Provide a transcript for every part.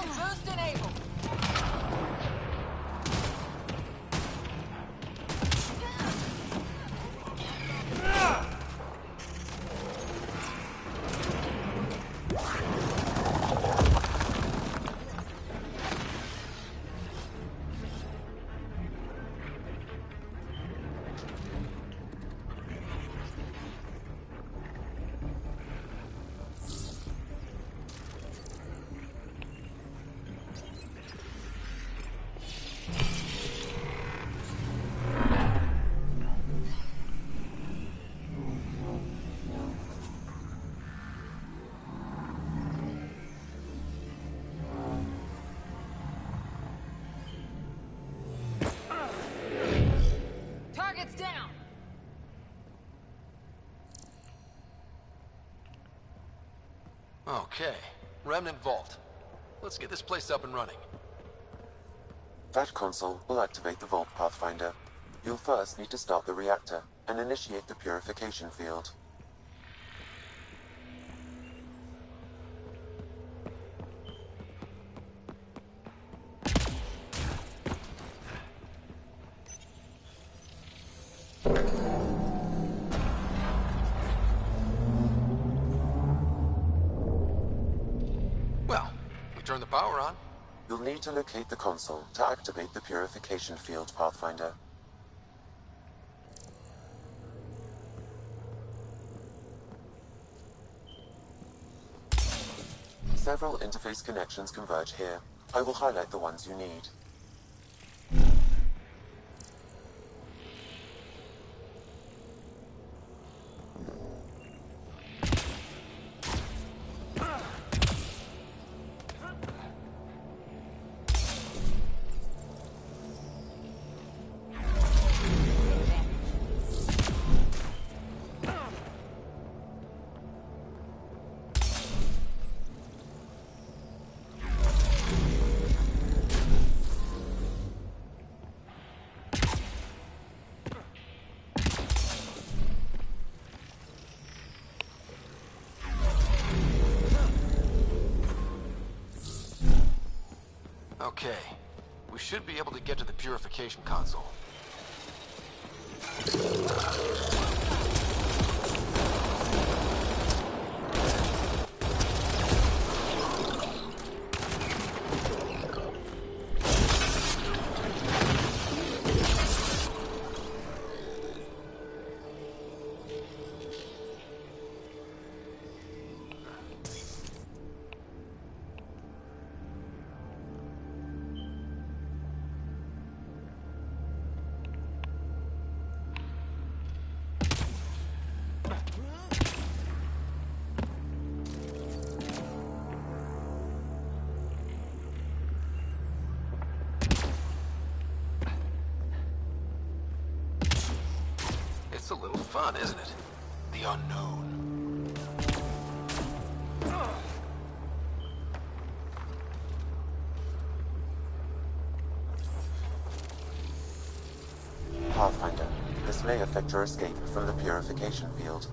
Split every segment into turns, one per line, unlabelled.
Shield boost enabled. Target's down.
Okay, Remnant Vault. Let's get this place up and running.
That console will activate the Vault, Pathfinder. You'll first need to start the reactor and initiate the purification field.
Well, we turn the power on.
You'll need to locate the console to activate the purification field, Pathfinder. Several interface connections converge here. I will highlight the ones you need.
Okay, we should be able to get to the purification console. It's a little fun, isn't it? The unknown.
Pathfinder, this may affect your escape from the purification field.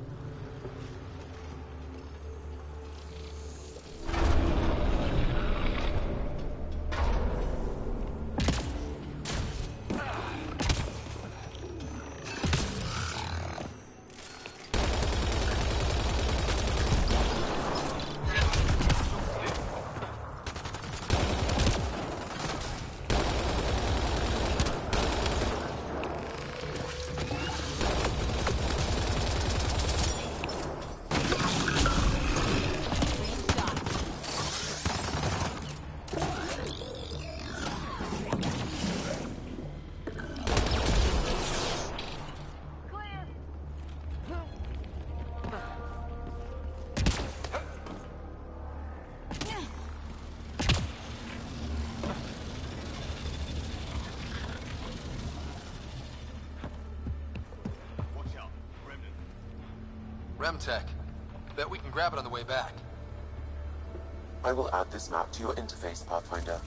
Remtech. Bet we can grab it on the way back.
I will add this map to your interface, Pathfinder.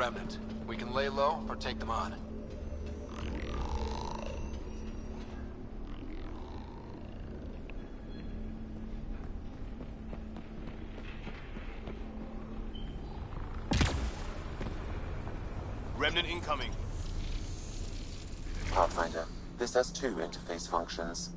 Remnant. We can lay low or take them on.
Remnant incoming.
Pathfinder, this has two interface functions.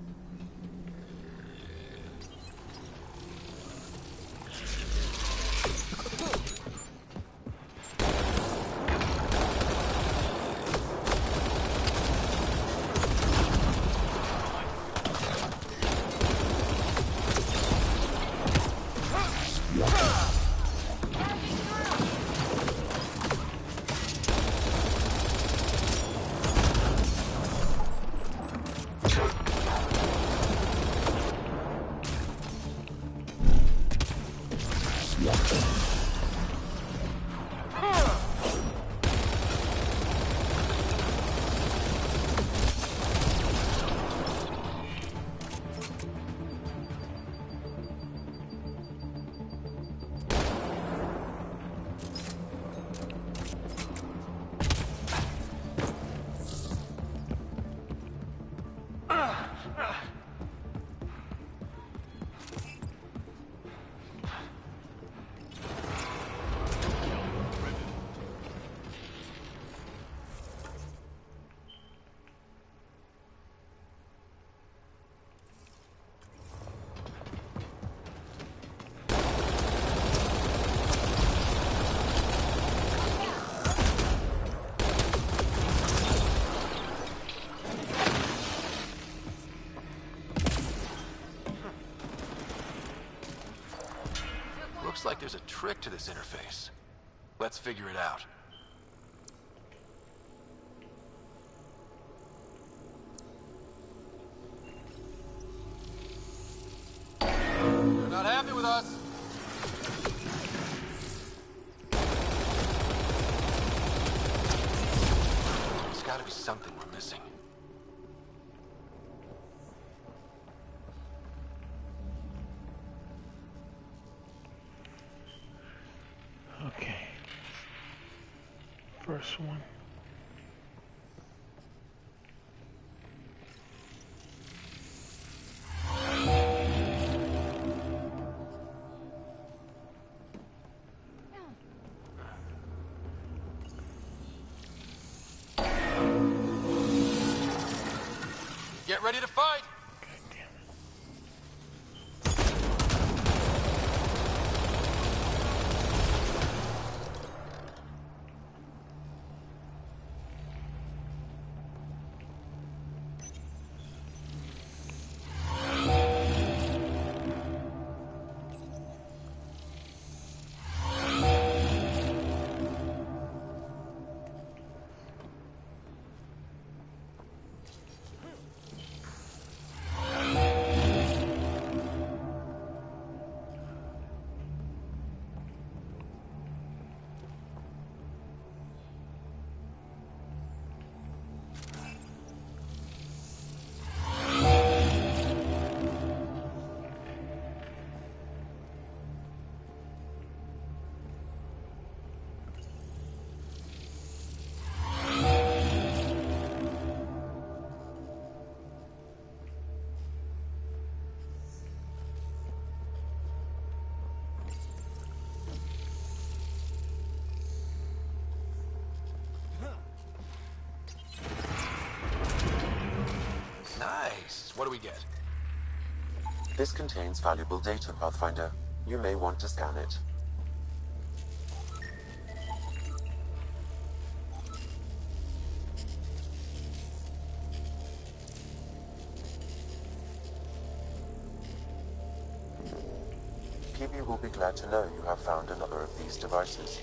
Looks like there's a trick to this interface. Let's figure it out. They're not happy with us. There's gotta be something we're missing.
Okay. First one.
Get ready to fight!
God damn it.
Nice. What do we get?
This contains valuable data, Pathfinder. You may want to scan it. PB will be glad to know you have found another of these devices.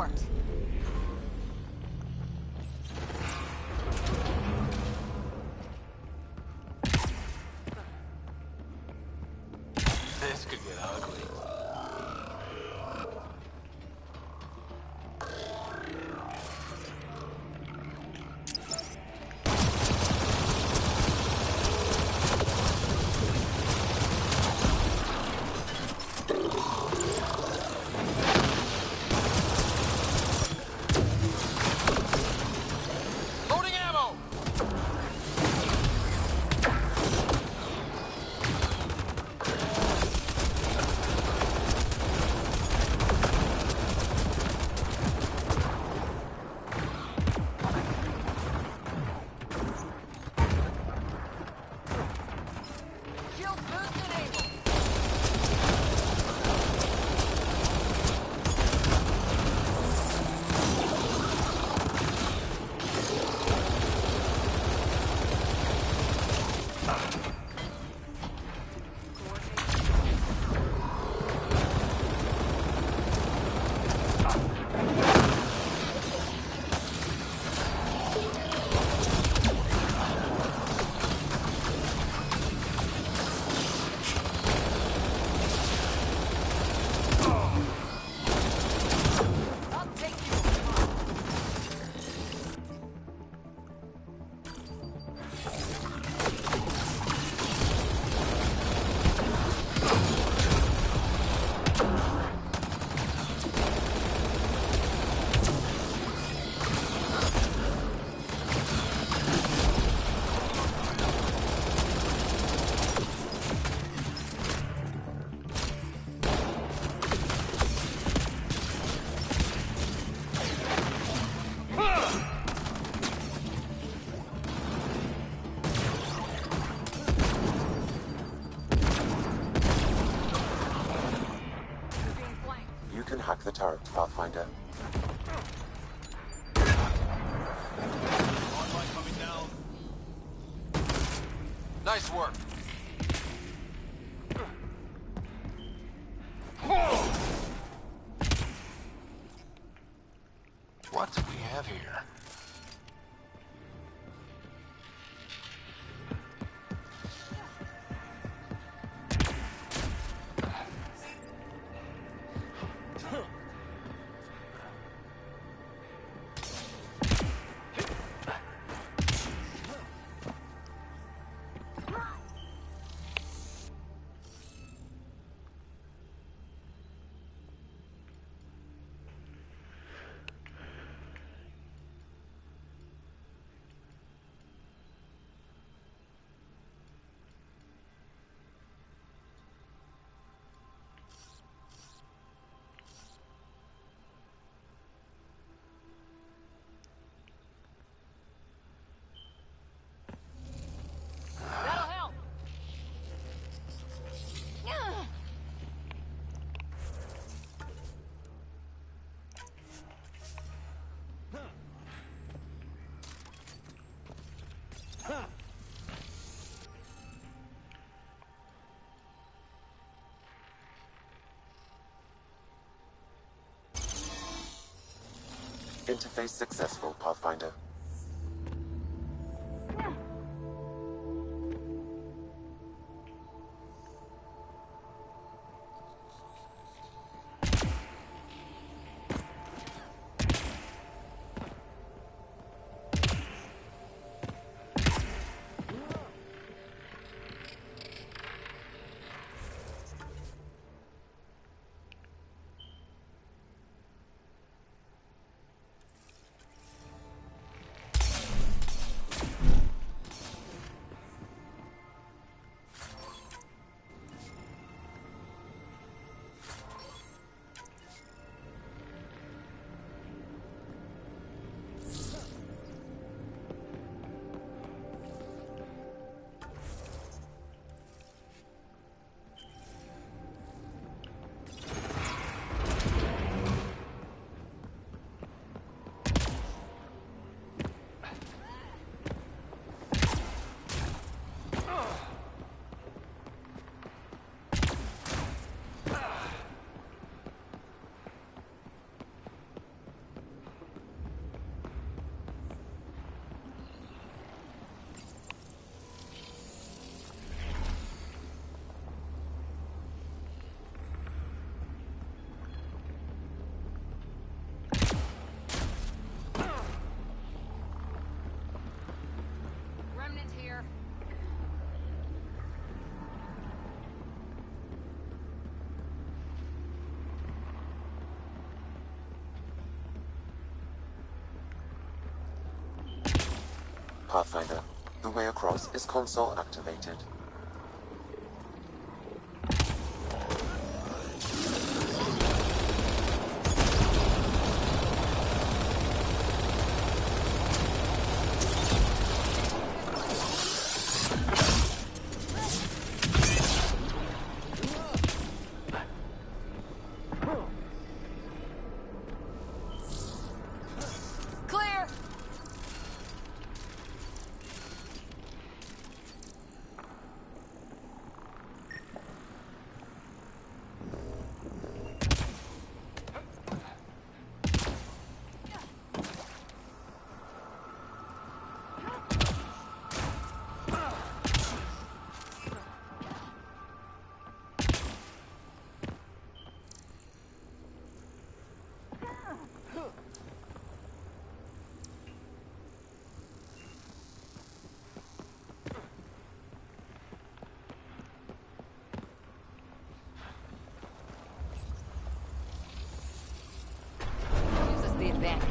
port.
This could get ugly. Loading ammo!
Shield boost enabled. I'll take you. You're being flanked.
You can hack the turret, Pathfinder.
Nice work. What do we have here?
That'll help.
Interface successful, Pathfinder. Pathfinder. The way across is console activated.
Clear! Gives us the advantage.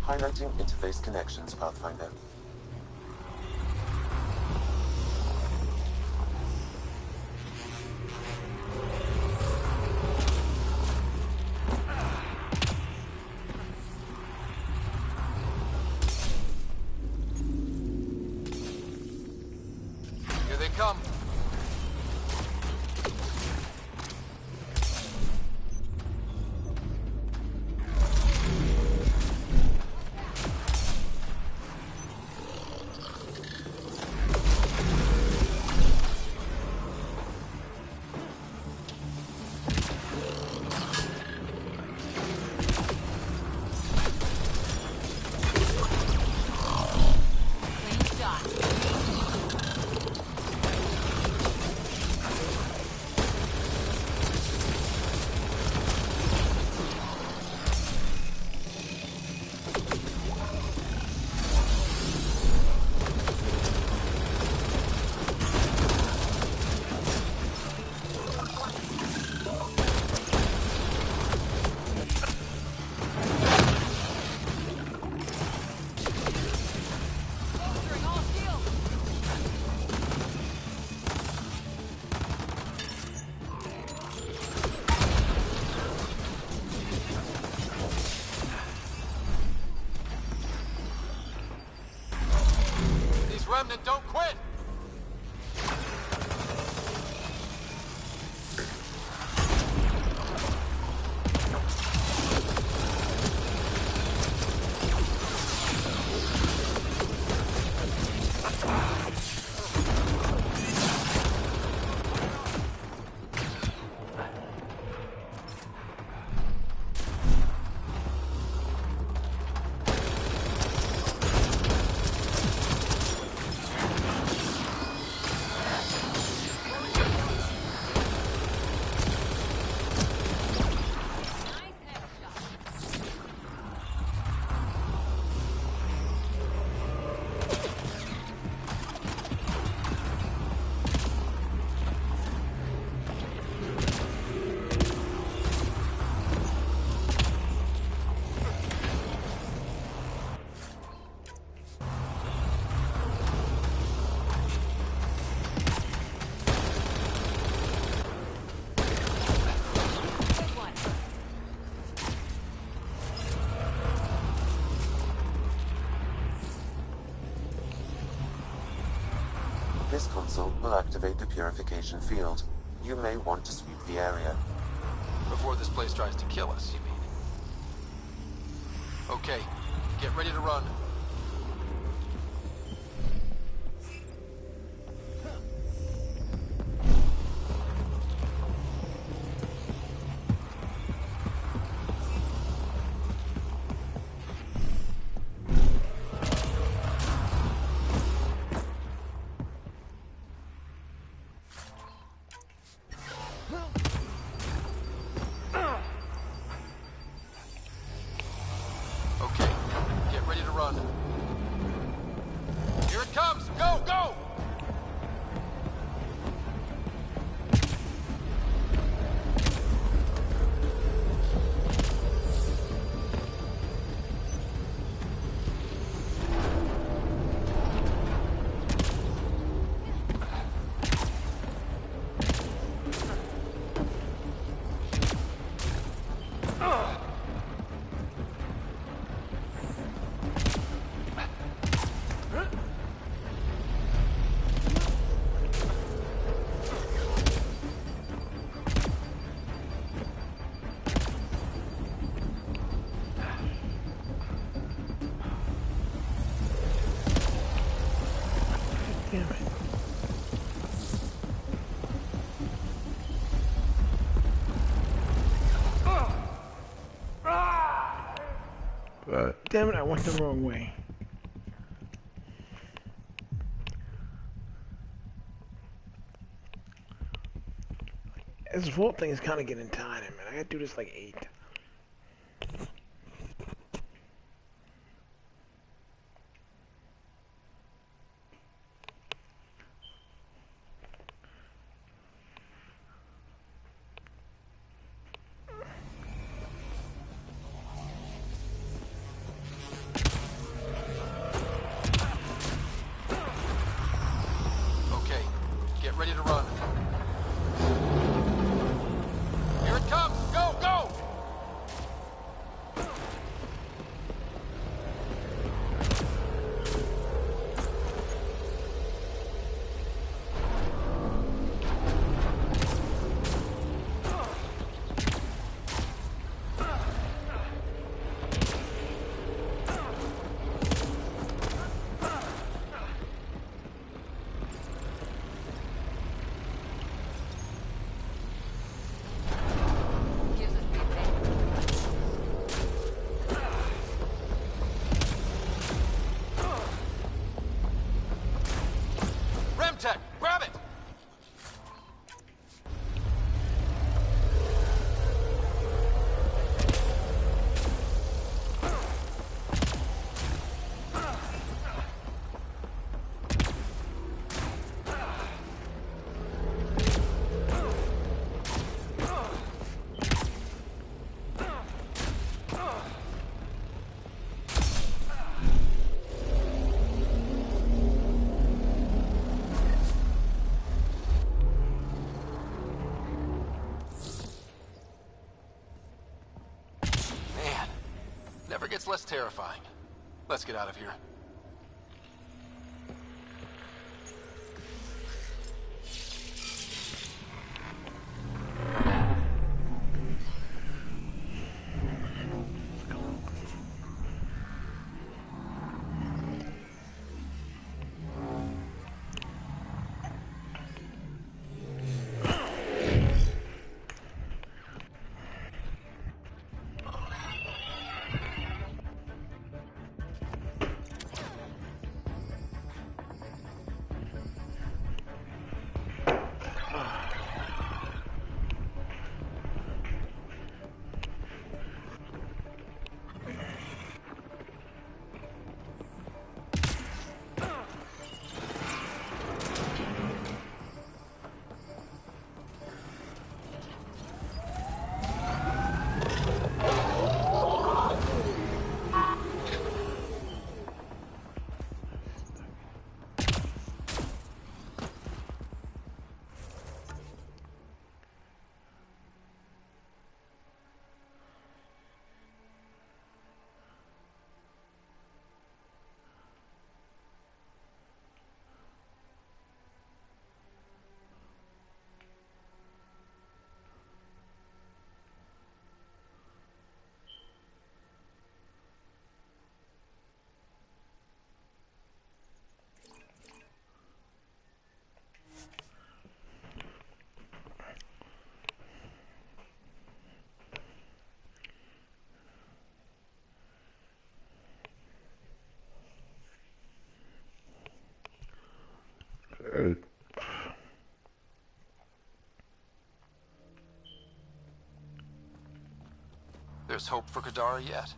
Highlighting interface connections, Pathfinder.
Here they come.
Clean shot. Bolstering all shields.
These remnant don't quit!
Nice headshot. Good one.
This console will activate the purification field. You may want to sweep the area.
Before this place tries to kill us, you mean? Okay, get ready to run. Okay, get ready to run.
Damn it, I went the wrong way. This vault thing is kind of getting tired, man. I gotta do this like 8.
Okay, get ready to run. Here it comes! Go, go!
Gives us big bang.
Remtech, grab it! Man, never gets less terrifying. Let's get out of here. There's hope for Kadara yet.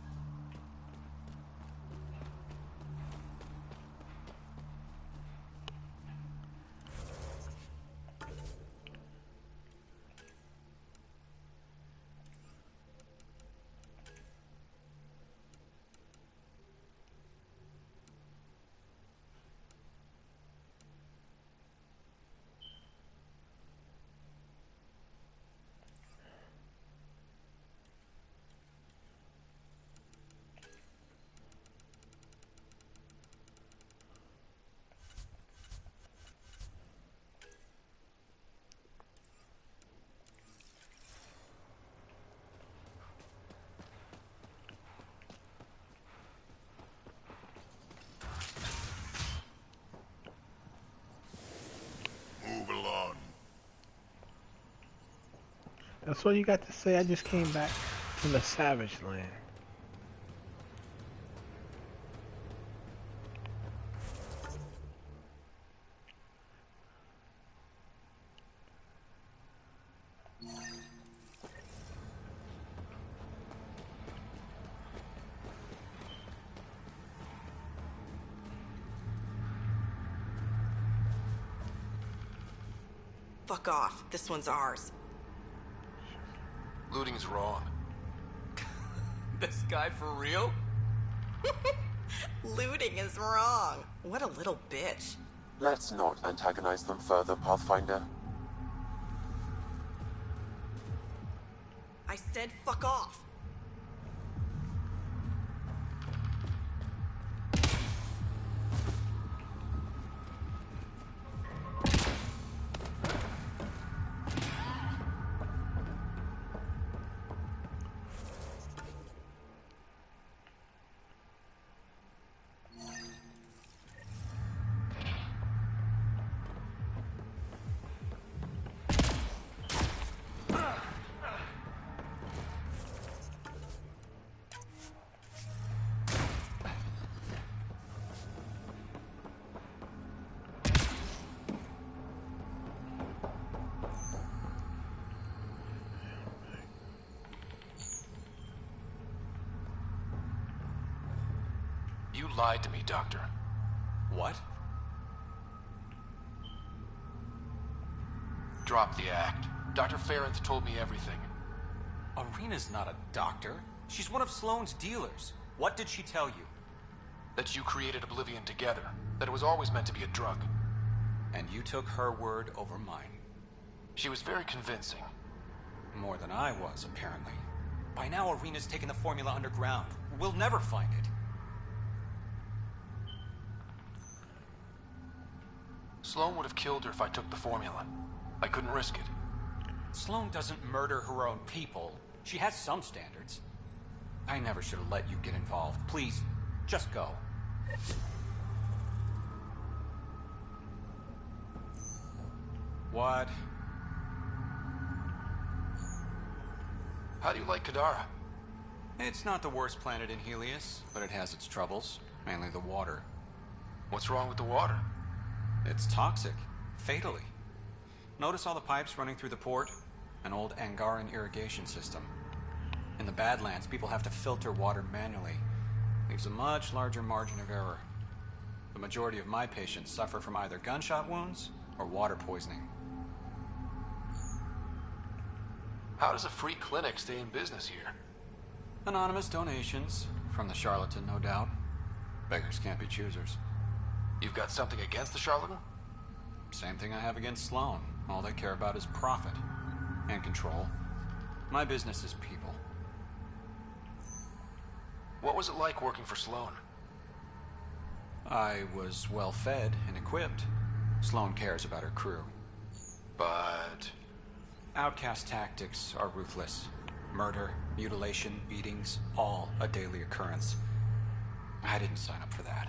Move along.
That's all you got to say. I just came back from the Savage Land.
Fuck off. This one's ours.
Looting is wrong.
This guy for real?
Looting is wrong. What a little bitch.
Let's not antagonize them further, Pathfinder.
I said fuck off.
You lied to me, Doctor.
What?
Drop the act. Dr. Farron's told me everything.
Arena's not a doctor. She's one of Sloane's dealers. What did she tell you?
That you created Oblivion together. That it was always meant to be a drug.
And you took her word over mine.
She was very convincing.
More than I was, apparently. By now, Arena's taken the formula underground. We'll never find it.
Sloane would have killed her if I took the formula. I couldn't risk it.
Sloane doesn't murder her own people. She has some standards. I never should have let you get involved. Please, just go. What?
How do you like Kadara?
It's not the worst planet in Helios, but it has its troubles. Mainly the water.
What's wrong with the water?
It's toxic. Fatally. Notice all the pipes running through the port? An old Angaran irrigation system. In the Badlands, people have to filter water manually. Leaves a much larger margin of error. The majority of my patients suffer from either gunshot wounds or water poisoning.
How does a free clinic stay in business here?
Anonymous donations. From the charlatan, no doubt. Beggars can't be choosers.
You've got something against the charlatan?
Same thing I have against Sloane. All they care about is profit. And control. My business is people.
What was it like working for Sloane?
I was well fed and equipped. Sloane cares about her crew.
But...
Outcast tactics are ruthless. Murder, mutilation, beatings, all a daily occurrence. I didn't sign up for that.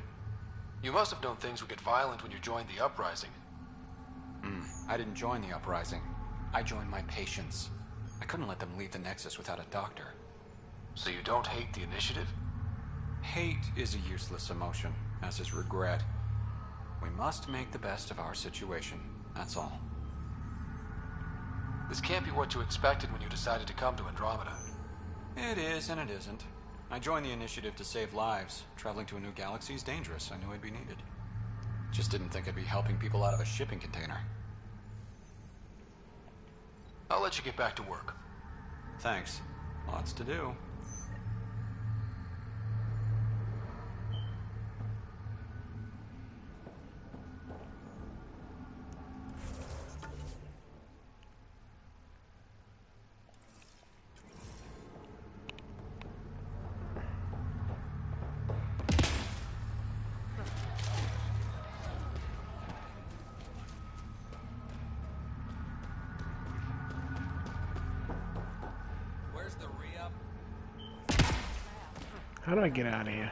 You must have known things would get violent when you joined the uprising.
I didn't join the uprising. I joined my patients. I couldn't let them leave the Nexus without a doctor.
So you don't hate the Initiative?
Hate is a useless emotion, as is regret. We must make the best of our situation, that's all.
This can't be what you expected when you decided to come to Andromeda.
It is and it isn't. I joined the Initiative to save lives. Traveling to a new galaxy is dangerous. I knew I'd be needed. Just didn't think I'd be helping people out of a shipping container.
I'll let you get back to work.
Thanks. Lots to do.
How do I get out of here?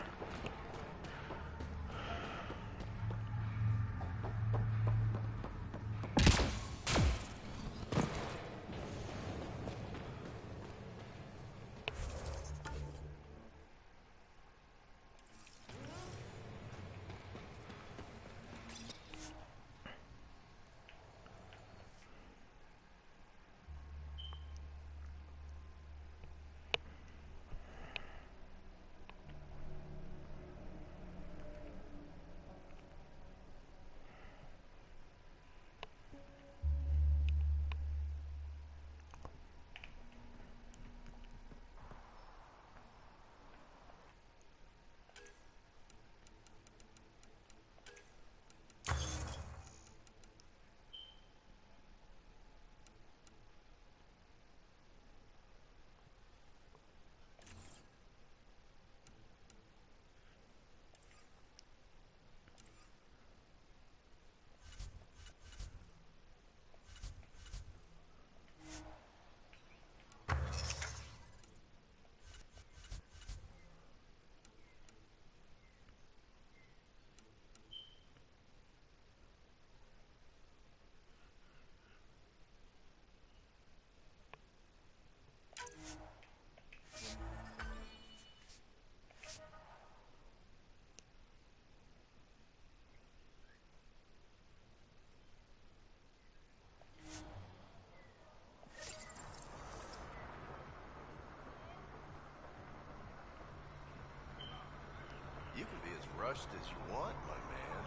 rushed as you want, my man.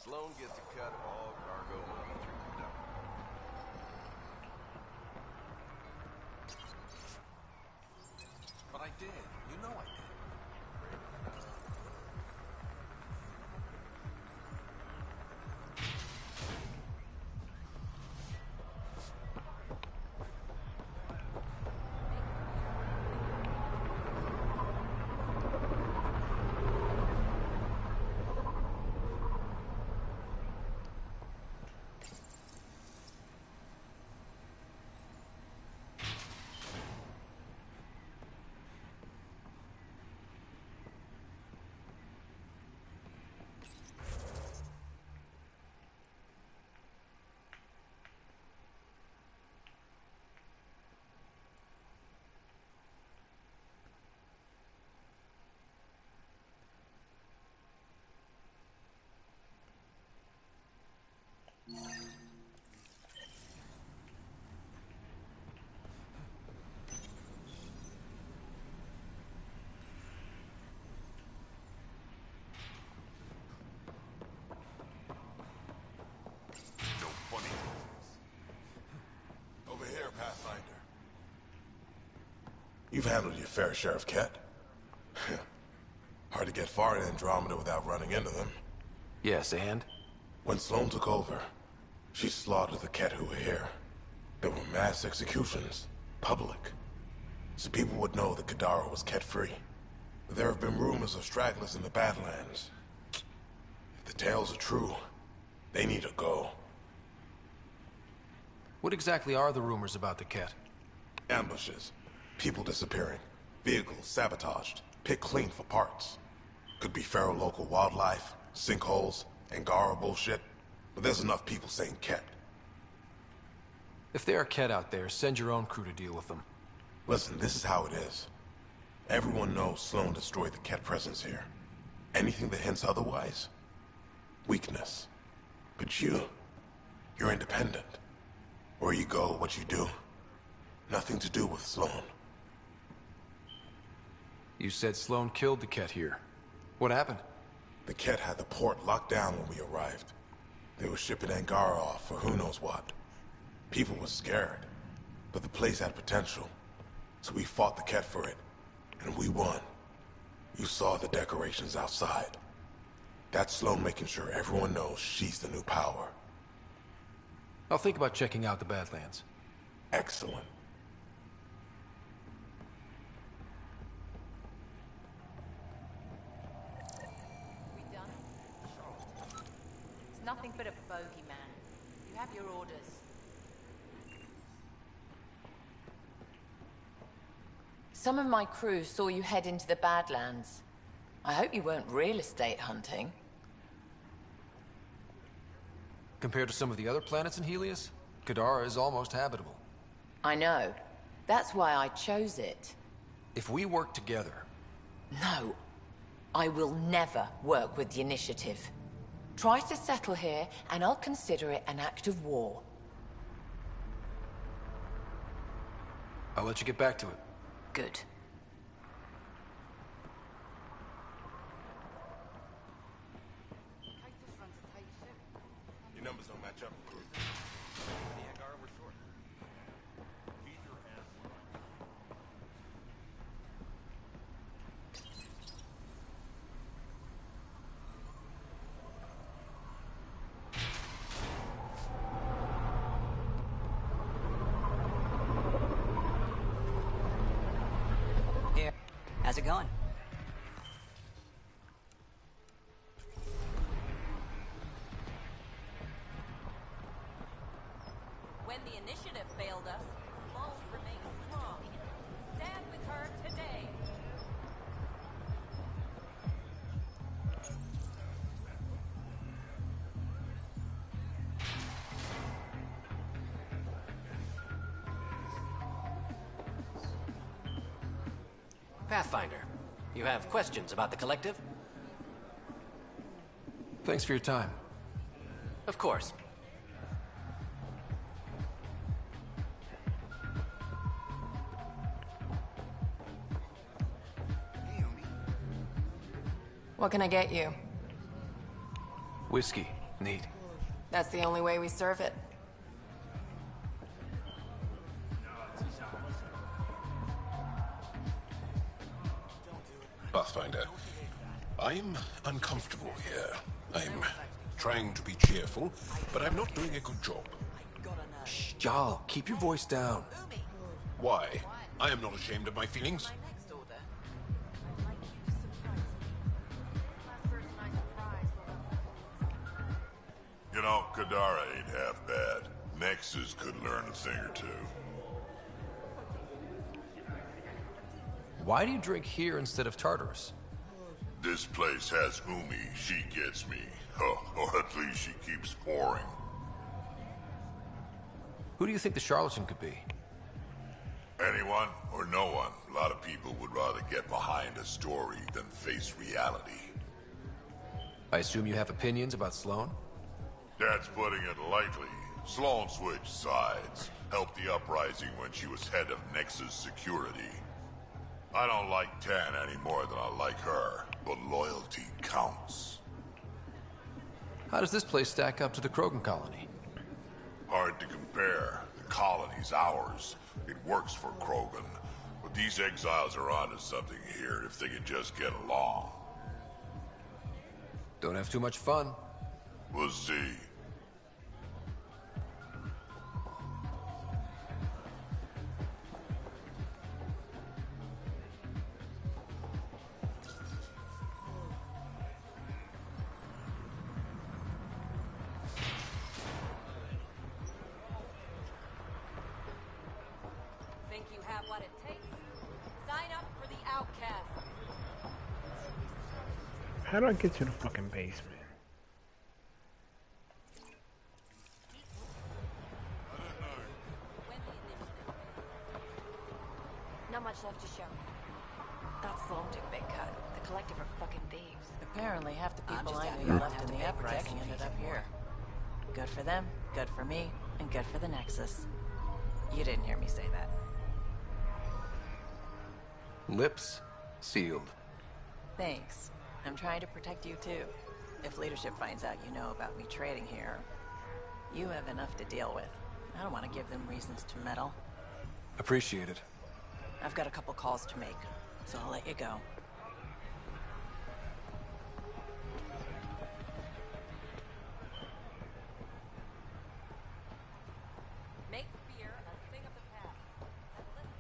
Sloan gets a cut of all cargo moving through the dock.
But I did. You know I did.
No funny business. Over here, Pathfinder. You've handled your fair share of Ket. Hard to get far in Andromeda without running into them.
Yes, and?
When Sloan took over, she slaughtered the Ket who were here. There were mass executions, public. So people would know that Kadara was Ket-free. But there have been rumors of stragglers in the Badlands. If the tales are true, they need to go.
What exactly are the rumors about the Ket?
Ambushes, people disappearing, vehicles sabotaged, picked clean for parts. Could be feral local wildlife, sinkholes, Angara bullshit. But there's enough people saying Ket.
If there are Ket out there, send your own crew to deal with them.
Listen, this is how it is. Everyone knows Sloan destroyed the Ket presence here. Anything that hints otherwise? Weakness. But you're independent. Where you go, what you do. Nothing to do with Sloan.
You said Sloan killed the Ket here. What happened?
The Ket had the port locked down when we arrived. They were shipping Angara off for who knows what. People were scared, but the place had potential. So we fought the Ket for it, and we won. You saw the decorations outside. That's Sloan making sure everyone knows she's the new power.
I'll think about checking out the Badlands.
Excellent.
We done? It's nothing but a bogeyman. You have your orders. Some of my crew saw you head into the Badlands. I hope you weren't real estate hunting.
Compared to some of the other planets in Helios, Kadara is almost habitable.
I know. That's why I chose it.
If we work together...
No. I will never work with the Initiative. Try to settle here, and I'll consider it an act of war.
I'll let you get back to it.
Good.
Your numbers don't match up, crew. The Angara were short. Feed your ass.
Here. How's it going?
When the Initiative failed us, Sloan remained strong. Stand with her today.
Pathfinder, you have questions about the Collective?
Thanks for your time.
Of course.
What can I get you?
Whiskey. Neat.
That's the only way we serve it.
Pathfinder, I'm uncomfortable here. I'm trying to be cheerful, but I'm not doing a good job.
Shh, Jarl, keep your voice down.
Why? I am not ashamed of my feelings.
You know, Kadara ain't half bad. Nexus could learn a thing or two.
Why do you drink here instead of Tartarus?
This place has Umi. She gets me. Or at least she keeps pouring.
Who do you think the charlatan could be?
Anyone or no one. A lot of people would rather get behind a story than face reality.
I assume you have opinions about Sloane?
That's putting it lightly. Sloane switched sides. Helped the uprising when she was head of Nexus security. I don't like Tan any more than I like her, but loyalty counts.
How does this place stack up to the Krogan colony?
Hard to compare. The colony's ours. It works for Krogan. But these exiles are onto something here if they could just get along.
Don't have too much fun.
We'll see.
Think you have what it takes? Sign up for the Outcast.
How do I get to the fucking basement?
Not much left to show.
That Sloane took a big cut. The collective are fucking thieves.
Apparently, half the people
just
I
happy
knew
I
left
don't
in
have
the
to pay
uprising
protection
ended
fees
up
anymore.
here. Good for them, good for me, and good for the Nexus. You didn't hear me say that.
Lips sealed.
Thanks. I'm trying to protect you too. If leadership finds out you know about me trading here, you have enough to deal with. I don't want to give them reasons to meddle.
Appreciate it.
I've got a couple calls to make, so I'll let you go.
Make fear a thing of the past. And listen.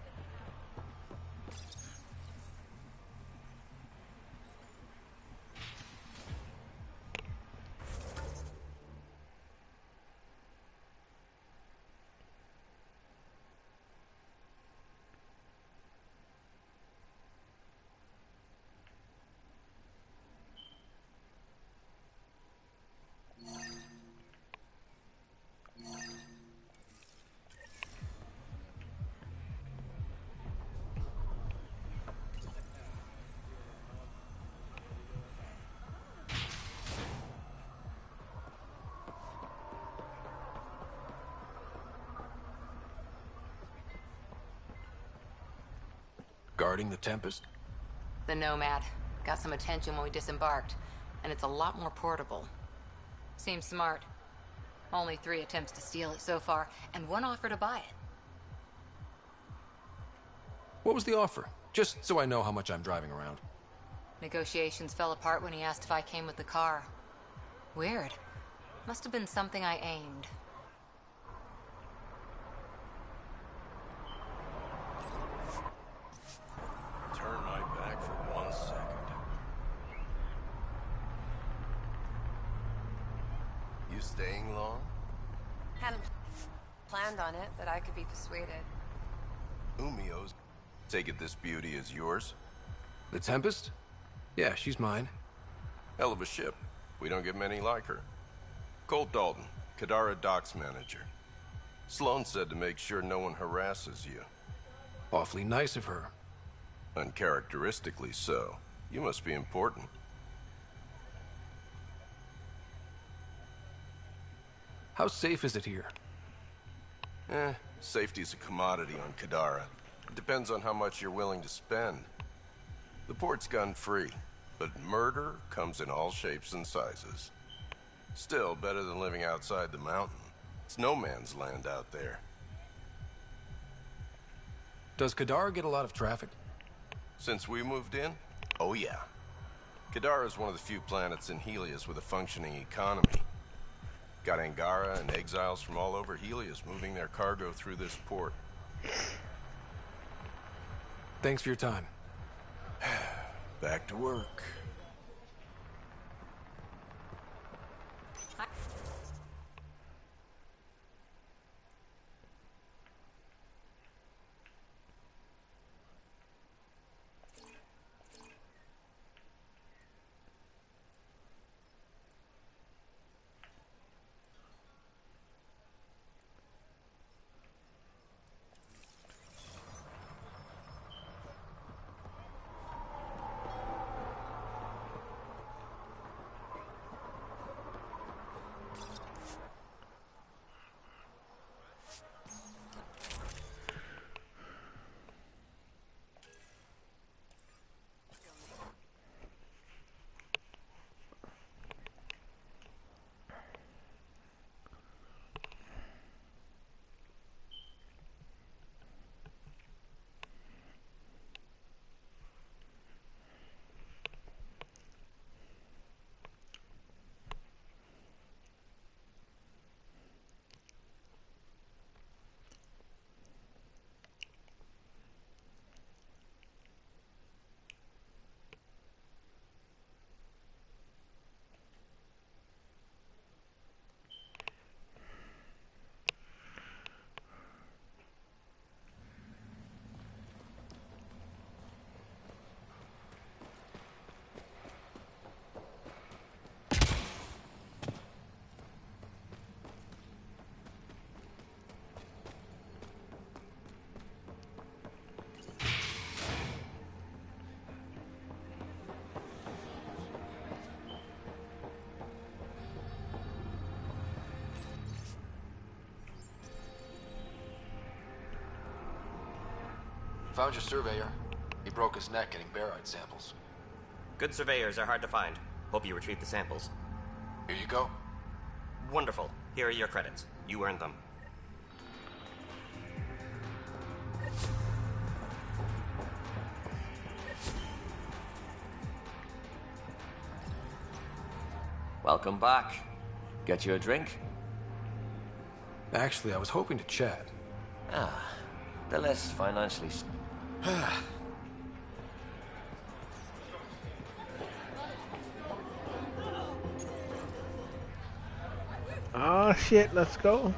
Guarding the Tempest?
The Nomad. Got some attention when we disembarked, and it's a lot more portable. Seems smart. Only 3 attempts to steal it so far, and 1 offer to buy it.
What was the offer? Just so I know how much I'm driving around.
Negotiations fell apart when he asked if I came with the car. Weird. Must have been something I aimed.
Turn my back for 1 second. You staying long?
Hadn't planned on it, but I could be persuaded.
Umio's. Take it this beauty is yours?
The Tempest? Yeah, she's mine.
Hell of a ship. We don't get many like her. Colt Dalton, Kadara Docks Manager. Sloane said to make sure no one harasses you.
Awfully nice of her.
Uncharacteristically so. You must be important.
How safe is it here?
Safety's a commodity on Kadara. It depends on how much you're willing to spend. The port's gun-free, but murder comes in all shapes and sizes. Still, better than living outside the mountain. It's no man's land out there.
Does Kadara get a lot of traffic?
Since we moved in? Oh yeah. Kadara is one of the few planets in Helios with a functioning economy. Got Angara and exiles from all over Helios moving their cargo through this port.
Thanks for your time.
Back to work.
Found your surveyor. He broke his neck getting barite samples.
Good surveyors are hard to find. Hope you retrieved the samples.
Here you go.
Wonderful. Here are your credits. You earned them.
Welcome back. Get you a drink?
Actually, I was hoping to chat.
The less financially...
Oh shit, let's go.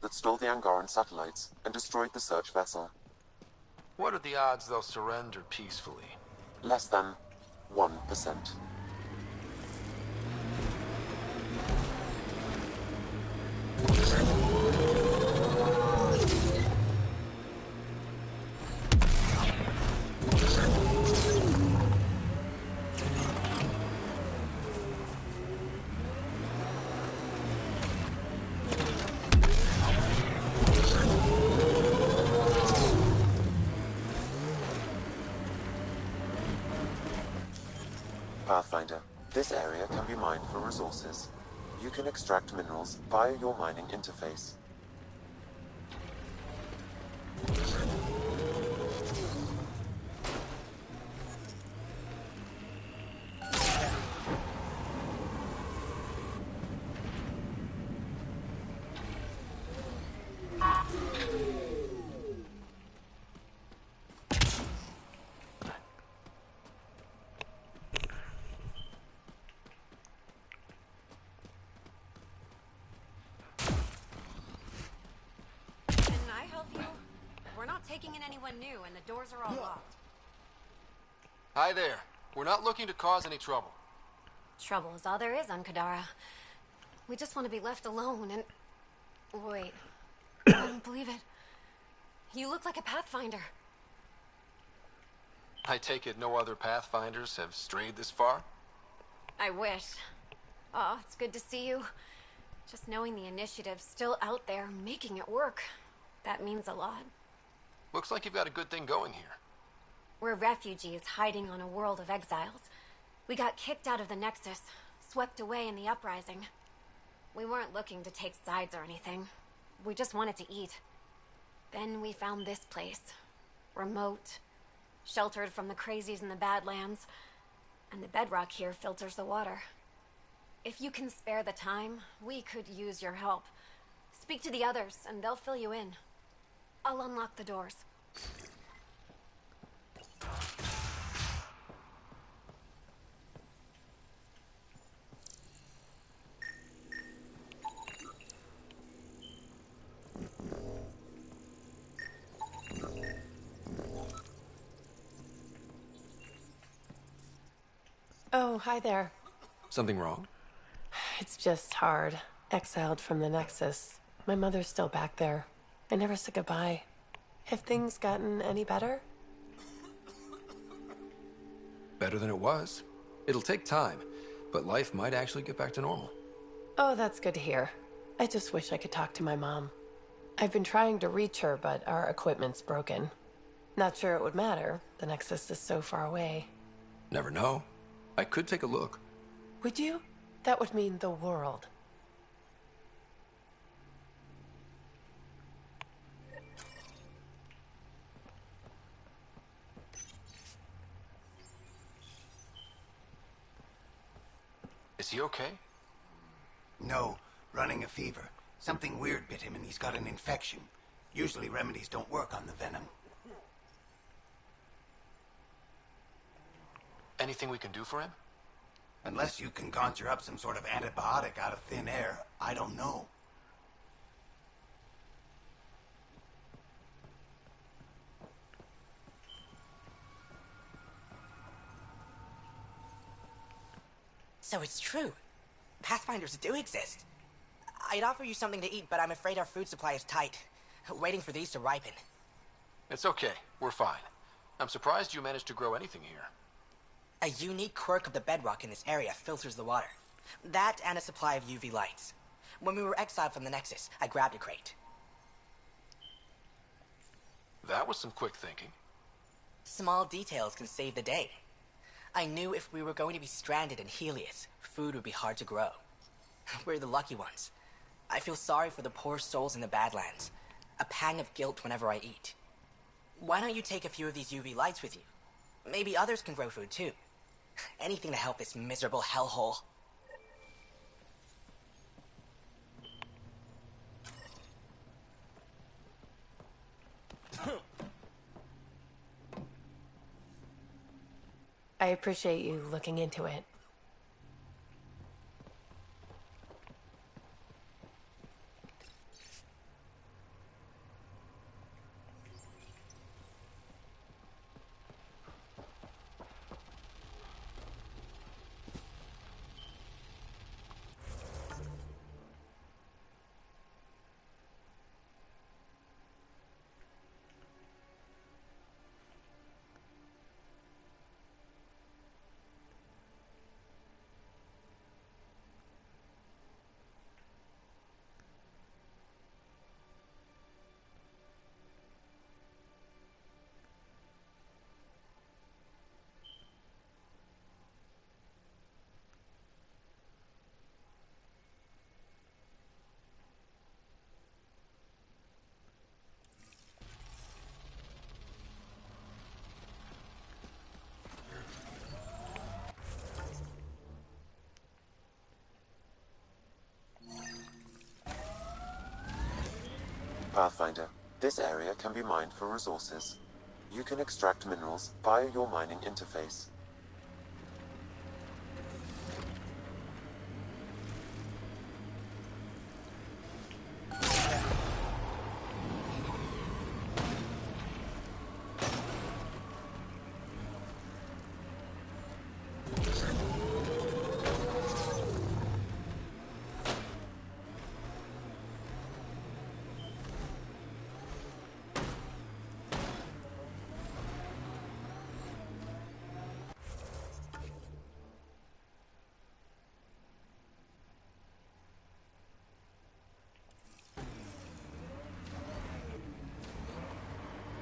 That stole the Angaran satellites and destroyed the search vessel.
What are the odds they'll surrender peacefully?
Less than 1%. Pathfinder. This area can be mined for resources. You can extract minerals via your mining interface.
Taking in anyone new, and the doors are all locked.
Hi there. We're not looking to cause any trouble.
Trouble is all there is on Kadara. We just want to be left alone and... Wait. I don't believe it. You look like a Pathfinder.
I take it no other Pathfinders have strayed this far?
I wish. Oh, it's good to see you. Just knowing the initiative's still out there, making it work. That means a lot.
Looks like you've got a good thing going here.
We're refugees hiding on a world of exiles. We got kicked out of the Nexus, swept away in the uprising. We weren't looking to take sides or anything. We just wanted to eat. Then we found this place. Remote, sheltered from the crazies in the Badlands, and the bedrock here filters the water. If you can spare the time, we could use your help. Speak to the others, and they'll fill you in. I'll unlock the doors.
Oh, hi there.
Something wrong?
It's just hard. Exiled from the Nexus. My mother's still back there. I never said goodbye. Have things gotten any better?
Better than it was. It'll take time, but life might actually get back to normal.
Oh, that's good to hear. I just wish I could talk to my mom. I've been trying to reach her, but our equipment's broken. Not sure it would matter. The Nexus is so far away.
Never know. I could take a look.
Would you? That would mean the world.
Is he okay?
No, running a fever. Something weird bit him and he's got an infection. Usually remedies don't work on the venom.
Anything we can do for him?
Unless you can conjure up some sort of antibiotic out of thin air, I don't know.
So it's true. Pathfinders do exist. I'd offer you something to eat, but I'm afraid our food supply is tight. Waiting for these to ripen.
It's okay. We're fine. I'm surprised you managed to grow anything here.
A unique quirk of the bedrock in this area filters the water. That and a supply of UV lights. When we were exiled from the Nexus, I grabbed a crate.
That was some quick thinking.
Small details can save the day. I knew if we were going to be stranded in Helios, food would be hard to grow. We're the lucky ones. I feel sorry for the poor souls in the Badlands. A pang of guilt whenever I eat. Why don't you take a few of these UV lights with you? Maybe others can grow food too. Anything to help this miserable hellhole.
I appreciate you looking into it.
Pathfinder, this area can be mined for resources. You can extract minerals via your mining interface.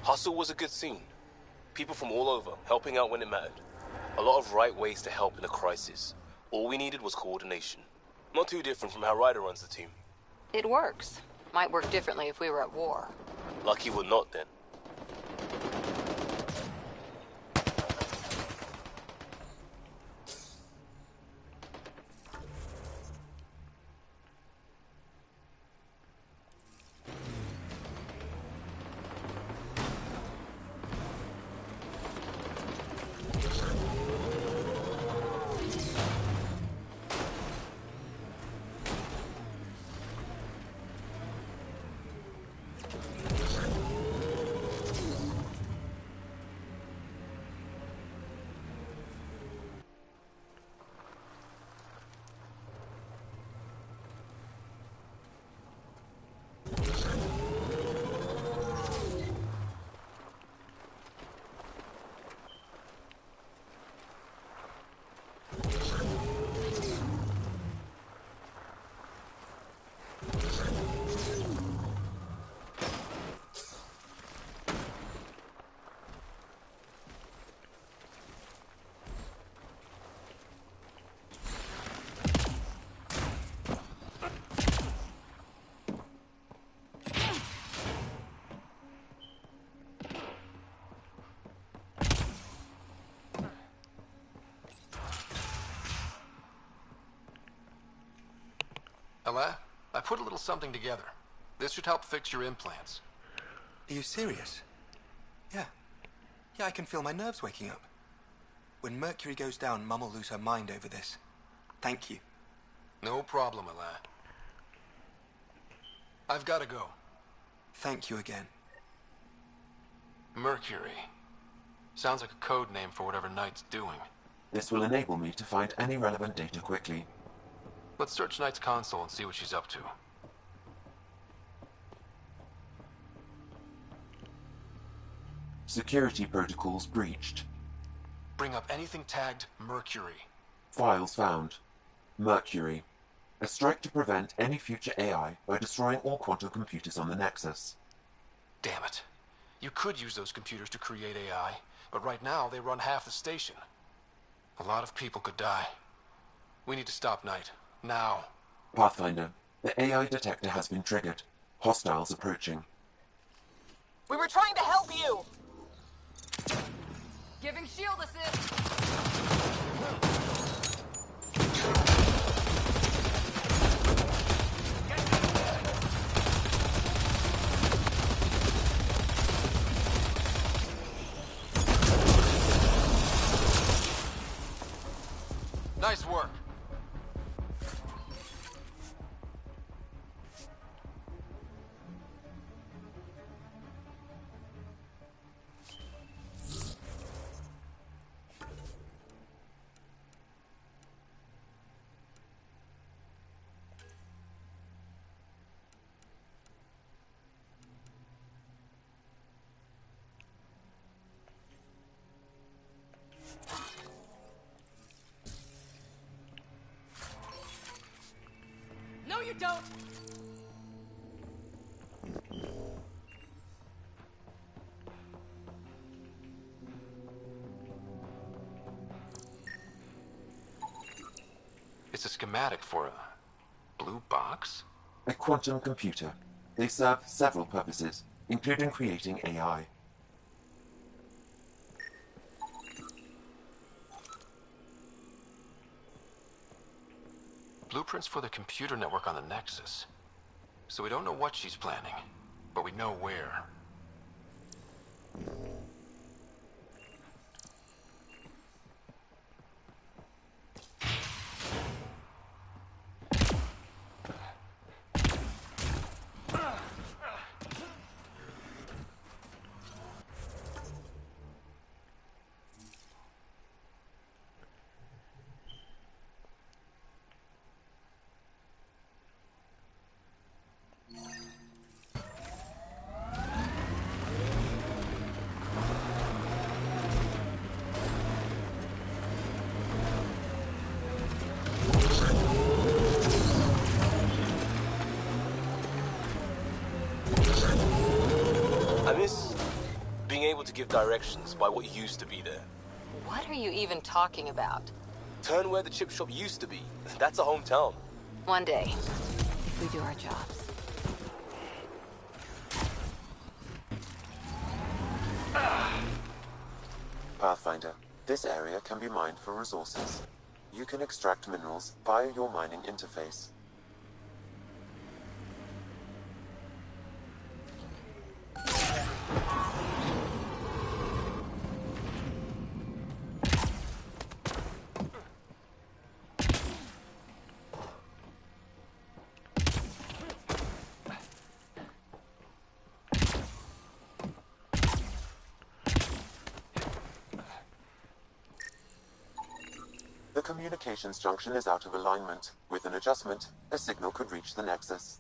Hustle was a good scene. People from all over, helping out when it mattered. A lot of right ways to help in a crisis. All we needed was coordination. Not too different from how Ryder runs the team.
It works. Might work differently if we were at war.
Lucky we're not then.
Ella, I put a little something together. This should help fix your implants.
Are you serious? Yeah. Yeah, I can feel my nerves waking up. When Mercury goes down, Mum will lose her mind over this. Thank you.
No problem, Ella. I've got to go.
Thank you again.
Mercury. Sounds like a code name for whatever Knight's doing.
This will enable me to find any relevant data quickly.
Let's search Knight's console and see what she's up to.
Security protocols breached.
Bring up anything tagged Mercury.
Files found. Mercury. A strike to prevent any future AI by destroying all quantum computers on the Nexus.
Damn it. You could use those computers to create AI, but right now they run half the station. A lot of people could die. We need to stop Knight. Now.
Pathfinder, the AI detector has been triggered. Hostiles approaching.
We were trying to help you!
Giving shield assist!
Nice work.
No, you don't!
It's a schematic for a blue box?
A quantum computer. They serve several purposes, including creating AI.
Blueprints for the computer network on the Nexus. So we don't know what she's planning, but we know where.
I miss being able to give directions by what used to be there.
What are you even talking about?
Turn where the chip shop used to be. That's a hometown.
One day, if we do our jobs.
Pathfinder, this area can be mined for resources. You can extract minerals via your mining interface. The communications junction is out of alignment. With an adjustment, a signal could reach the Nexus.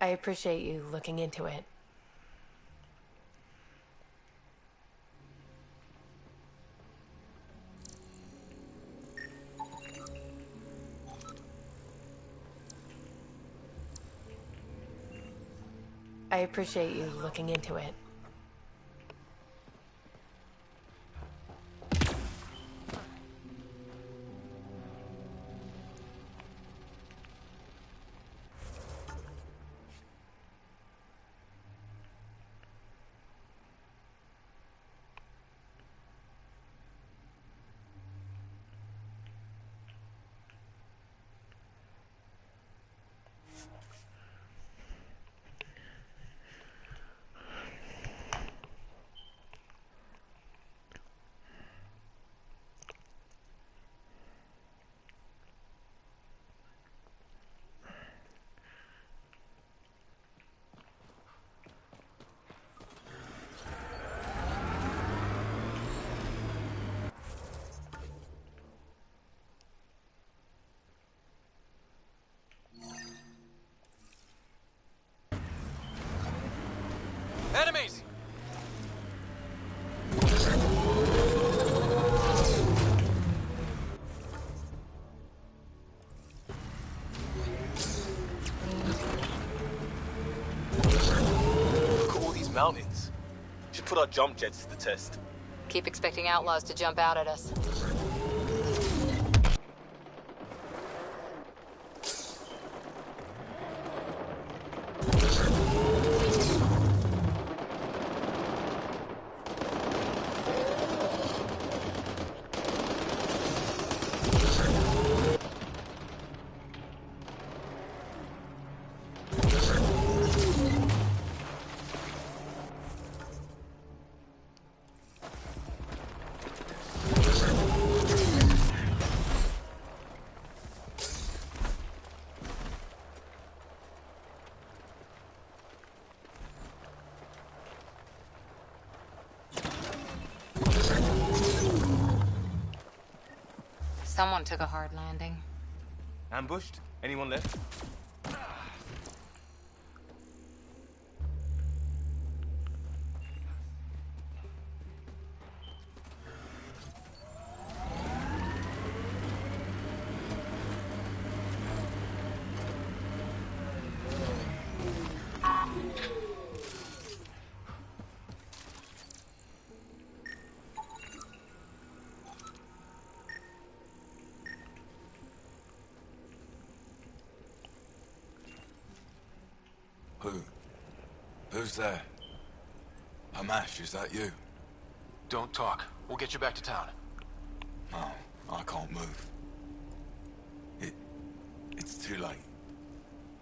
I appreciate you looking into it. I appreciate you looking into it.
Enemies!
Look at all these mountains. Should put our jump jets to the test.
Keep expecting outlaws to jump out at us. Someone took a hard landing.
Ambushed? Anyone left?
Who's there? Hamash, is that you?
Don't talk. We'll get you back to town.
No, I can't move. It's too late.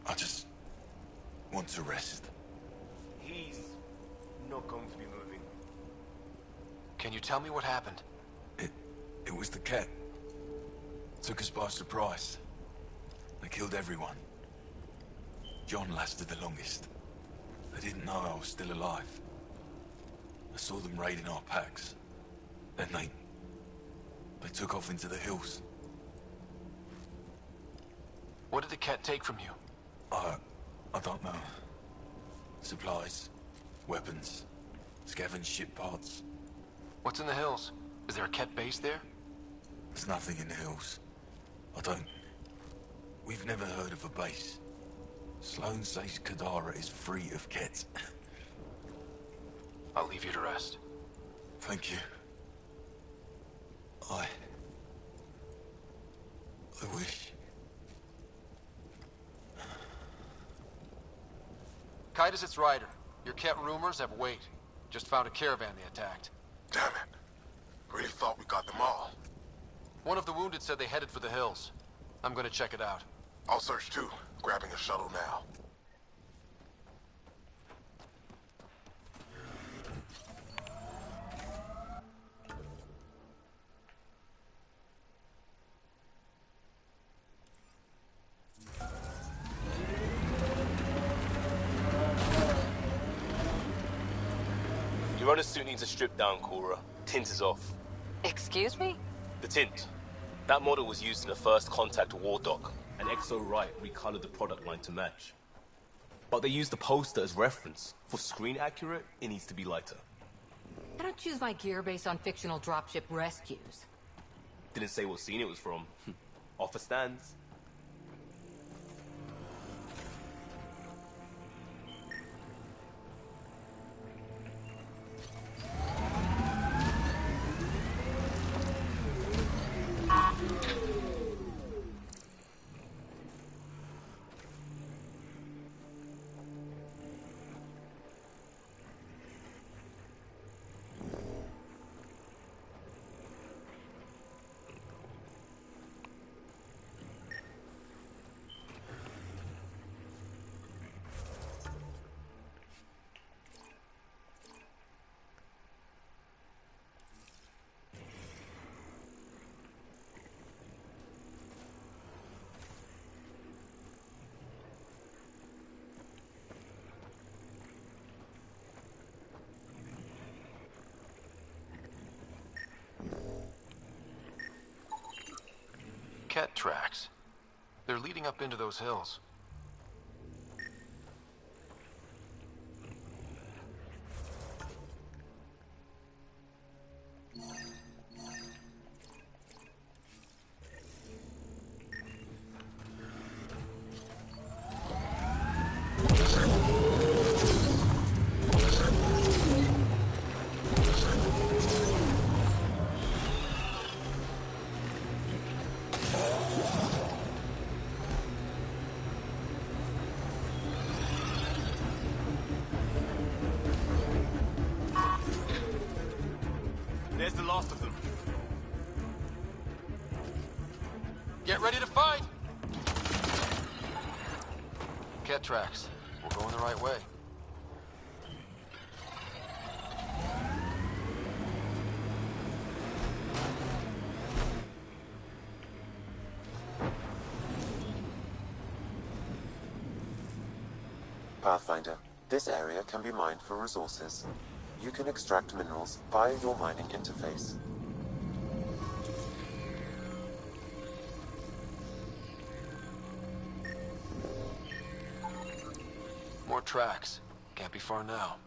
I just want to rest.
He's not going to be moving.
Can you tell me what happened?
It was the Ket. Took us by surprise. They killed everyone. John lasted the longest. They didn't know I was still alive. I saw them raiding our packs. Then they took off into the hills.
What did the Ket take from you?
I don't know. Supplies, weapons, scavenged ship parts.
What's in the hills? Is there a Ket base there?
There's nothing in the hills. We've never heard of a base. Sloane says Kadara is free of Ket.
I'll leave you to rest.
Thank you. I wish...
Kite is its rider. Your Ket rumors have weight. Just found a caravan they attacked.
Damn it. Really thought we got them all.
One of the wounded said they headed for the hills. I'm gonna check it out.
I'll search too, grabbing a shuttle now.
Your runner suit needs a strip down, Cora. Tint is off.
Excuse me?
The tint. That model was used in the first Contact War Doc, and Exo Wright recolored the product line to match. But they used the poster as reference. For screen accurate, it needs to be lighter.
I don't choose my gear based on fictional dropship rescues.
Didn't say what scene it was from. Offer stands.
Ket tracks. They're leading up into those hills.
There's the last of them.
Get ready to fight! Ket tracks. We're going the right way.
Pathfinder, this area can be mined for resources. You can extract minerals via your mining interface.
More tracks. Can't be far now.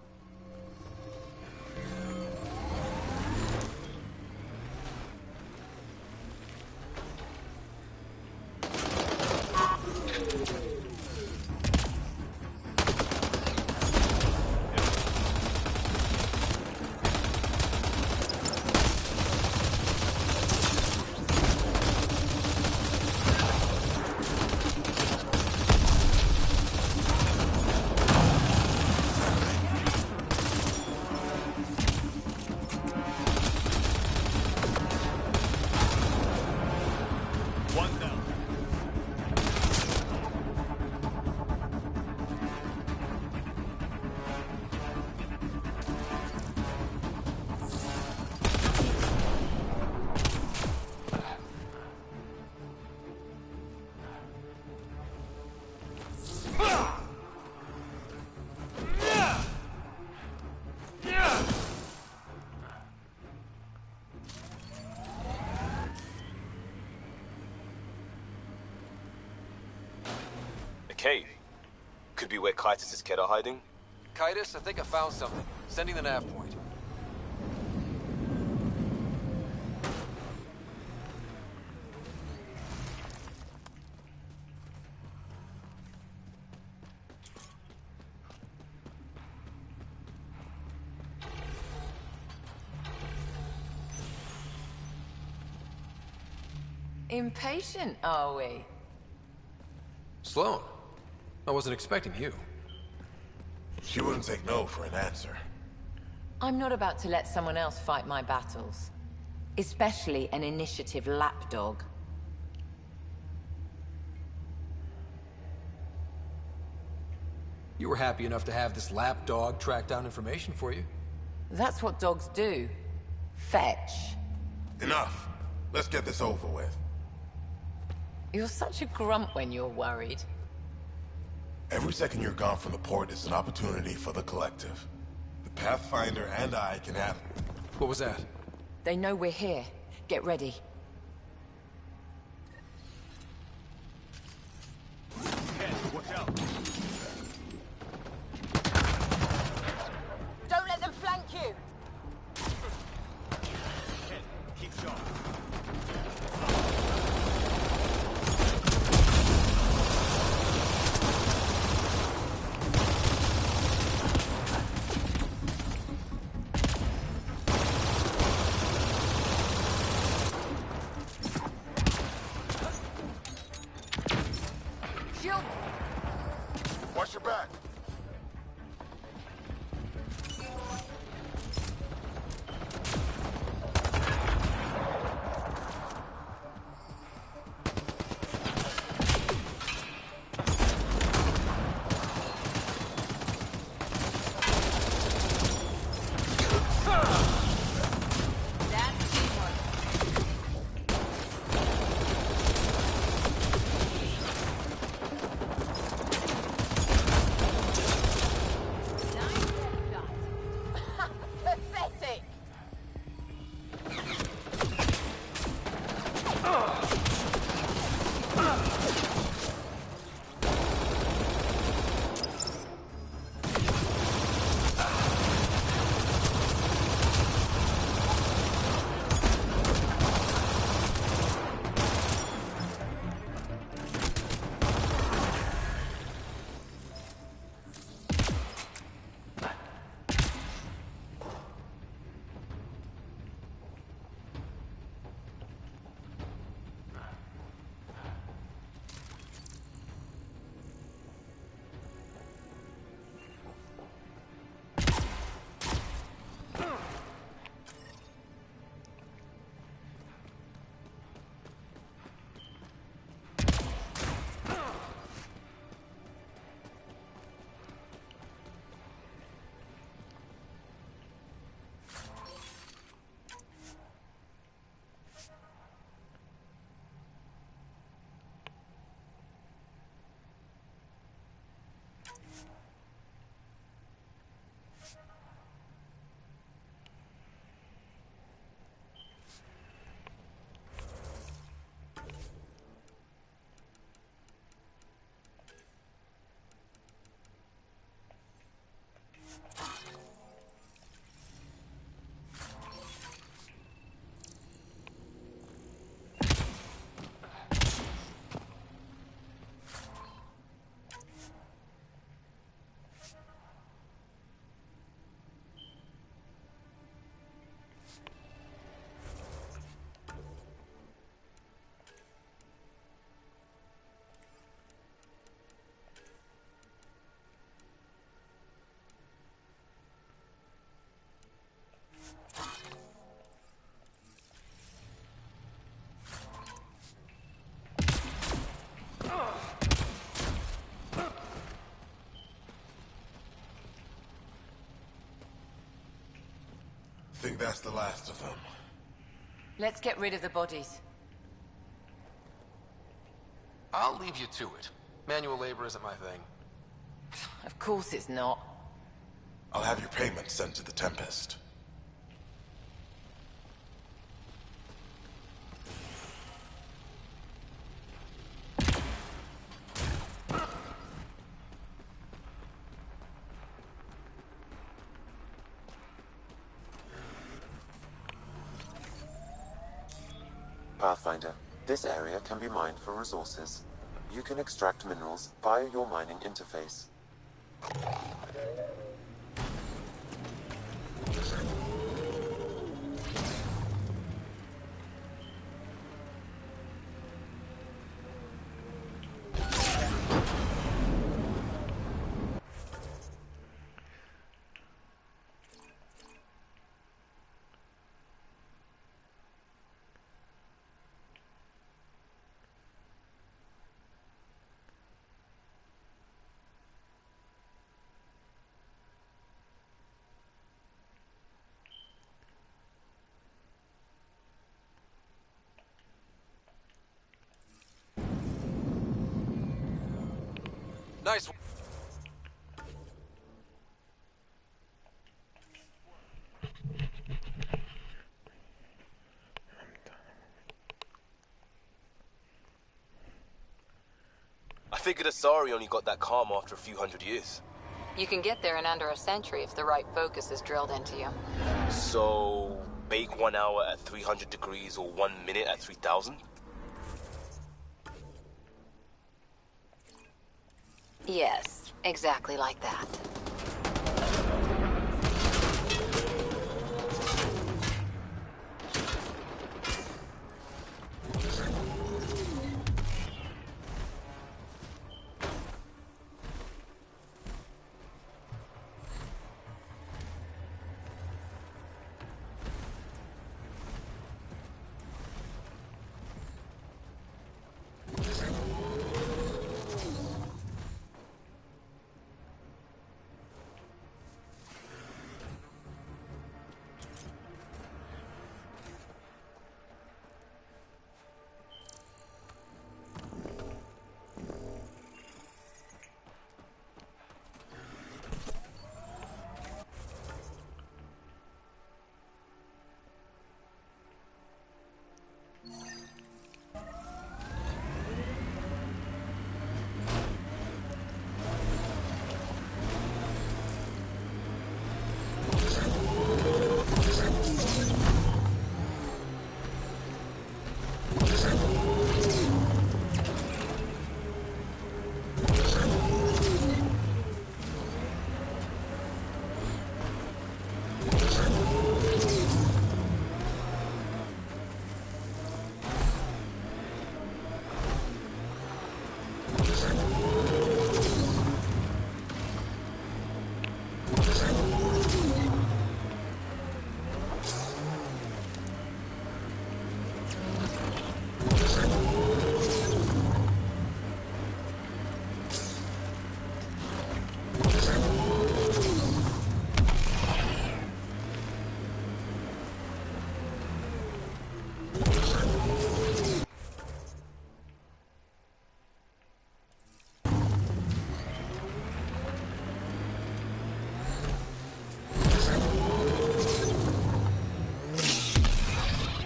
cave. Could be where Kitus' kid are hiding.
Kitus, I think I found something. Sending the nav point.
Impatient, are we?
Sloan, I wasn't expecting you.
She wouldn't take no for an answer.
I'm not about to let someone else fight my battles. Especially an initiative lapdog.
You were happy enough to have this lapdog track down information for you.
That's what dogs do. Fetch.
Enough. Let's get this over with.
You're such a grump when you're worried.
Every second you're gone from the port is an opportunity for the collective. The Pathfinder and I can have...
What was that?
They know we're here. Get ready.
Watch out.
Don't let them flank you.
Keep sharp.
Watch your back.
Pathetic.
Think that's the last of them.
Let's get rid of the bodies.
I'll leave you to it. Manual labor isn't my thing.
Of course it's not.
I'll have your payment sent to the Tempest.
Pathfinder. This area can be mined for resources. You can extract minerals via your mining interface.
Nice.
I figured Asari only got that calm after a few hundred years.
You can get there in under a century if the right focus is drilled into you.
So, bake 1 hour at 300 degrees or 1 minute at 3000?
Yes, exactly like that.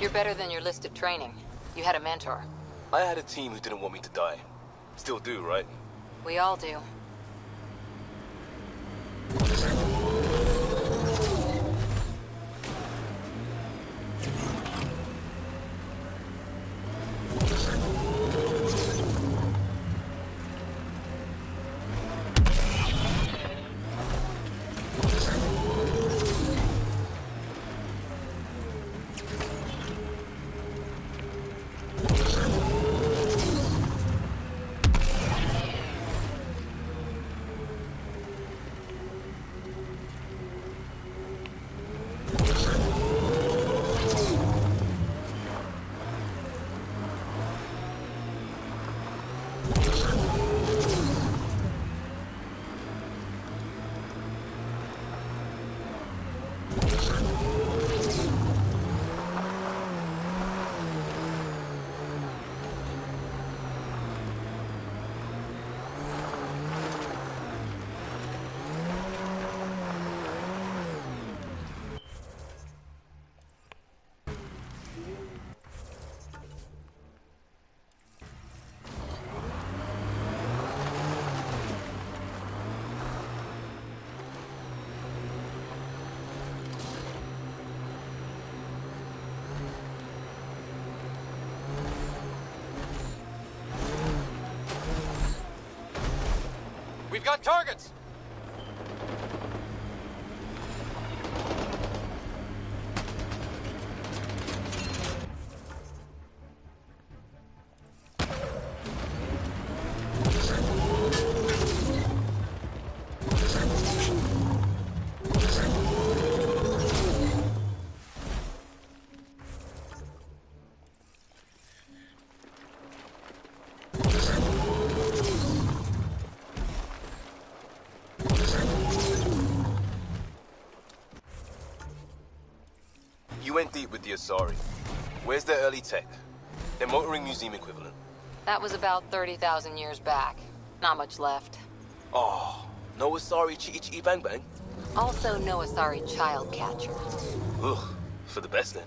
You're better than your list of training. You had a mentor.
I had a team who didn't want me to die. Still do, right?
We all do.
We've got targets!
You went deep with the Asari. Where's their early tech? Their motoring museum equivalent.
That was about 30,000 years back. Not much left.
Oh, no Asari Chitty Chitty Bang Bang?
Also no Asari child catcher.
Ugh, for the best then.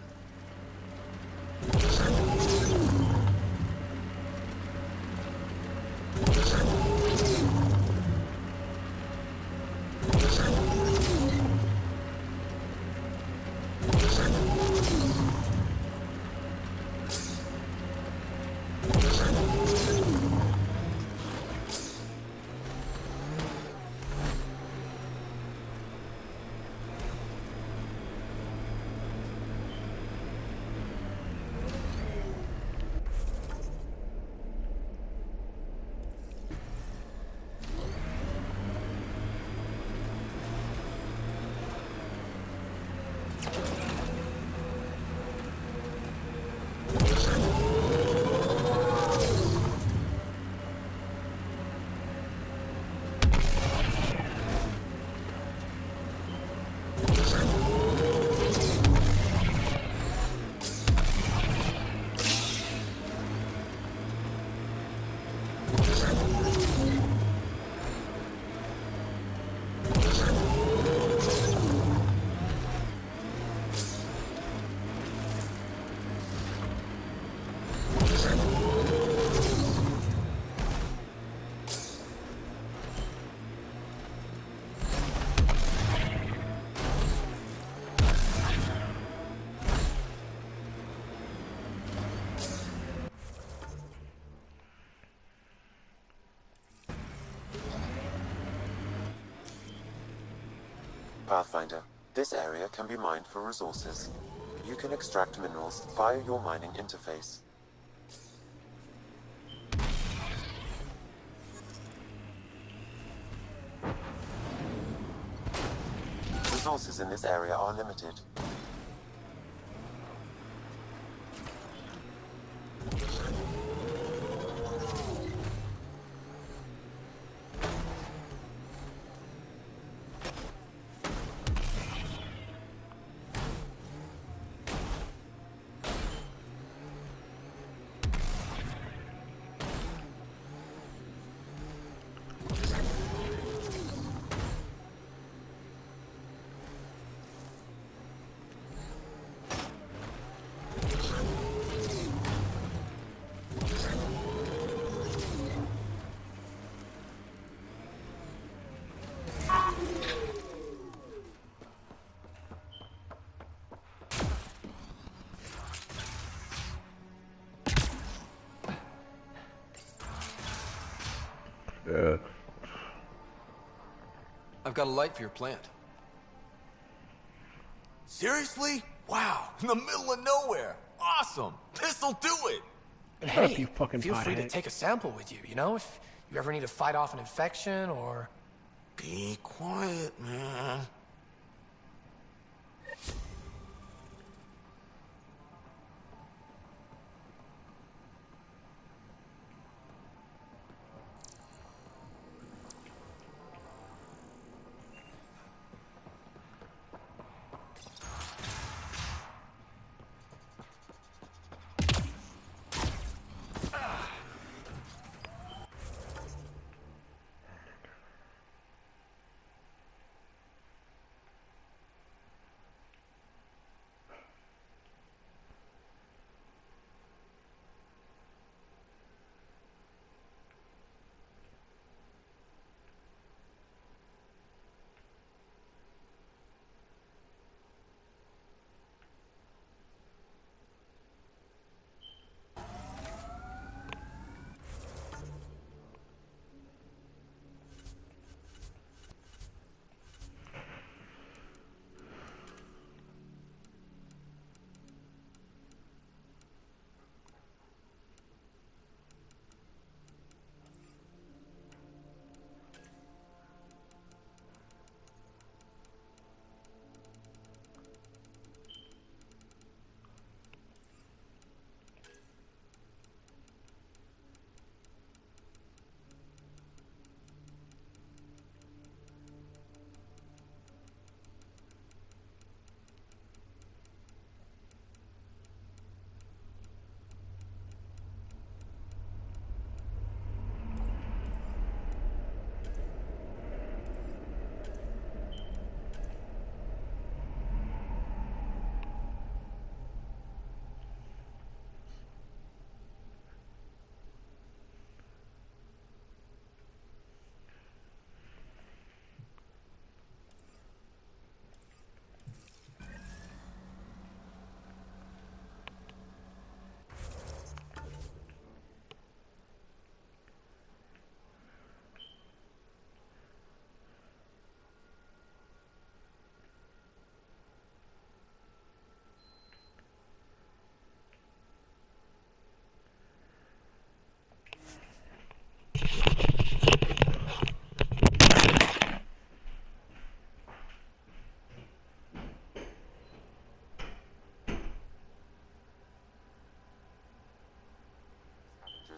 Pathfinder, this area can be mined for resources. You can extract minerals via your mining interface. Resources in this area are limited.
I've got a light for your plant.
Seriously? Wow, in the middle of nowhere. Awesome. This'll do it.
Hey,
Hey,
fucking
feel free to
pothead.
take a sample with you, you know, if you ever need to fight off an infection or...
Be quiet, man.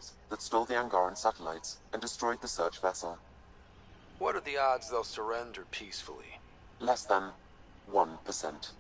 explosives that stole the Angaran satellites and destroyed the search vessel.
What are the odds they'll surrender peacefully?
Less than 1%.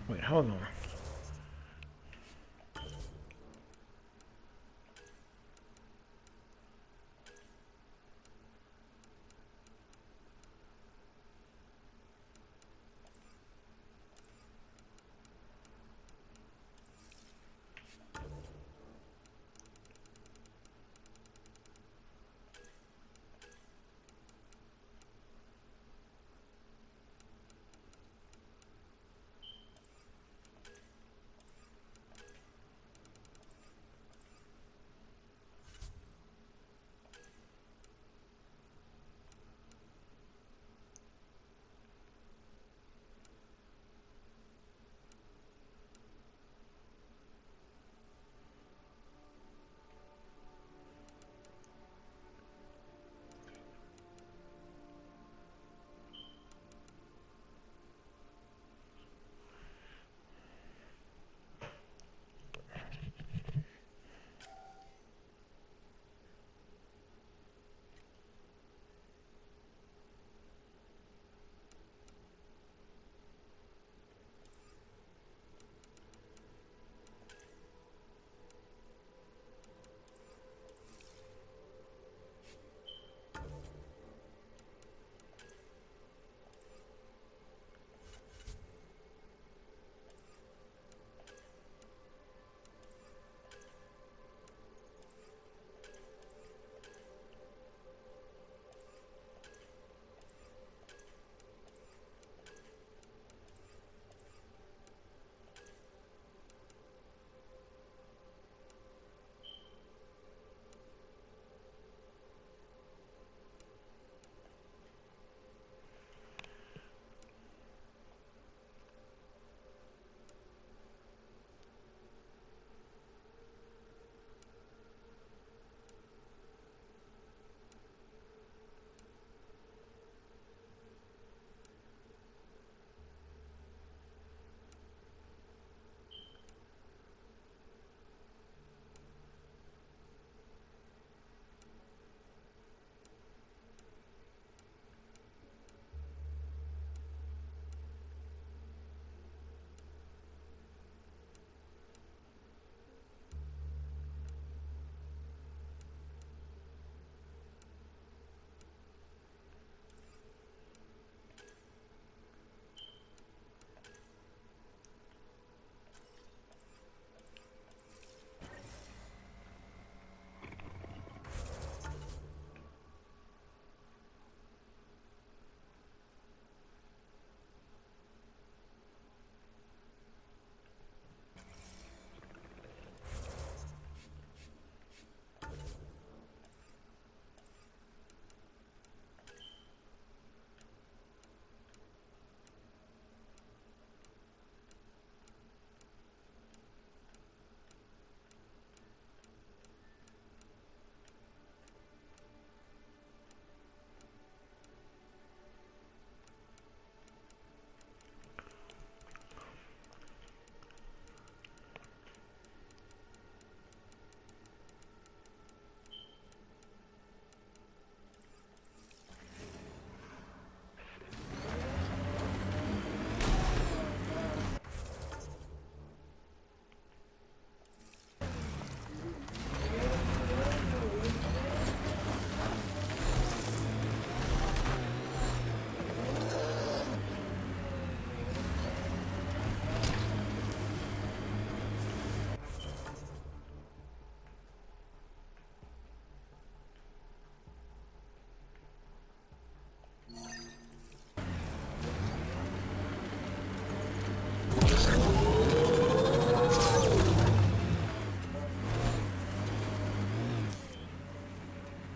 Wait, hold on.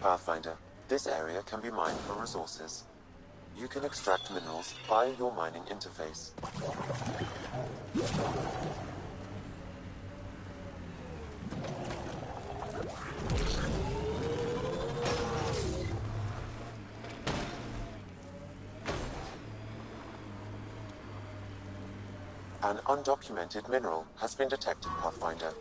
Pathfinder, this area can be mined for resources. You can extract minerals via your mining interface. An undocumented mineral has been detected, Pathfinder.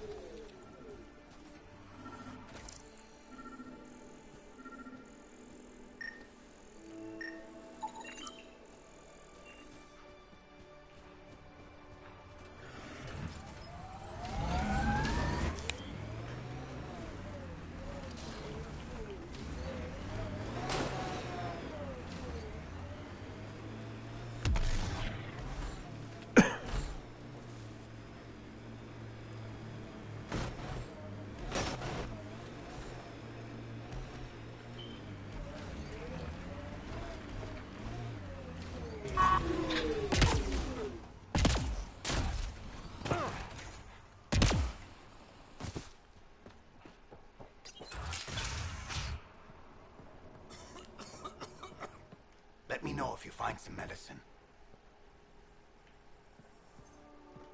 Let me know if you find some medicine.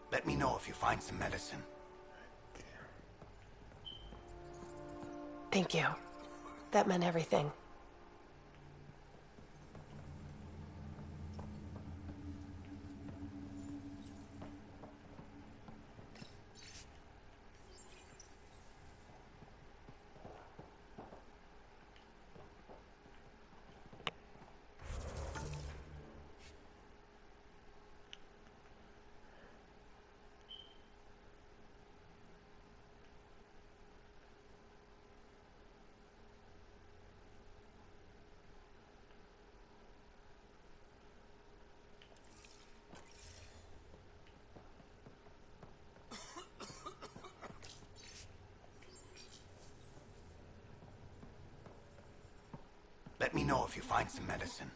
Let me know if you find some medicine.
Thank you. That meant everything.
Let me know if you find some medicine.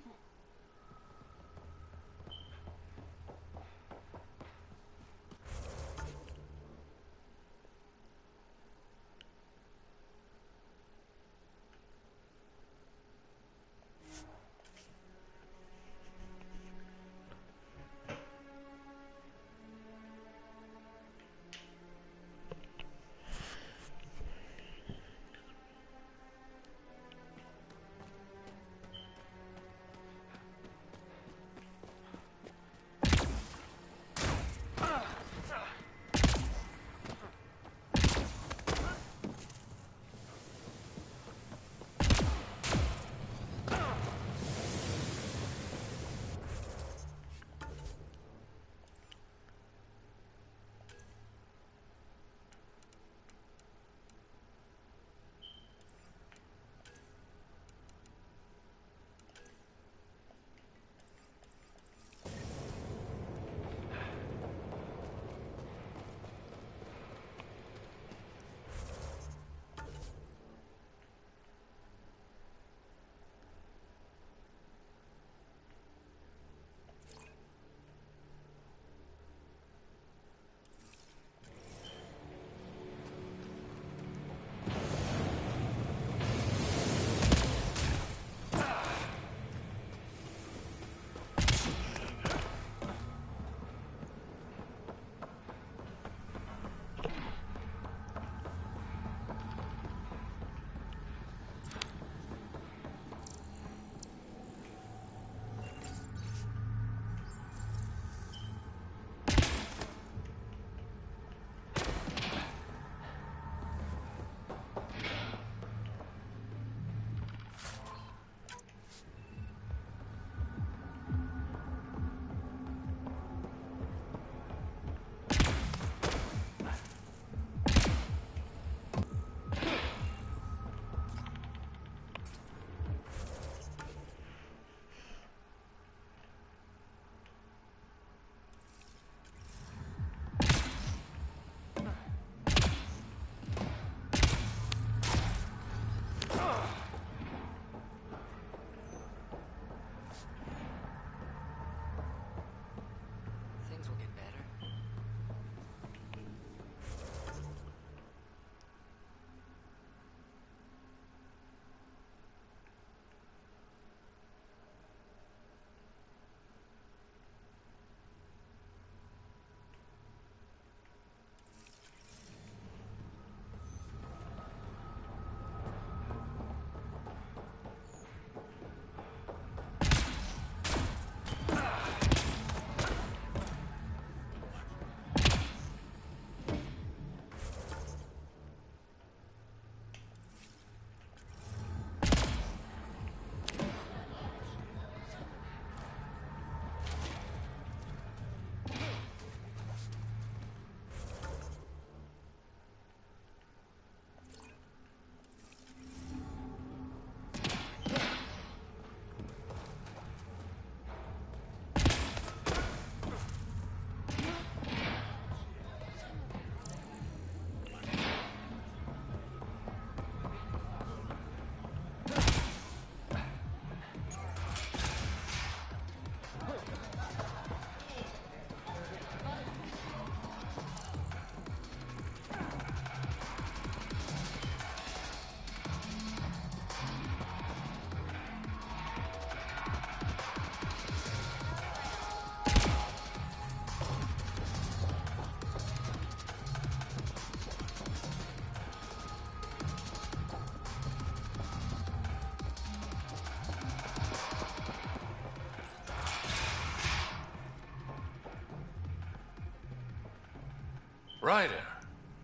Ryder.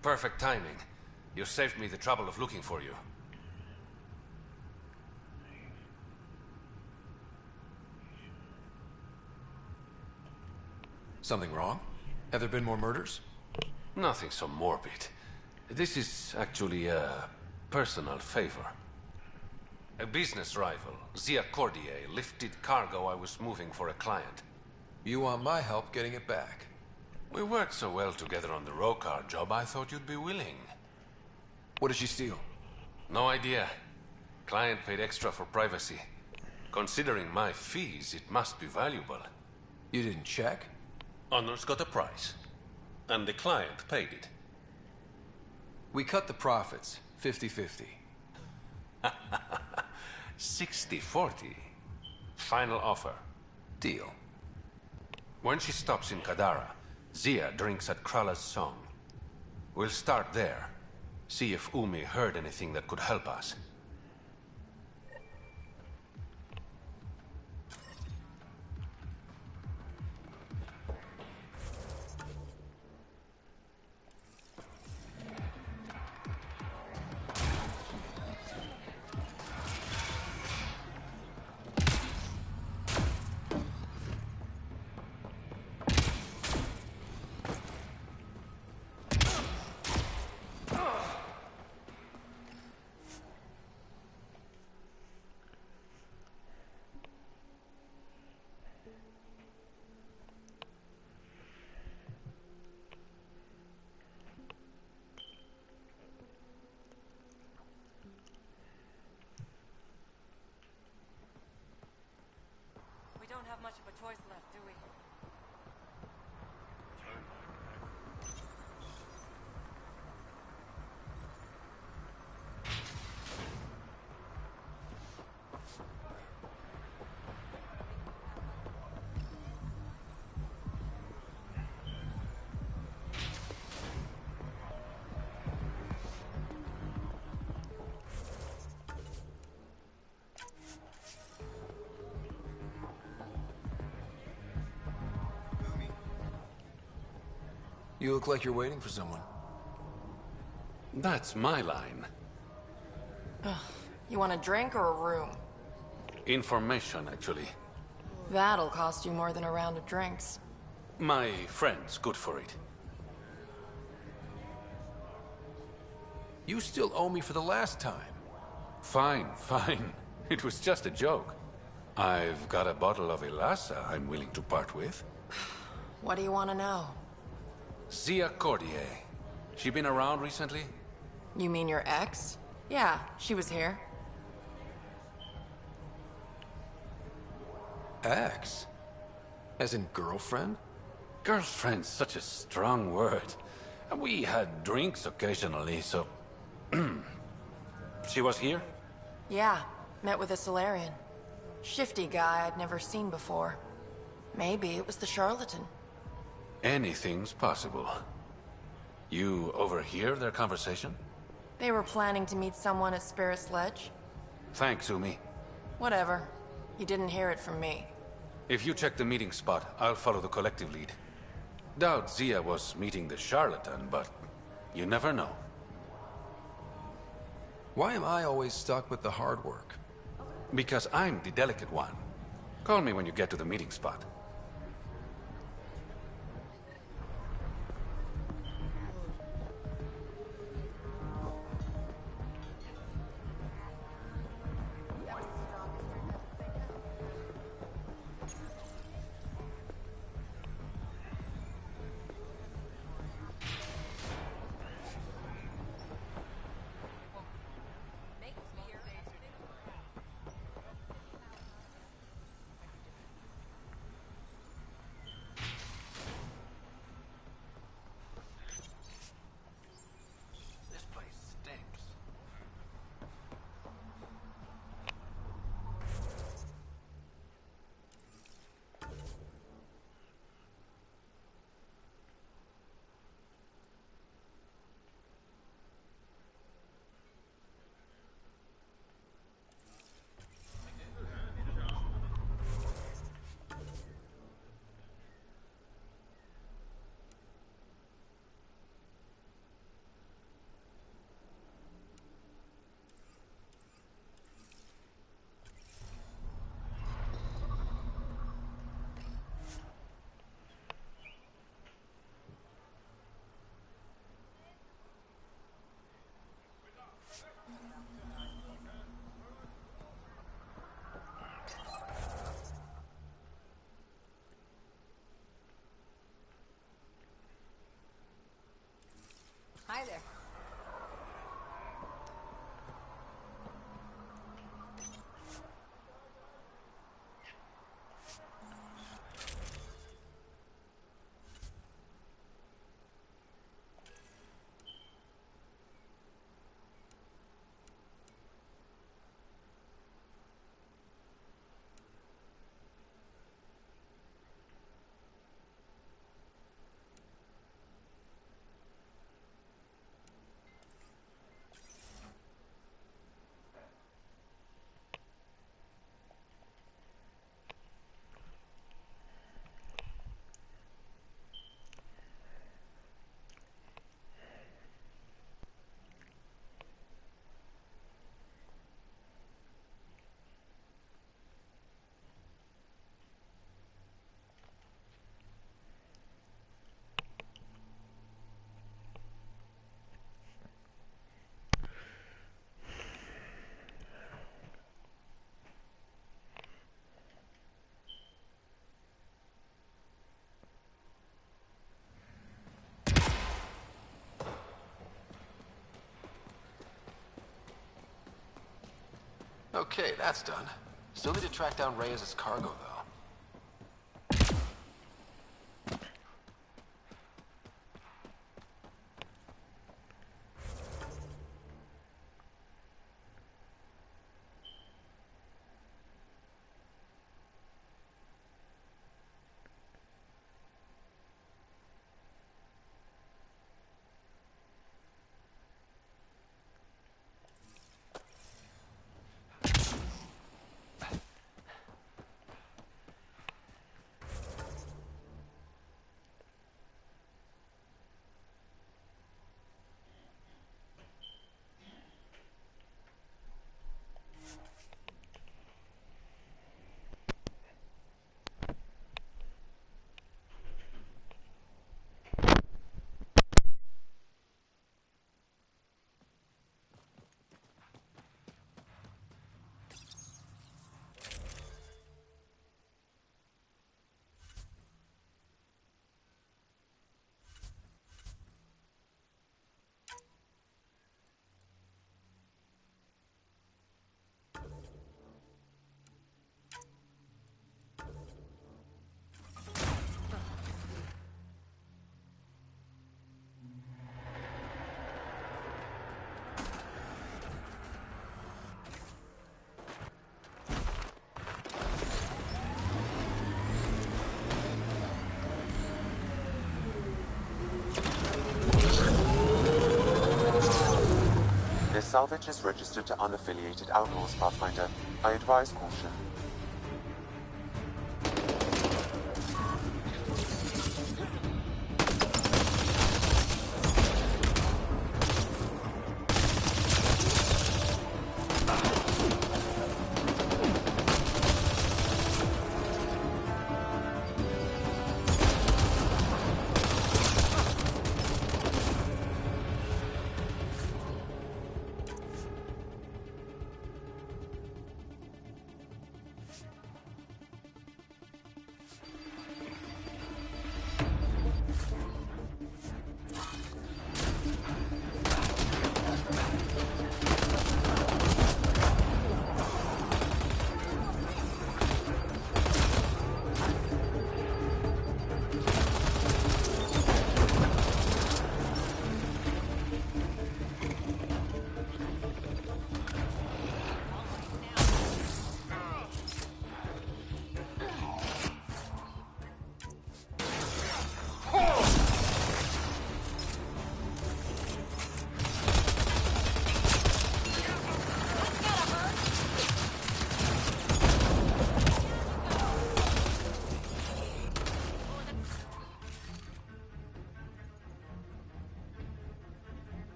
Perfect timing. You saved me the trouble of looking for you.
Something wrong? Have there been more murders?
Nothing so morbid. This is actually a personal favor. A business rival, Zia Cordier, lifted cargo I was moving for a client.
You want my help getting it back?
We worked so well together on the Rokar job, I thought you'd be willing.
What did she steal?
No idea. Client paid extra for privacy. Considering my fees, it must be valuable.
You didn't check?
Honor's got a price. And the client paid it.
We cut the profits, 50-50.
60-40. Final offer.
Deal.
When she stops in Kadara, Zia drinks at Krala's song. We'll start there. See if Umi heard anything that could help us.
We don't have much of a choice left, do we?
You look like you're waiting for someone.
That's my line.
You want a drink or a room?
Information, actually.
That'll cost you more than a round of drinks.
My friend's good for it.
You still owe me for the last time.
Fine, fine. It was just a joke. I've got a bottle of Ilasa I'm willing to part with.
What do you want to know?
Zia Cordier. She been around recently?
You mean your ex? Yeah, she was here.
Ex? As in girlfriend?
Girlfriend's such a strong word. We had drinks occasionally, so... She was here?
Yeah, met with a Solarian. Shifty guy I'd never seen before. Maybe it was the charlatan.
Anything's possible. You overhear their conversation?
They were planning to meet someone at Spirit's Ledge.
Thanks, Umi.
Whatever. You didn't hear it from me.
If you check the meeting spot, I'll follow the collective lead. Doubt Zia was meeting the charlatan, but you never know.
Why am I always stuck with the hard work?
Because I'm the delicate one. Call me when you get to the meeting spot.
Okay, that's done. Still need to track down Reyes' cargo, though.
This salvage is registered to unaffiliated outlaws, Pathfinder. I advise caution.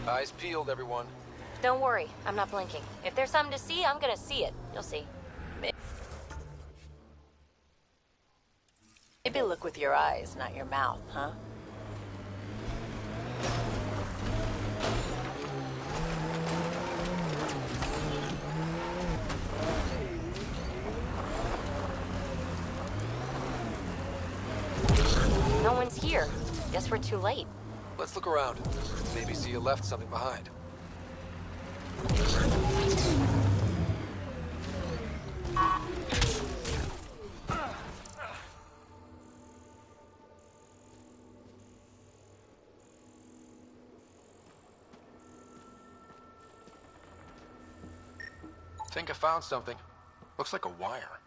Eyes peeled, everyone.
Don't worry, I'm not blinking. If there's something to see, I'm gonna see it. You'll see.
Maybe look with your eyes, not your mouth, huh?
No one's here. Guess we're too late.
Let's look around. Maybe see you left something behind. Think I found something. Looks like a wire.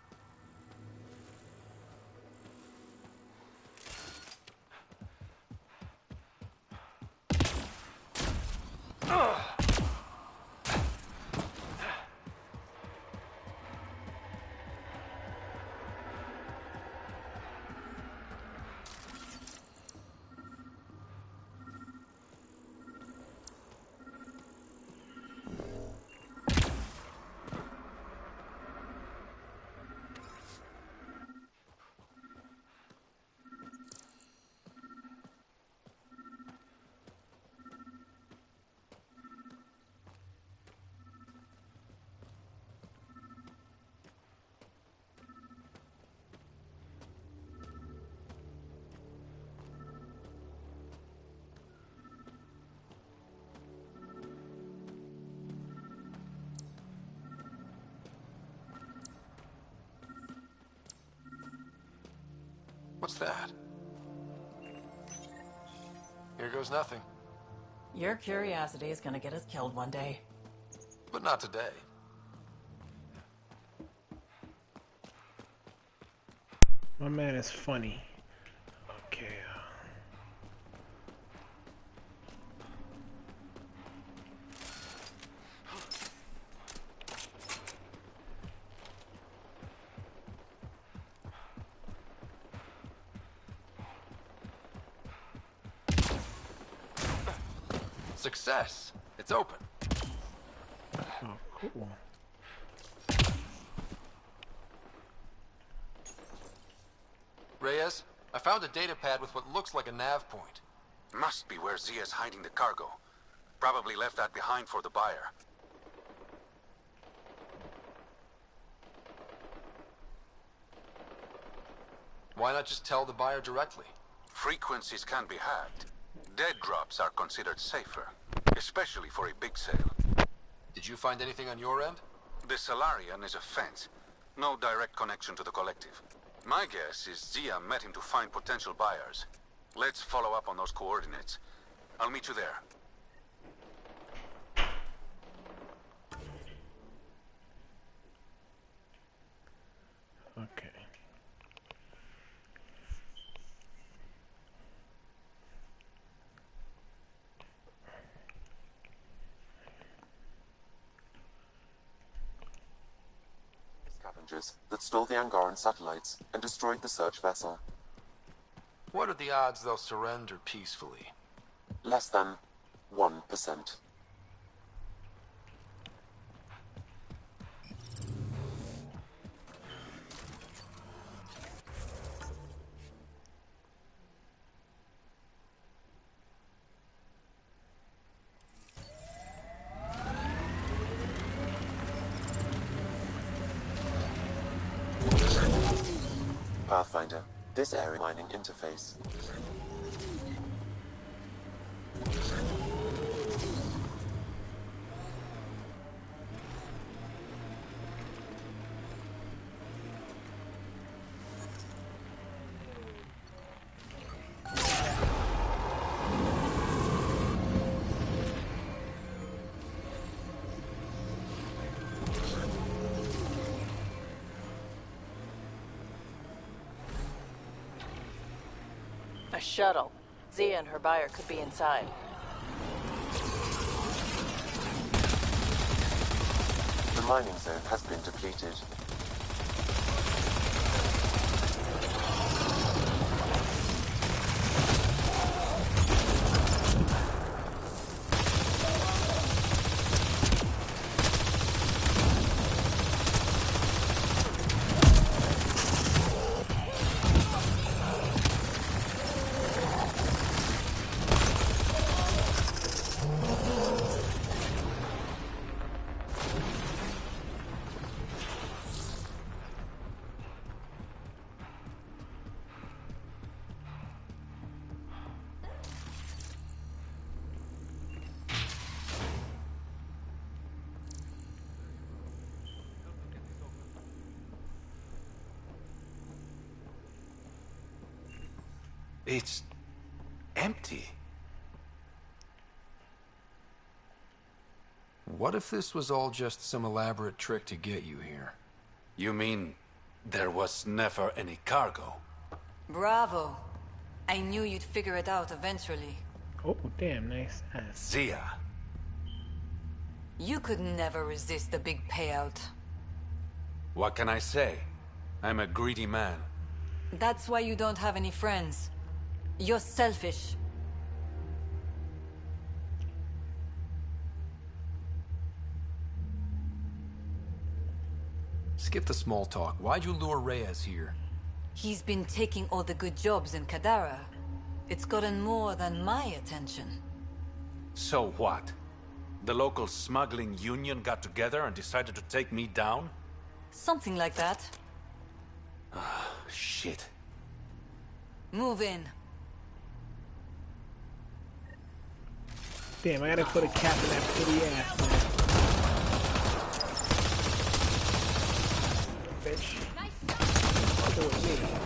What's that? Here goes nothing.
Your curiosity is gonna get us killed one day.
But not today.
My man is funny. Okay.
Success. It's open.
Oh, cool.
Reyes, I found a data pad with what looks like a nav point.
Must be where Zia's hiding the cargo. Probably left that behind for the buyer.
Why not just tell the buyer directly?
Frequencies can be hacked. Dead drops are considered safer, especially for a big sale.
Did you find anything on your end?
The Solarian is a fence. No direct connection to the collective. My guess is Zia met him to find potential buyers. Let's follow up on those coordinates. I'll meet you there.
Okay.
Scavengers that stole the Angaran satellites and destroyed the search vessel.
What are the odds they'll surrender peacefully?
Less than 1%. Pathfinder, this area mining interface.
A shuttle. Zia and her buyer could be inside.
The mining zone has been depleted.
It's empty.
What if this was all just some elaborate trick to get you here?
You mean there was never any cargo?
Bravo. I knew you'd figure it out eventually.
Oh, damn, nice ass.
Zia.
You could never resist the big payout.
What can I say? I'm a greedy man.
That's why you don't have any friends. You're selfish.
Skip the small talk. Why'd you lure Reyes here?
He's been taking all the good jobs in Kadara. It's gotten more than my attention.
So what? The local smuggling union got together and decided to take me down?
Something like that.
Ah, shit.
Move in.
Damn, I gotta put a cap in that pretty ass, man. Bitch. Fucking with me.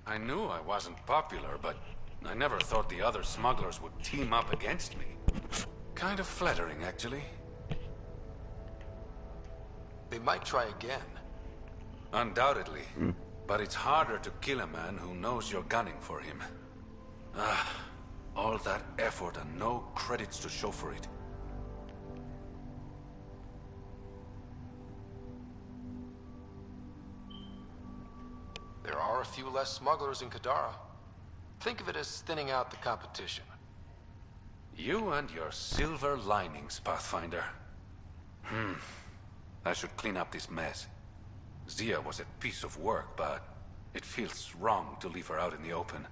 I knew I wasn't popular, but I never thought the other smugglers would team up against me. Kind of flattering, actually.
They might try again.
Undoubtedly. But it's harder to kill a man who knows you're gunning for him. Ah, all that effort and no credits to show for it.
There are a few less smugglers in Kadara. Think of it as thinning out the competition.
You and your silver linings, Pathfinder. I should clean up this mess. Zia was a piece of work, but it feels wrong to leave her out in the open.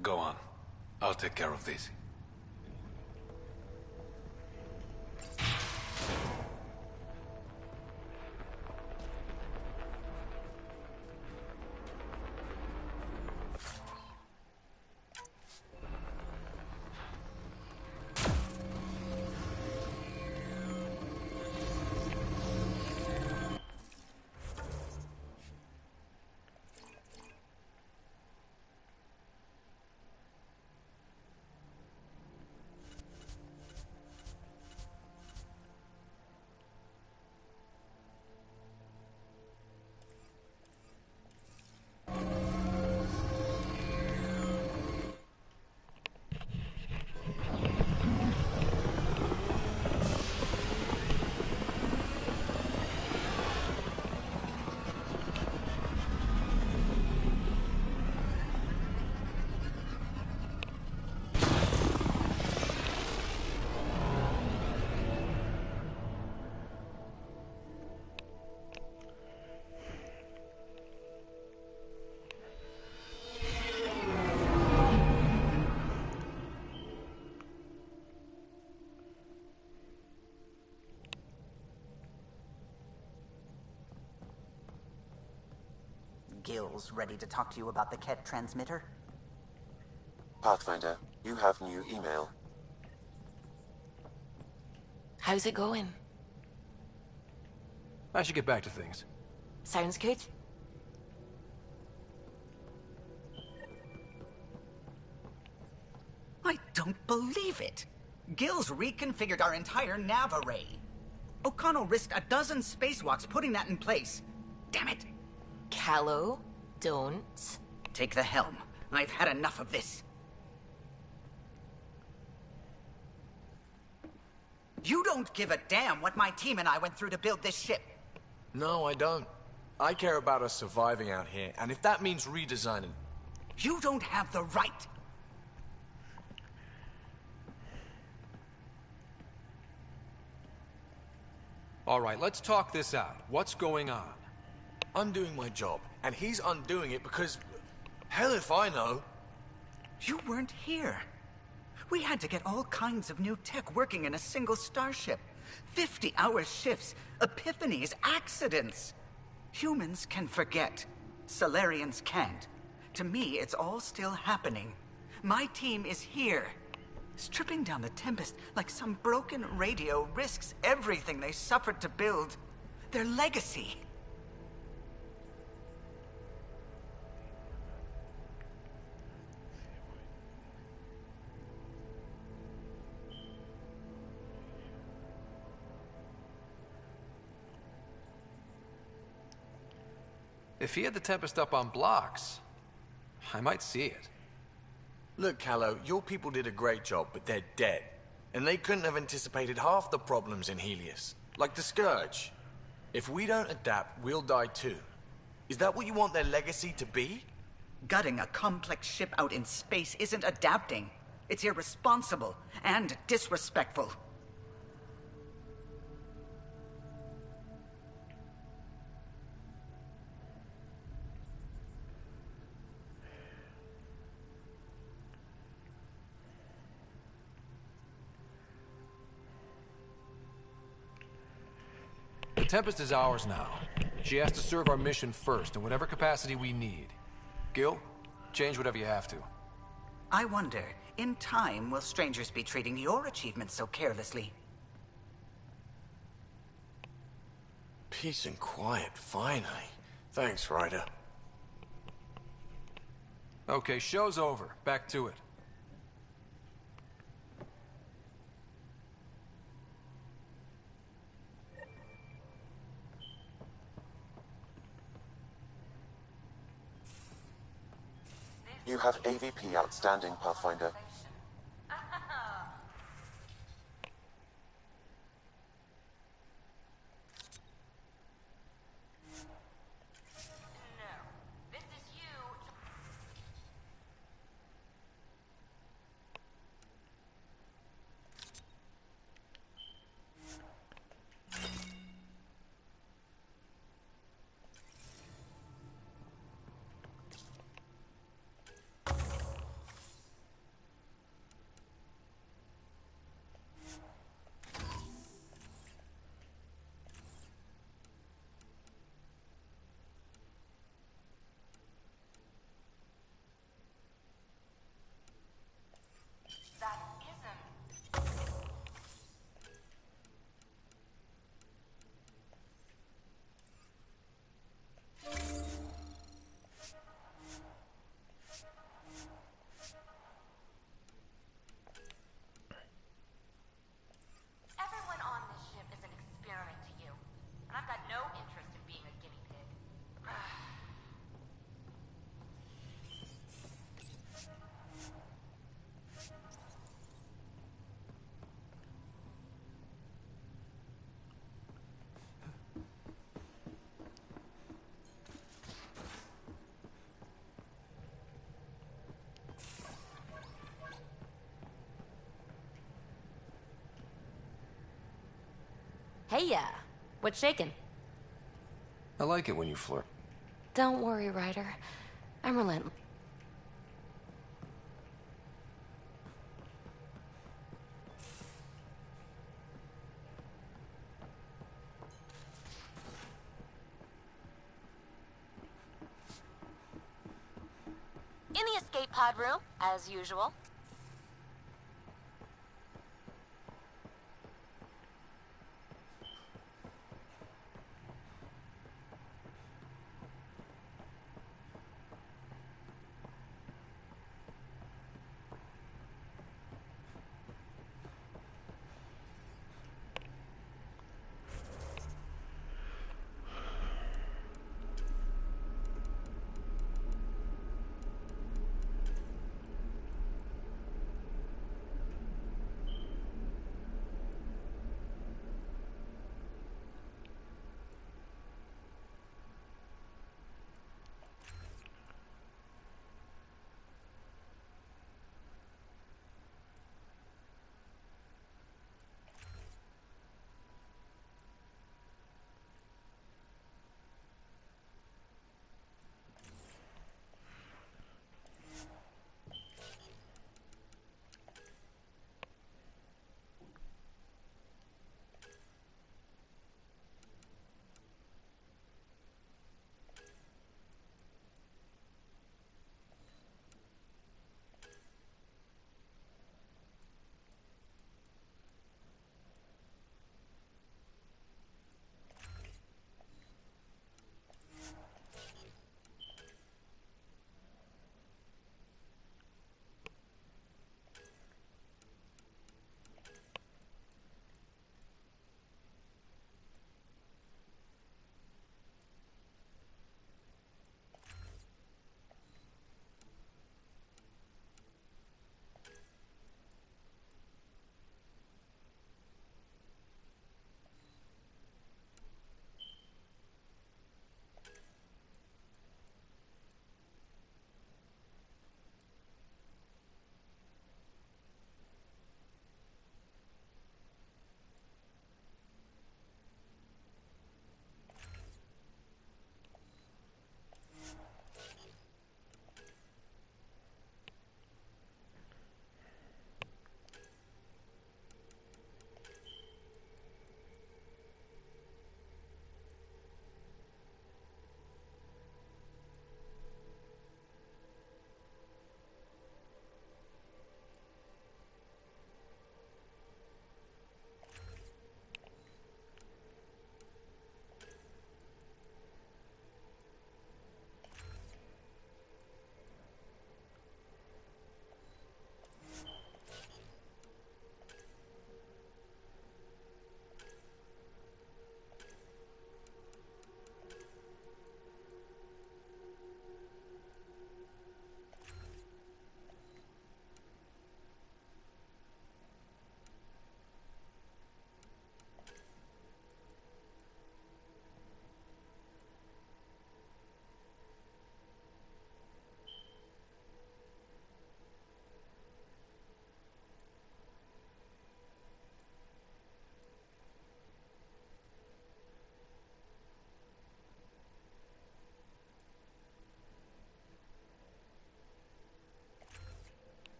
Go on. I'll take care of this.
Gil's ready to talk to you about the Ket transmitter?
Pathfinder, you have new email.
How's it going?
I should get back to things.
Sounds good.
I don't believe it! Gil's reconfigured our entire nav array. O'Connell risked a dozen spacewalks putting that in place. Damn it!
Callow, don't.
Take the helm. I've had enough of this. You don't give a damn what my team and I went through to build this ship.
No, I don't. I care about us surviving out here, and if that means redesigning...
You don't have the right!
All right, let's talk this out. What's going on?
I'm doing my job, and he's undoing it because... Hell if I know.
You weren't here. We had to get all kinds of new tech working in a single starship. 50-hour shifts, epiphanies, accidents. Humans can forget. Solarians can't. To me, it's all still happening. My team is here. Stripping down the Tempest like some broken radio risks everything they suffered to build. Their legacy.
If he had the Tempest up on blocks, I might see it.
Look, Callow, your people did a great job, but they're dead. And they couldn't have anticipated half the problems in Helios. Like the Scourge. If we don't adapt, we'll die too. Is that what you want their legacy to be?
Gutting a complex ship out in space isn't adapting. It's irresponsible and disrespectful.
The Tempest is ours now. She has to serve our mission first, in whatever capacity we need. Gil, change whatever you have to.
I wonder, in time, will strangers be treating your achievements so carelessly?
Peace and quiet, finally. Thanks, Ryder.
Okay, show's over. Back to it.
You have AVP outstanding, Pathfinder.
Hey, what's shaking?
I like it when you flirt.
Don't worry, Ryder. I'm relentless. In the escape pod room, as usual.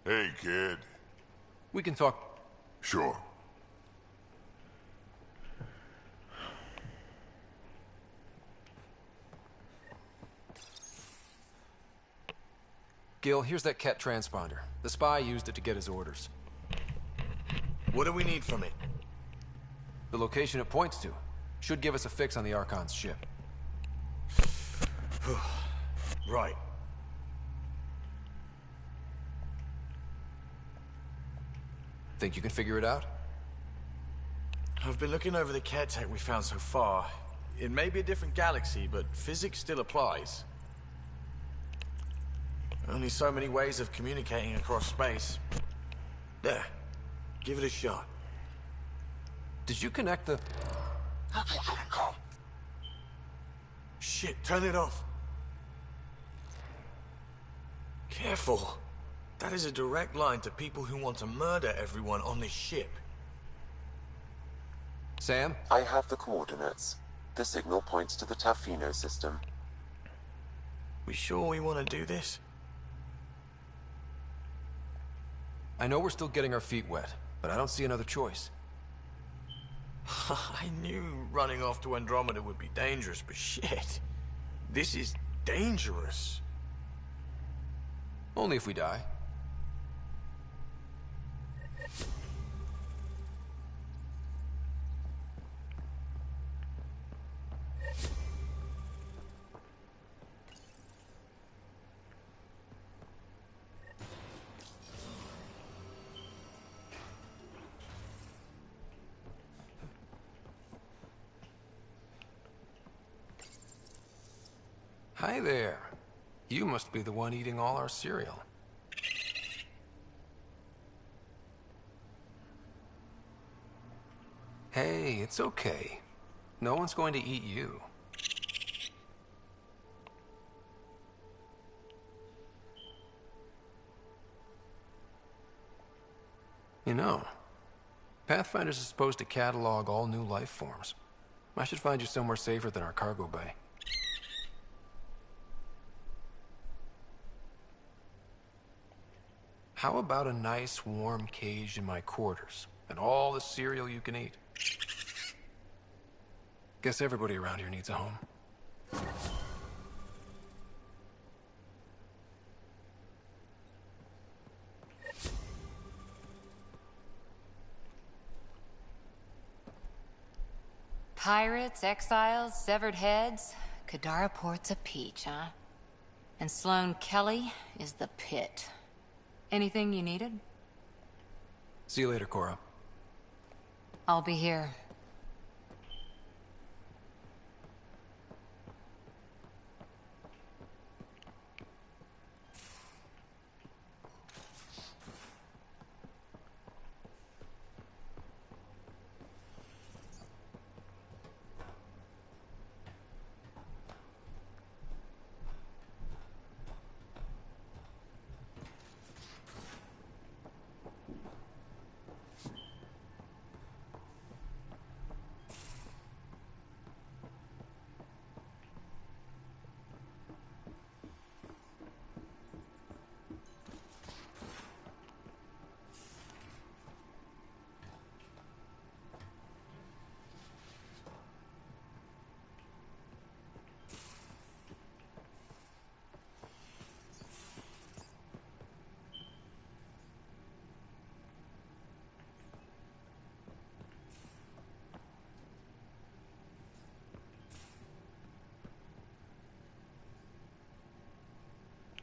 Hey, kid.
We can talk.
Sure.
Gil, here's that Ket transponder. The spy used it to get his orders.
What do we need from it?
The location it points to. Should give us a fix on the Archon's ship.
Right.
Think you can figure it out?
I've been looking over the care tech we found so far. It may be a different galaxy, but physics still applies. Only so many ways of communicating across space. There. Give it a shot.
Did you connect the...
Shit, turn it off. Careful. That is a direct line to people who want to murder everyone on this ship.
Sam?
I have the coordinates. The signal points to the Tafino system.
We sure we want to do this?
I know we're still getting our feet wet, but I don't see another choice.
I knew running off to Andromeda would be dangerous, but shit. This is dangerous.
Only if we die. Hi there. You must be the one eating all our cereal. Hey, it's okay. No one's going to eat you. You know, Pathfinders is supposed to catalog all new life forms. I should find you somewhere safer than our cargo bay. How about a nice warm cage in my quarters, and all the cereal you can eat? Guess everybody around here needs a home.
Pirates, exiles, severed heads. Kadara Port's a peach, huh? And Sloane Kelly is the pit. Anything you needed?
See you later, Cora.
I'll be here.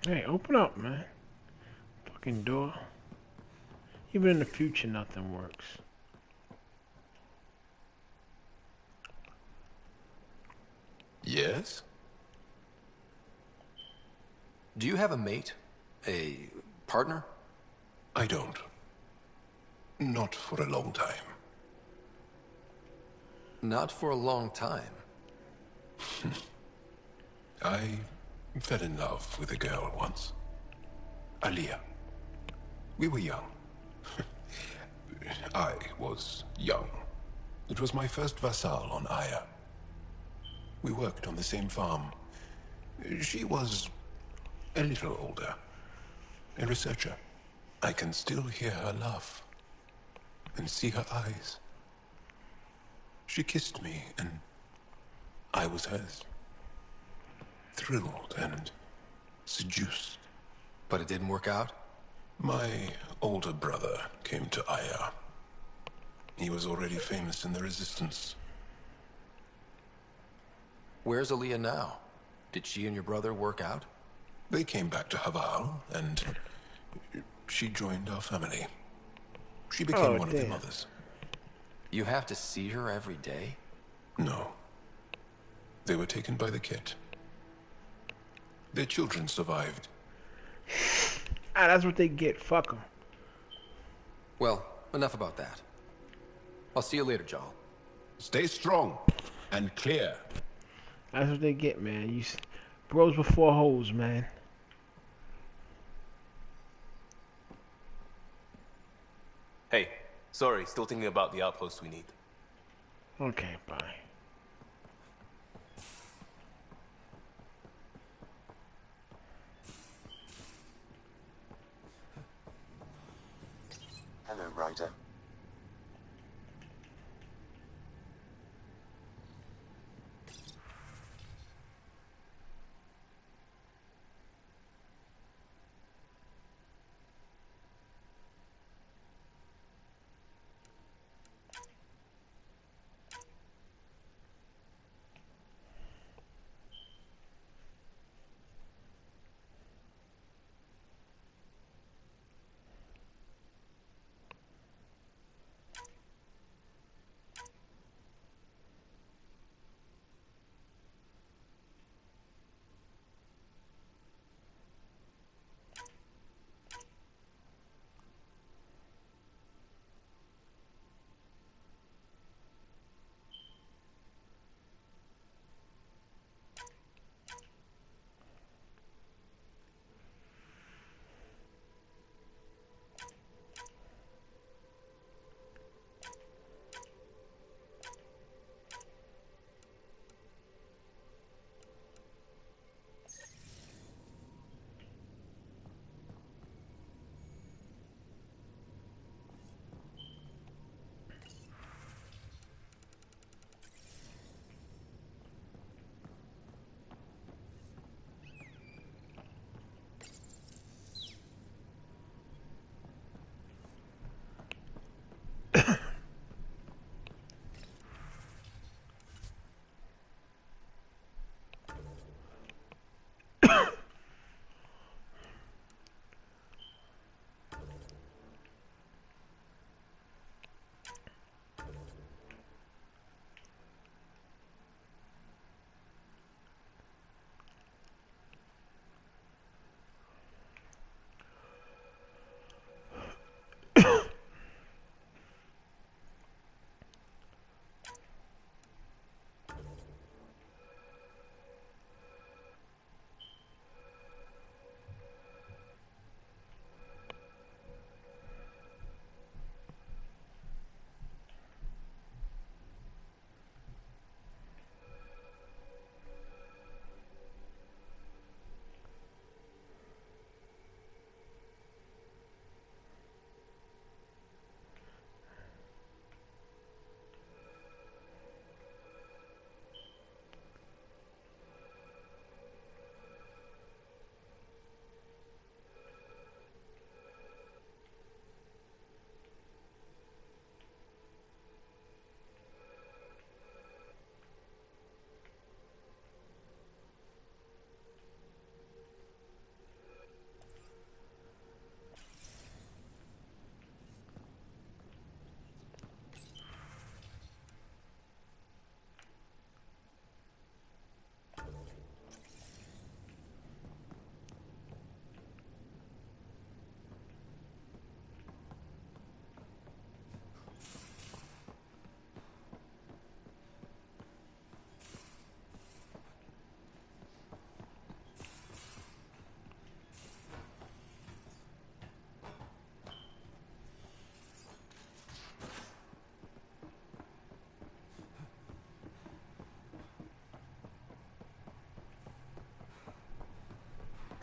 Hey, open up, man. Fucking door. Even in the future, nothing works.
Yes? Do you have a mate? A partner?
I don't. Not for a long time.
Not for a long time.
I fell in love with a girl once. Aliyah. We were young. I was young. It was my first vassal on Aya. We worked on the same farm. She was a little older. A researcher. I can still hear her laugh and see her eyes. She kissed me, and I was hers. Thrilled and seduced.
But it didn't work out?
My older brother came to Aya. He was already famous in the Resistance.
Where's Aaliyah now? Did she and your brother work out?
They came back to Haval, and she joined our family. She became one of the mothers.
You have to see her every day?
No. They were taken by the Ket. Their children survived.
Ah, that's what they get. Fuck them.
Well, enough about that. I'll see you later, Jarl.
Stay strong and clear.
That's what they get, man. Bros before hoes, man.
Hey, sorry, still thinking about the outpost we need.
Okay, bye.
Hello, Ryder.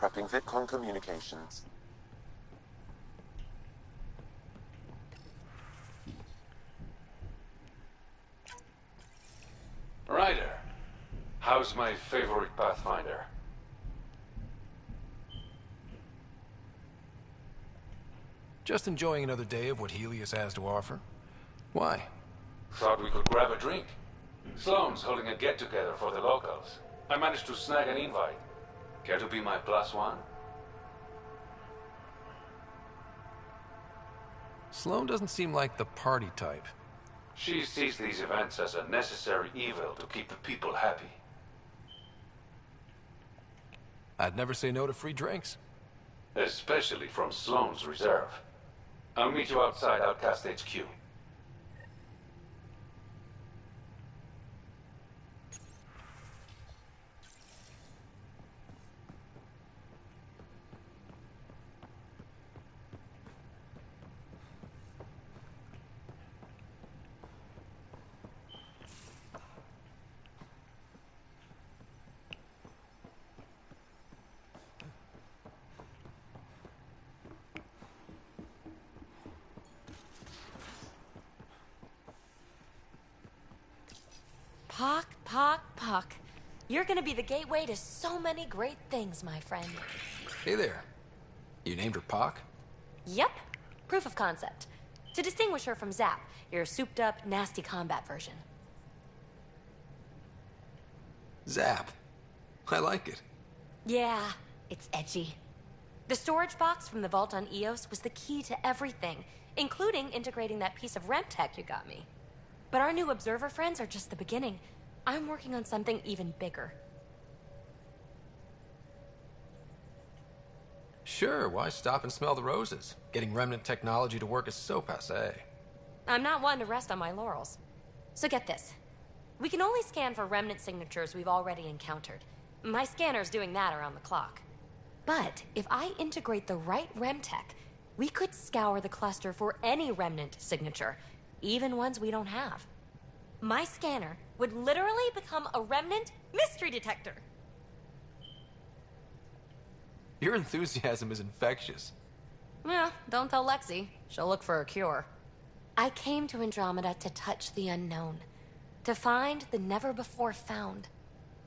Prepping VidCon communications.
How's my favorite Pathfinder?
Just enjoying another day of what Helios has to offer. Why?
Thought we could grab a drink. Sloane's holding a get-together for the locals. I managed to snag an invite. Care to be my +1?
Sloane doesn't seem like the party type.
She sees these events as a necessary evil to keep the people happy.
I'd never say no to free drinks.
Especially from Sloane's reserve. I'll meet you outside Outcast HQ.
Puck. You're gonna be the gateway to so many great things, my friend.
Hey there. You named her Pock?
Yep. Proof of concept. To distinguish her from Zap, your souped-up, nasty combat version.
Zap. I like it.
Yeah, it's edgy. The storage box from the vault on Eos was the key to everything, including integrating that piece of REM tech you got me. But our new observer friends are just the beginning. I'm working on something even bigger.
Sure, why stop and smell the roses? Getting remnant technology to work is so passé.
I'm not one to rest on my laurels. So get this. We can only scan for remnant signatures we've already encountered. My scanner's doing that around the clock. But if I integrate the right REM tech, we could scour the cluster for any remnant signature, even ones we don't have. My scanner would literally become a remnant mystery detector.
Your enthusiasm is infectious.
Yeah, don't tell Lexi. She'll look for a cure. I came to Andromeda to touch the unknown. To find the never-before-found.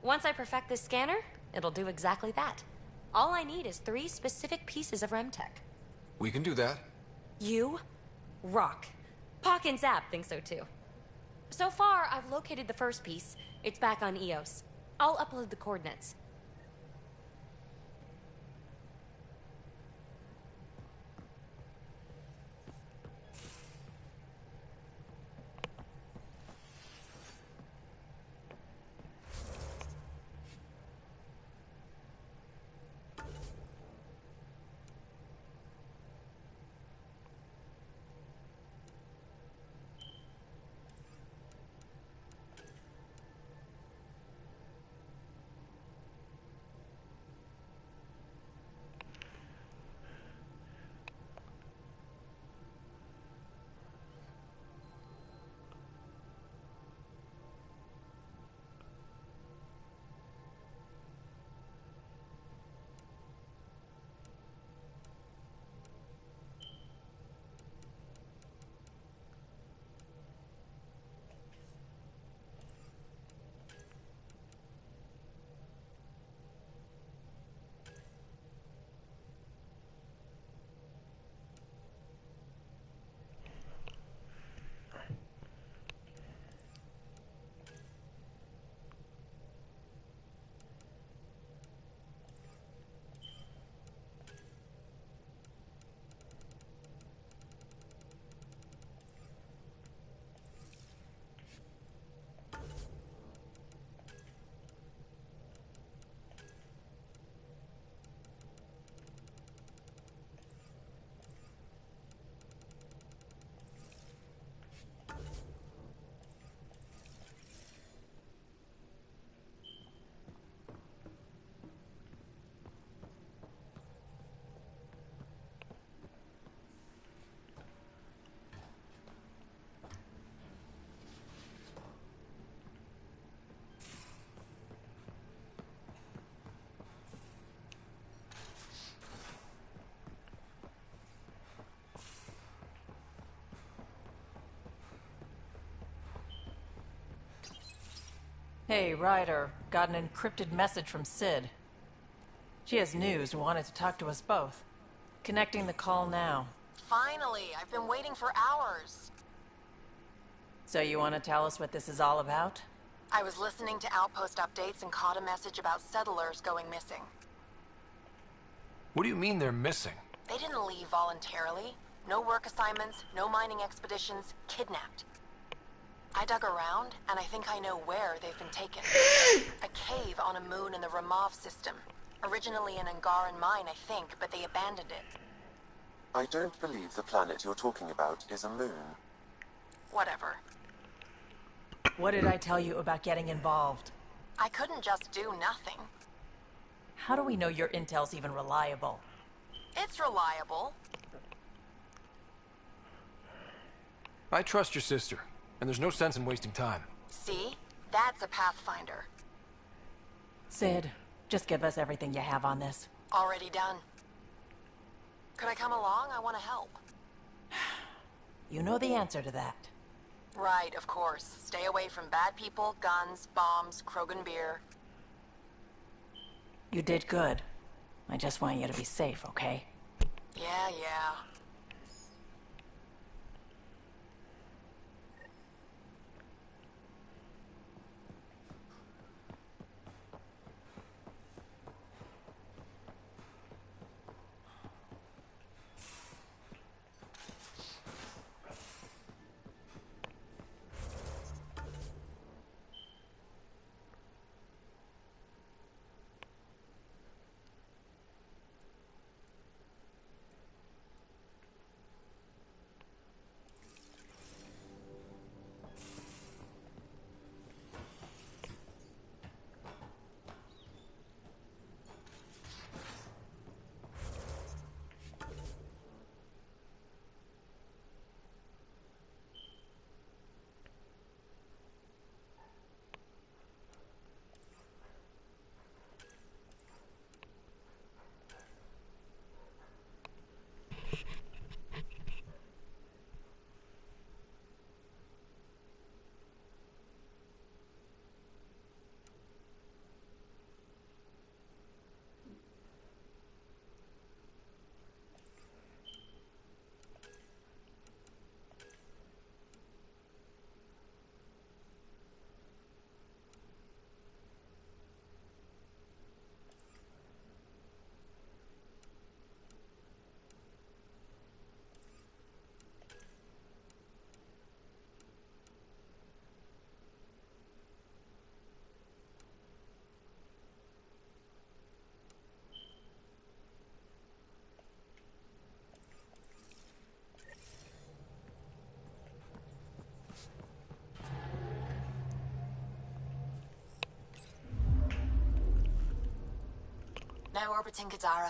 Once I perfect this scanner, it'll do exactly that. All I need is 3 specific pieces of REMTech.
We can do that.
You rock. Pock and Zap think so too. So far, I've located the first piece. It's back on Eos. I'll upload the coordinates.
Hey, Ryder. Got an encrypted message from Sid. She has news and wanted to talk to us both. Connecting the call now.
Finally, I've been waiting for hours.
So you want to tell us what this is all about?
I was listening to Outpost updates and caught a message about settlers going missing.
What do you mean they're missing?
They didn't leave voluntarily. No work assignments, no mining expeditions, kidnapped. I dug around, and I think I know where they've been taken. A cave on a moon in the Ramov system. Originally an Angaran mine, I think, but they abandoned it.
I don't believe the planet you're talking about is a moon.
Whatever.
What did I tell you about getting involved?
I couldn't just do nothing.
How do we know your intel's even reliable?
It's reliable.
I trust your sister, and there's no sense in wasting time.
See? That's a Pathfinder.
Sid, just give us everything you have on this.
Already done. Could I come along? I want to help.
You know the answer to that.
Right, of course. Stay away from bad people, guns, bombs, Krogan beer.
You did good. I just want you to be safe, okay?
Yeah. Now orbiting Kadara.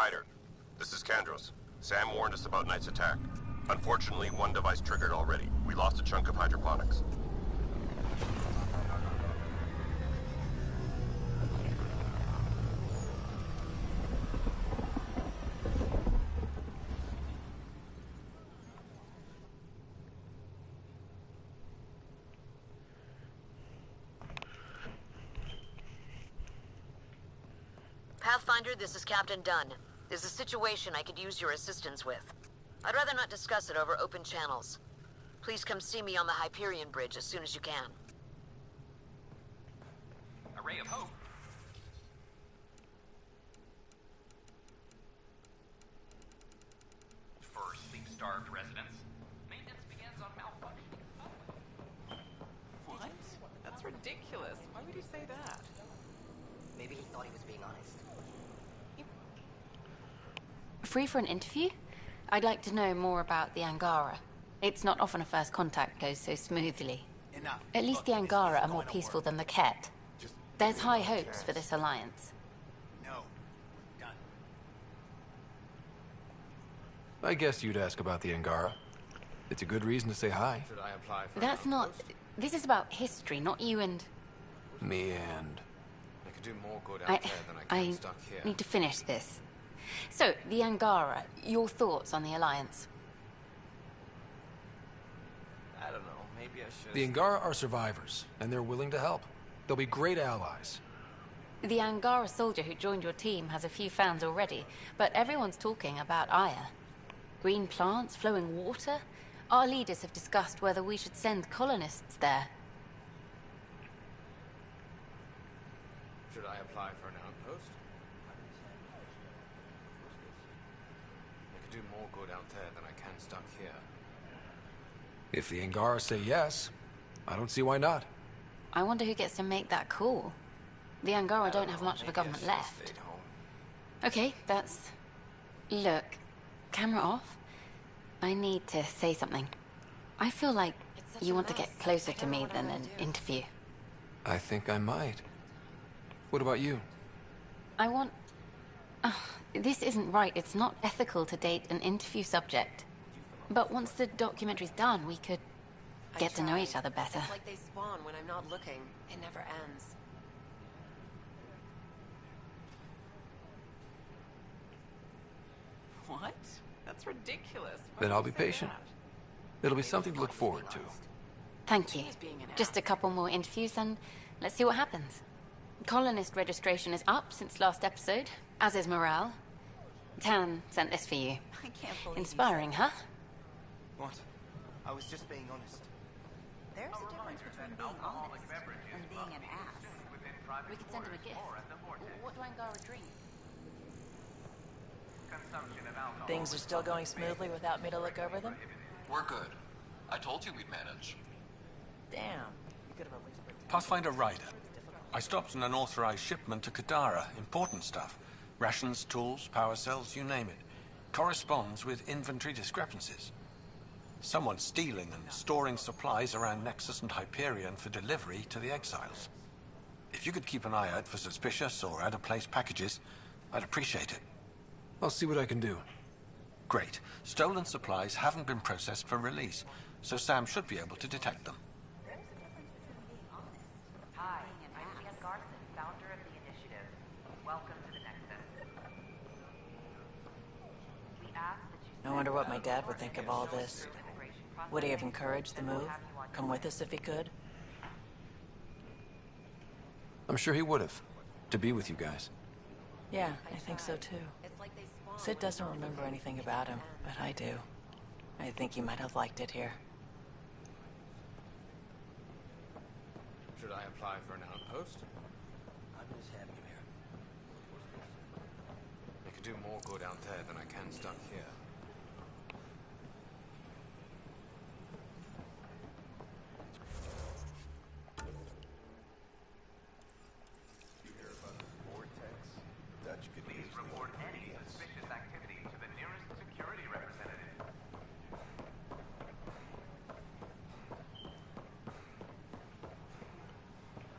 Ryder, this is Kandros. Sam warned us about Knight's attack. Unfortunately, one device triggered already. We lost a chunk of hydroponics.
Pathfinder, this is Captain Dunn. There's a situation I could use your assistance with. I'd rather not discuss it over open channels. Please come see me on the Hyperion Bridge as soon as you can.
A ray of hope. For sleep-starved residents, maintenance begins on malfunctioning.
What? That's ridiculous. Why would you say that?
Maybe he thought he was being honest.
Free for an interview? I'd like to know more about the Angara. It's not often a first contact goes so smoothly.
Enough.
At least the Angara are more peaceful than the Ket. There's high hopes for this alliance.
No. Done.
I guess you'd ask about the Angara. It's a good reason to say hi.
Should I apply for
That's not... This is about history, not you and...
Me and...
I could do more good out there than I can stuck here.
Need to finish this. So, the Angara, your thoughts on the alliance?
I don't know, maybe I should...
The Angara are survivors, and they're willing to help. They'll be great allies.
The Angara soldier who joined your team has a few fans already, but everyone's talking about Aya. Green plants, flowing water? Our leaders have discussed whether we should send colonists there.
Should I apply for an outpost? I could do more good out there than I can stuck here.
If the Angara say yes, I don't see why not.
I wonder who gets to make that call. The Angara don't have much of a government left. Okay, that's... Look, camera off. I need to say something. I feel like you want to get closer to me than an interview.
I think I might. What about you?
I want... this isn't right. It's not ethical to date an interview subject. But once the documentary's done, we could get to know each other better.
It's like they spawn when I'm not looking. It never ends.
What? That's ridiculous.
Then I'll be patient. It'll be something to look forward to.
Thank you. Just a couple more interviews and let's see what happens. Colonist registration is up since last episode, as is morale. Tan sent this for you.
I can't believe
Inspiring, huh?
What? I was just being honest.
There's a difference between being honest and being an ass.
We could send him a gift. What do Angara drink?
Things are still going smoothly without me to look over them?
We're good. I told you we'd manage.
Damn. You could have at least...
Pathfinder Ryder. I stopped an unauthorized shipment to Kadara. Important stuff. Rations, tools, power cells, you name it. Corresponds with inventory discrepancies. Someone's stealing and storing supplies around Nexus and Hyperion for delivery to the exiles. If you could keep an eye out for suspicious or out-of-place packages, I'd appreciate it.
I'll see what I can do.
Great. Stolen supplies haven't been processed for release, so Sam should be able to detect them.
Hi, I'm Ian Garson, founder of the initiative. Welcome to the Nexus. We ask that you...
I wonder what my dad would think of all this. Would he have encouraged the move? Come with us if he could?
I'm sure he would have. To be with you guys.
Yeah, I think so too. Sid doesn't remember anything about him, but I do. I think he might have liked it here.
Should I apply for an outpost?
I'm just having him here.
I could do more good out there than I can stuck here.
You hear about the vortex? Dutch could use
report any suspicious activity to the nearest security representative.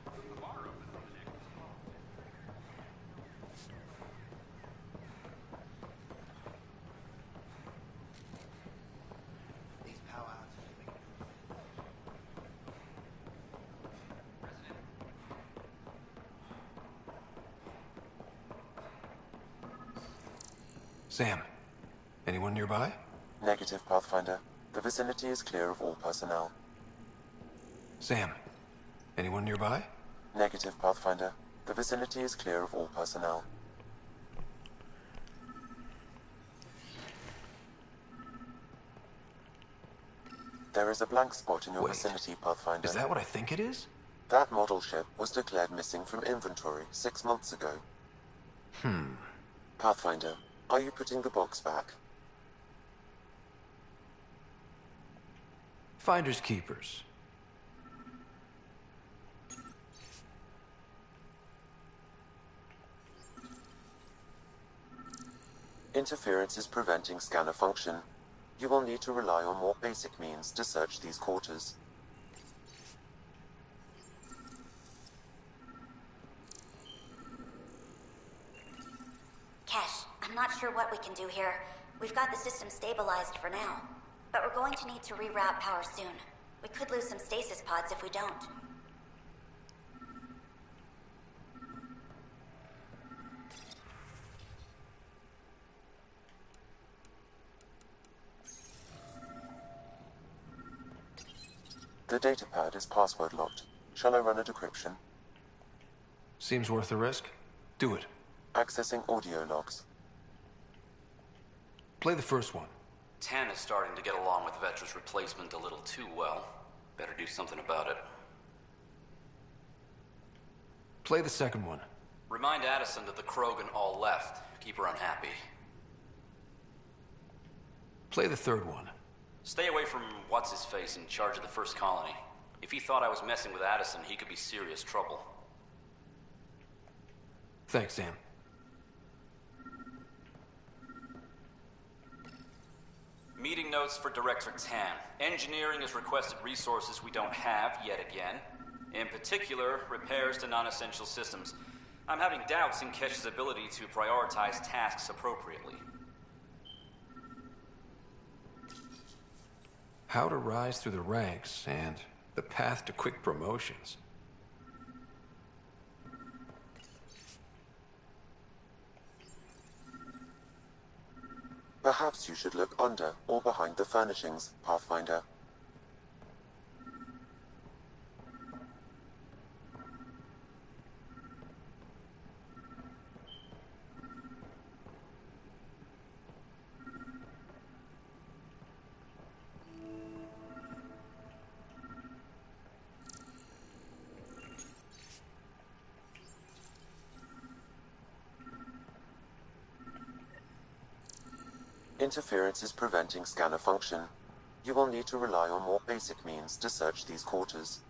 The bar open for the next call.
Sam, anyone nearby?
Negative, Pathfinder. The vicinity is clear of all personnel.
Sam, anyone nearby?
Negative, Pathfinder. The vicinity is clear of all personnel. There is a blank spot in your vicinity, Pathfinder.
Is that what I think it is?
That model ship was declared missing from inventory 6 months ago. Pathfinder, are you putting the box back?
Finders keepers.
Interference is preventing scanner function. You will need to rely on more basic means to search these quarters.
Kesh, I'm not sure what we can do here. We've got the system stabilized for now, but we're going to need to reroute power soon. We could lose some stasis pods if we don't.
The datapad is password locked. Shall I run a decryption?
Seems worth the risk. Do it.
Accessing audio logs.
Play the first one.
Tan is starting to get along with Vetra's replacement a little too well. Better do something about it.
Play the second one.
Remind Addison that the Krogan all left. Keep her unhappy.
Play the third one.
Stay away from what's-his-face in charge of the first colony. If he thought I was messing with Addison, he could be serious trouble.
Thanks, Sam.
Meeting notes for Director Tan. Engineering has requested resources we don't have yet again. In particular, repairs to non-essential systems. I'm having doubts in Kesh's ability to prioritize tasks appropriately.
How to rise through the ranks and the path to quick promotions.
Perhaps you should look under or behind the furnishings, Pathfinder. Interference is preventing scanner function. You will need to rely on more basic means to search these quarters.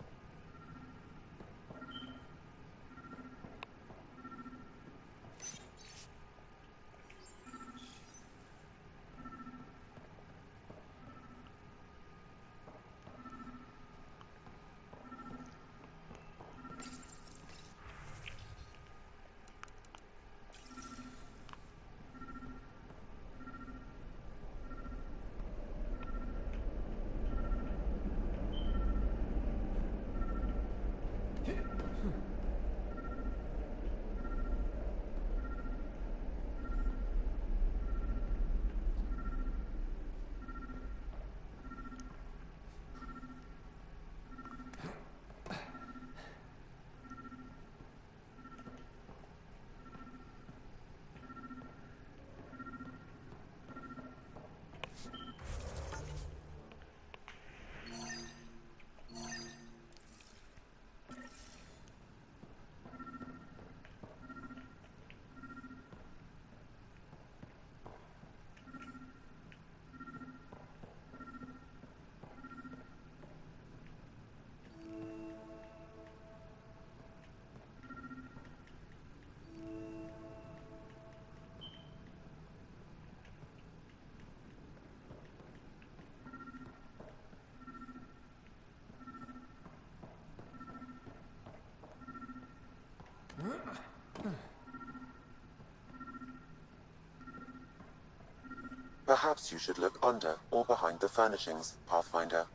Perhaps you should look under or behind the furnishings, Pathfinder.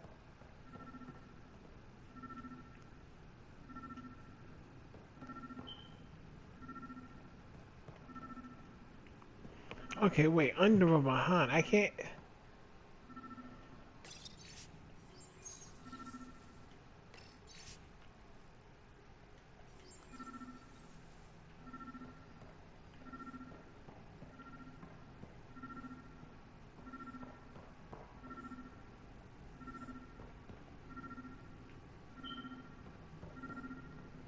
Okay, wait, under or behind? I can't...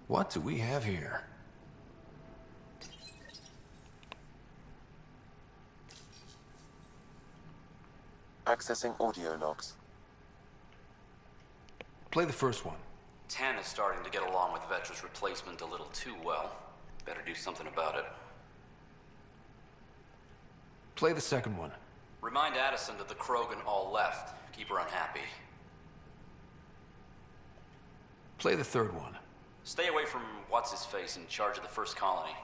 What do we have here?
Accessing audio logs.
Play the first one.
Tan is starting to get along with Vetra's replacement a little too well. Better do something about it.
Play the second one.
Remind Addison that the Krogan all left. Keep her unhappy.
Play the third one.
Stay away from what's-his-face in charge of the first colony.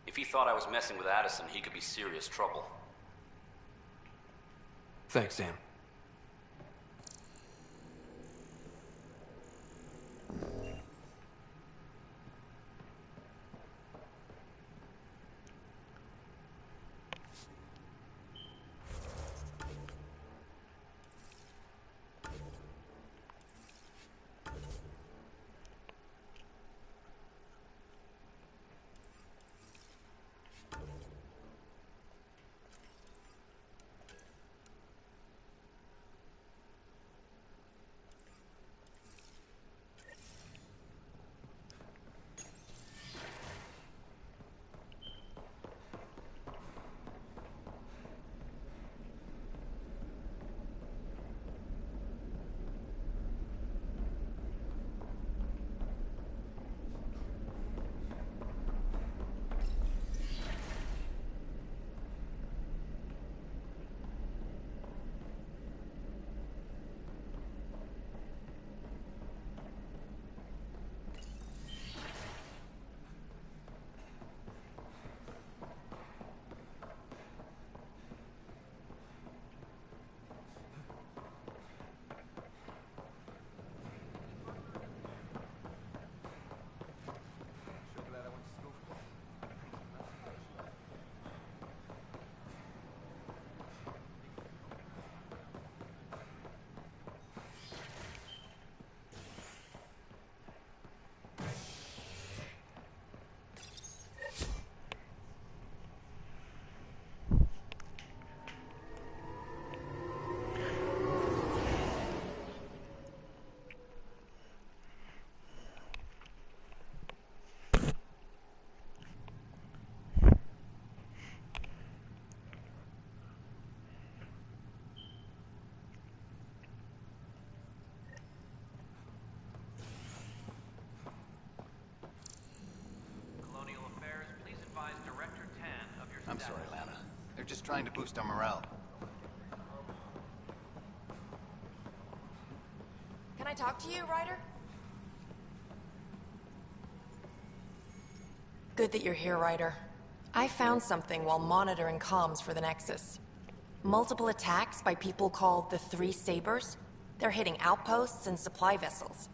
If he thought I was messing with Addison, he could be serious trouble.
Thanks, Sam.
I'm sorry, Lana. They're just trying to boost our morale.
Can I talk to you, Ryder? Good that you're here, Ryder. I found something while monitoring comms for the Nexus. Multiple attacks by people called the Three Sabers. They're hitting outposts and supply vessels.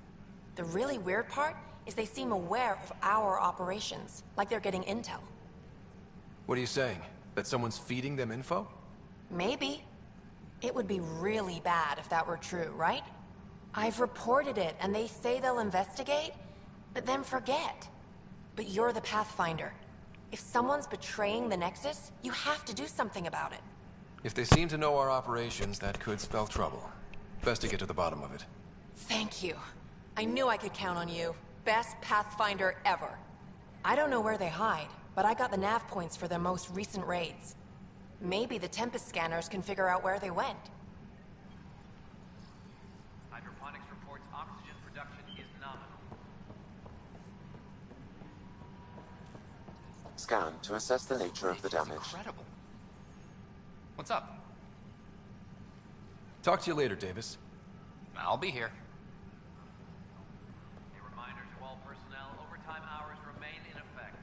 The really weird part is they seem aware of our operations, like they're getting intel.
What are you saying? That someone's feeding them info?
Maybe. It would be really bad if that were true, right? I've reported it, and they say they'll investigate, but then forget. But you're the Pathfinder. If someone's betraying the Nexus, you have to do something about it.
If they seem to know our operations, that could spell trouble. Best to get to the bottom of it.
Thank you. I knew I could count on you. Best Pathfinder ever. I don't know where they hide, but I got the nav points for their most recent raids. Maybe the Tempest scanners can figure out where they went.
Hydroponics reports oxygen production is nominal.
Scan to assess the nature of the damage.
Incredible. What's up?
Talk to you later, Davis.
I'll be here.
A reminder to all personnel, overtime hours remain in effect.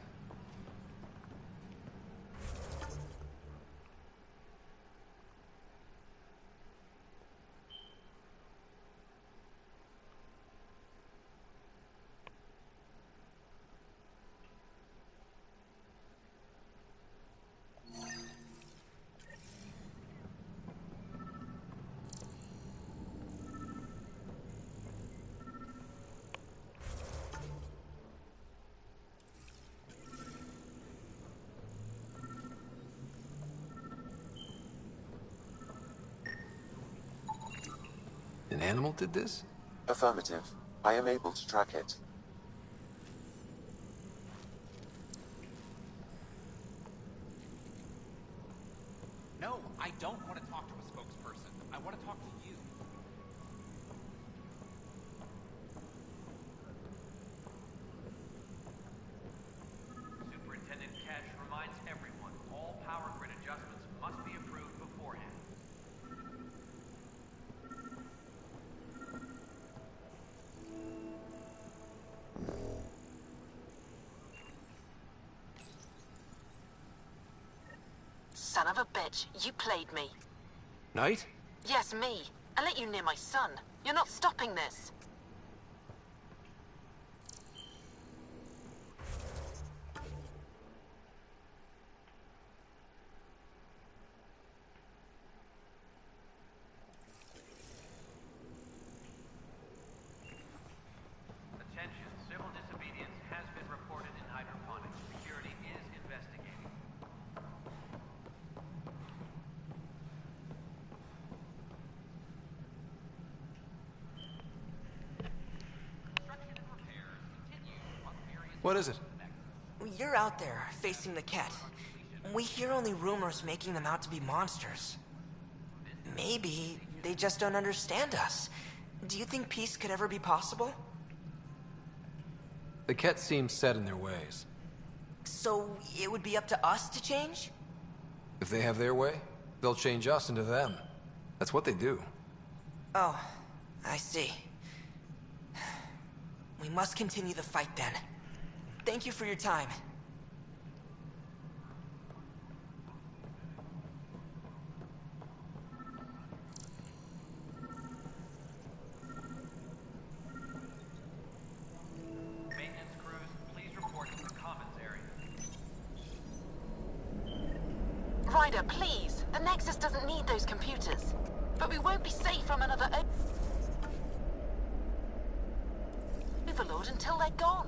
animal did this?
Affirmative. I am able to track it.
No, I don't want to talk to a spokesperson. I want to talk to you.
Superintendent Cash reminds everyone all power grid adjustments must be approved beforehand.
Son of a bitch, you played me.
Knight?
Yes, me. I let you near my son. You're not stopping this.
Attention, civil disobedience has been reported in hydroponics. Security is investigating.
What is it?
You're out there, facing the cat. We hear only rumors making them out to be monsters. Maybe they just don't understand us. Do you think peace could ever be possible?
The Ket seem set in their ways.
So it would be up to us to change?
If they have their way, they'll change us into them. That's what they do.
Oh, I see. We must continue the fight then. Thank you for your time.
Maintenance crews, please report to the commons area.
Ryder, please. The Nexus doesn't need those computers. But we won't be safe from another Overlord until they're gone.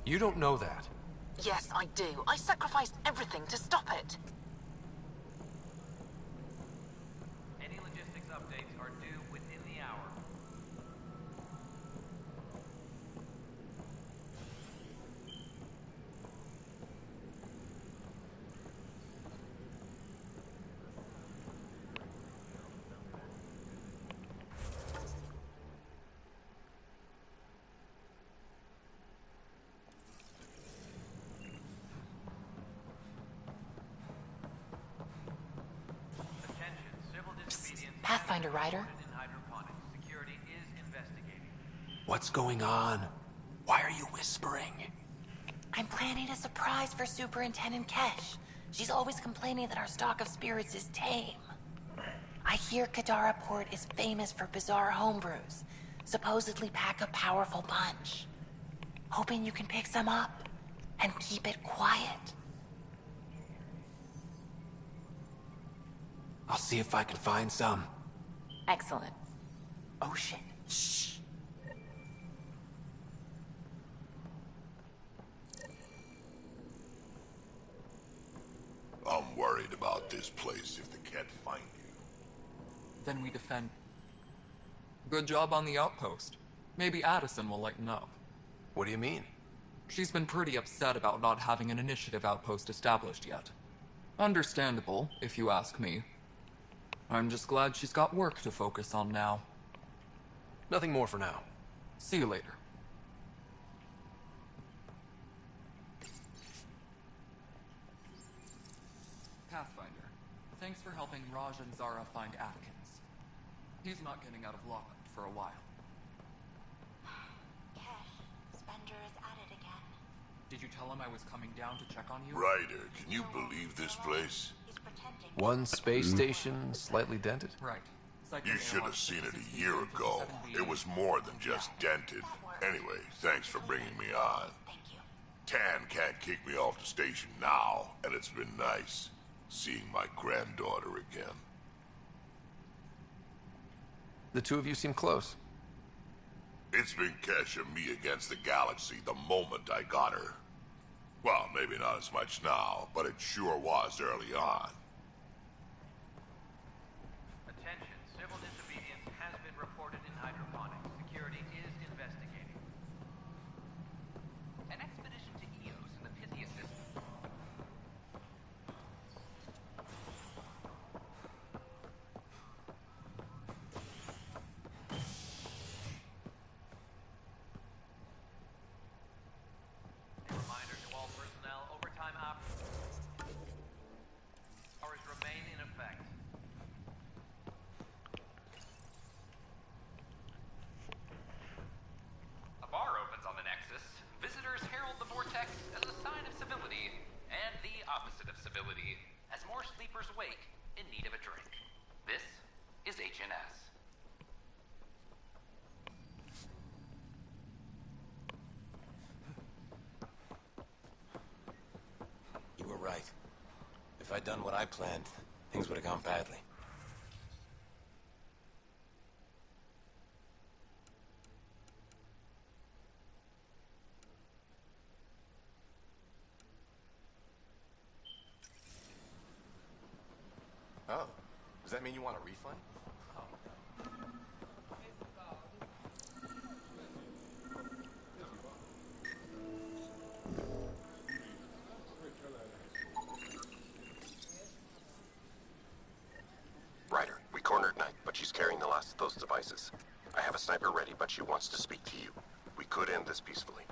You don't know that.
Yes, I do. I sacrificed everything to stop it.
Any logistics updates are due within the hour.
Pathfinder, Ryder.
Security is investigating.
What's going on? Why are you whispering?
I'm planning a surprise for Superintendent Kesh. She's always complaining that our stock of spirits is tame. I hear Kadara Port is famous for bizarre homebrews. Supposedly pack a powerful punch. Hoping you can pick some up and keep it quiet.
I'll see if I can find some.
Excellent. Oh shit. Shh.
I'm worried about this place if the Ket find you.
Then we defend. Good job on the outpost. Maybe Addison will lighten up.
What do you mean?
She's been pretty upset about not having an initiative outpost established yet. Understandable, if you ask me. I'm just glad she's got work to focus on now.
Nothing more for now.
See you later. Pathfinder, thanks for helping Raj and Zara find Atkins. He's not getting out of lockup for a while.
Kesh, Spender is at it again.
Did you tell him I was coming down to check on you?
Ryder, can you believe this place?
One space station, slightly dented?
Right.
You should have seen it a year ago. It was more than just dented. Anyway, thanks for bringing me on.
Thank you.
Tan can't kick me off the station now, and it's been nice seeing my granddaughter again.
The two of you seem close.
It's been Kesh and me against the galaxy the moment I got her. Well, maybe not as much now, but it sure was early on.
Attention, civil disobedience has been reported
opposite of civility, as more sleepers wake in need of a drink. This is HNS.
You were right. If I'd done what I planned, things would have gone badly.
Oh, does that mean you want a refund? Ryder, we cornered Knight, but she's carrying the last of those devices. I have a sniper ready, but she wants to speak to you. We could end this peacefully.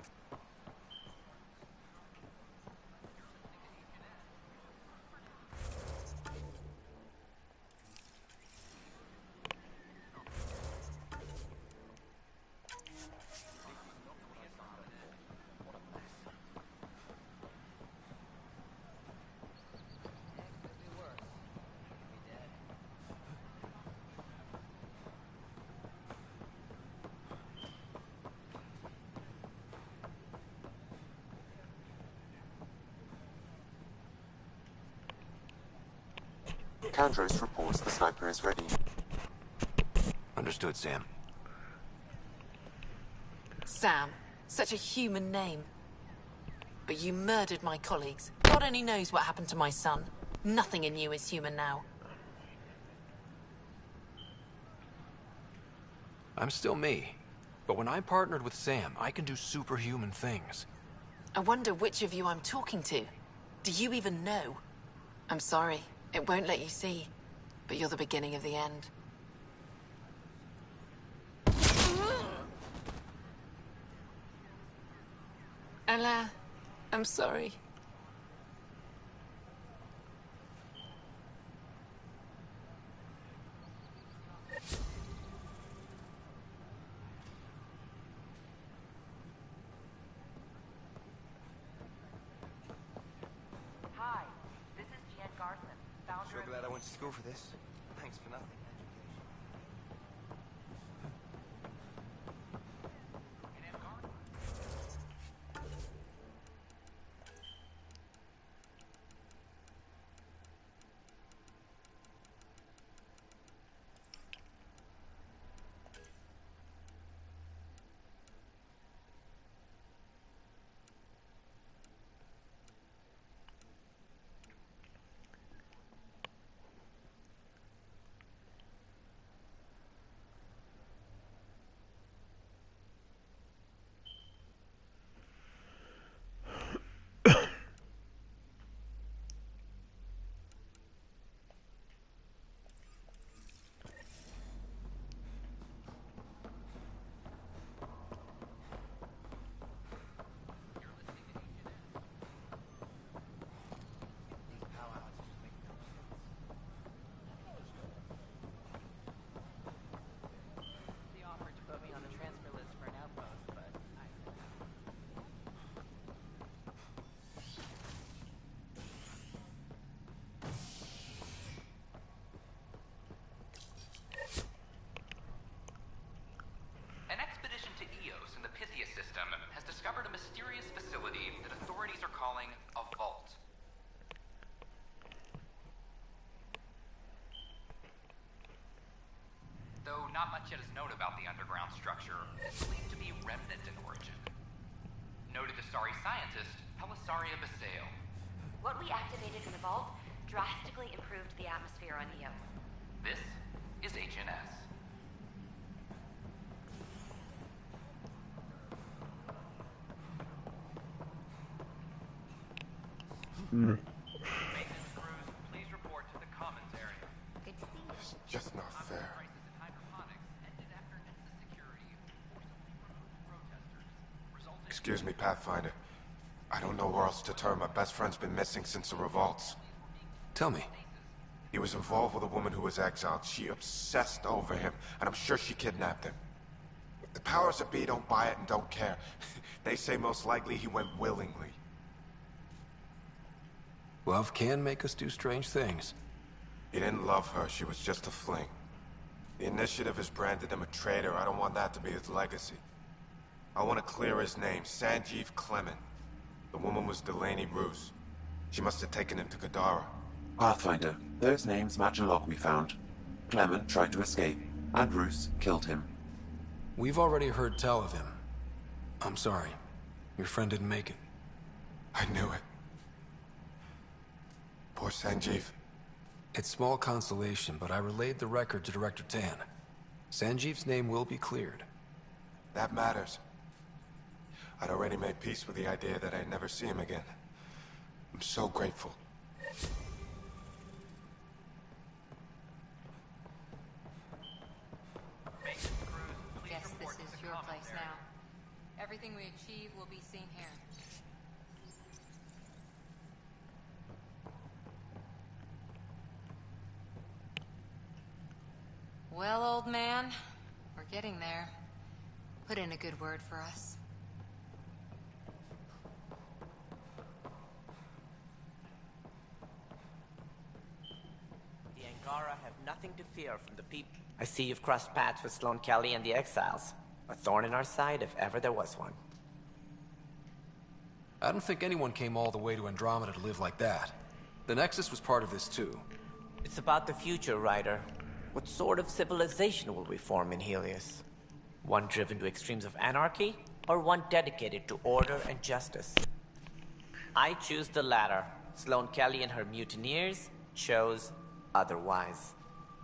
Candros reports the sniper is ready.
Understood, Sam.
Sam. Such a human name. But you murdered my colleagues. God only knows what happened to my son. Nothing in you is human now.
I'm still me. But when I partnered with Sam, I can do superhuman things.
I wonder which of you I'm talking to. Do you even know? I'm sorry. It won't let you see. But you're the beginning of the end. Ella, I'm sorry.
Hi, this is Jan Garson, founder
Sure
of...
glad I went to school for this. Thanks for nothing.
He offered to put me on the transfer list for an outpost, but I said no. An expedition to Eos in the Pythia system has discovered a mysterious facility that authorities are calling a vault. Though not much yet is known about the underground structure, it's believed to be remnant in origin. Noted Asari scientist Pelisaria Baseo.
What we activated in the vault drastically improved the atmosphere on Eos.
This is HNS. Maintenance crews, please report to the commons area.
Good to see you.
It's just not fair.
Crisis in hydroponics ended after Nexus security forcibly removed protesters, resulting...
Excuse me, Pathfinder. I don't know where else to turn. My best friend's been missing since the revolts.
Tell me.
He was involved with a woman who was exiled. She obsessed over him, and I'm sure she kidnapped him. The powers that be don't buy it and don't care. They say most likely he went willingly.
Love can make us do strange things.
He didn't love her, she was just a fling. The Initiative has branded him a traitor. I don't want that to be his legacy. I want to clear his name, Sanjeev Clement. The woman was Delaney Roos. She must have taken him to Kadara.
Pathfinder, those names match a log we found. Clement tried to escape, and Roos killed him.
We've already heard tell of him. I'm sorry. Your friend didn't make it.
I knew it. Poor Sanjeev.
It's small consolation, but I relayed the record to Director Tan. Sanjeev's name will be cleared.
That matters. I'd already made peace with the idea that I'd never see him again. I'm so grateful.
Yes, this is your place now. Everything we achieve will be seen here. Well, old man, we're getting there. Put in a good word for us.
The Angara have nothing to fear from the people. I see you've crossed paths with Sloane Kelly and the Exiles. A thorn in our side if ever there was one.
I don't think anyone came all the way to Andromeda to live like that. The Nexus was part of this too.
It's about the future, Ryder. What sort of civilization will we form in Helios? One driven to extremes of anarchy, or one dedicated to order and justice? I choose the latter. Sloane Kelly and her mutineers chose otherwise.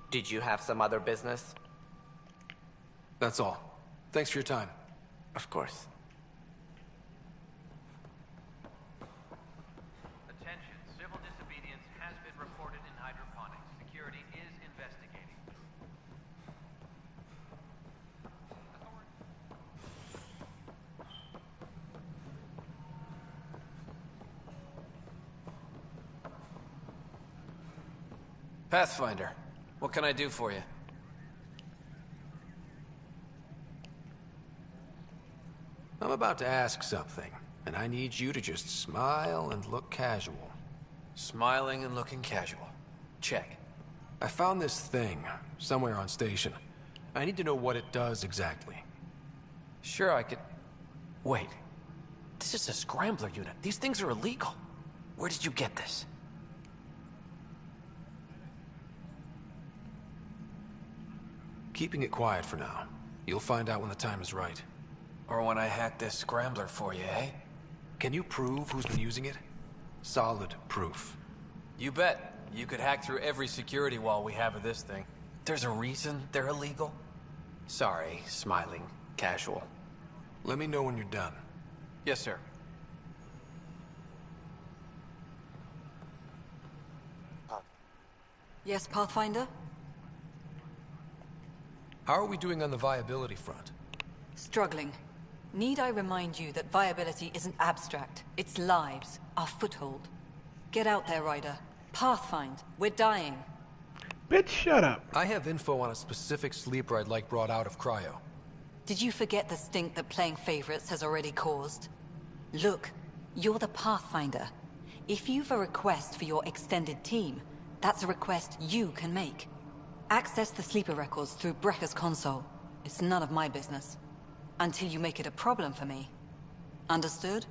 Did you have some other business?
That's all. Thanks for your time.
Of course.
Attention, civil disobedience has been reported in hydroponics. Security is investigating.
Pathfinder, what can I do for you? I'm about to ask something, and I need you to just smile and look casual. Smiling and looking casual. Check. I found this thing somewhere on station. I need to know what it does exactly. Sure, I could... Wait. This is a scrambler unit. These things are illegal. Where did you get this? Keeping it quiet for now. You'll find out when the time is right. Or when I hack this scrambler for you, eh? Can you prove who's been using it? Solid proof.
You bet. You could hack through every security wall we have of this thing.
There's a reason they're illegal? Sorry, smiling, casual. Let me know when you're done.
Yes, sir.
Yes, Pathfinder?
How are we doing on the viability front?
Struggling. Need I remind you that viability isn't abstract? It's lives, our foothold. Get out there, Ryder. Pathfind. We're dying.
Bitch, shut up.
I have info on a specific sleeper I'd like brought out of cryo.
Did you forget the stink that playing favorites has already caused? Look, you're the Pathfinder. If you've a request for your extended team, that's a request you can make. Access the sleeper records through Brekker's console. It's none of my business. Until you make it a problem for me. Understood?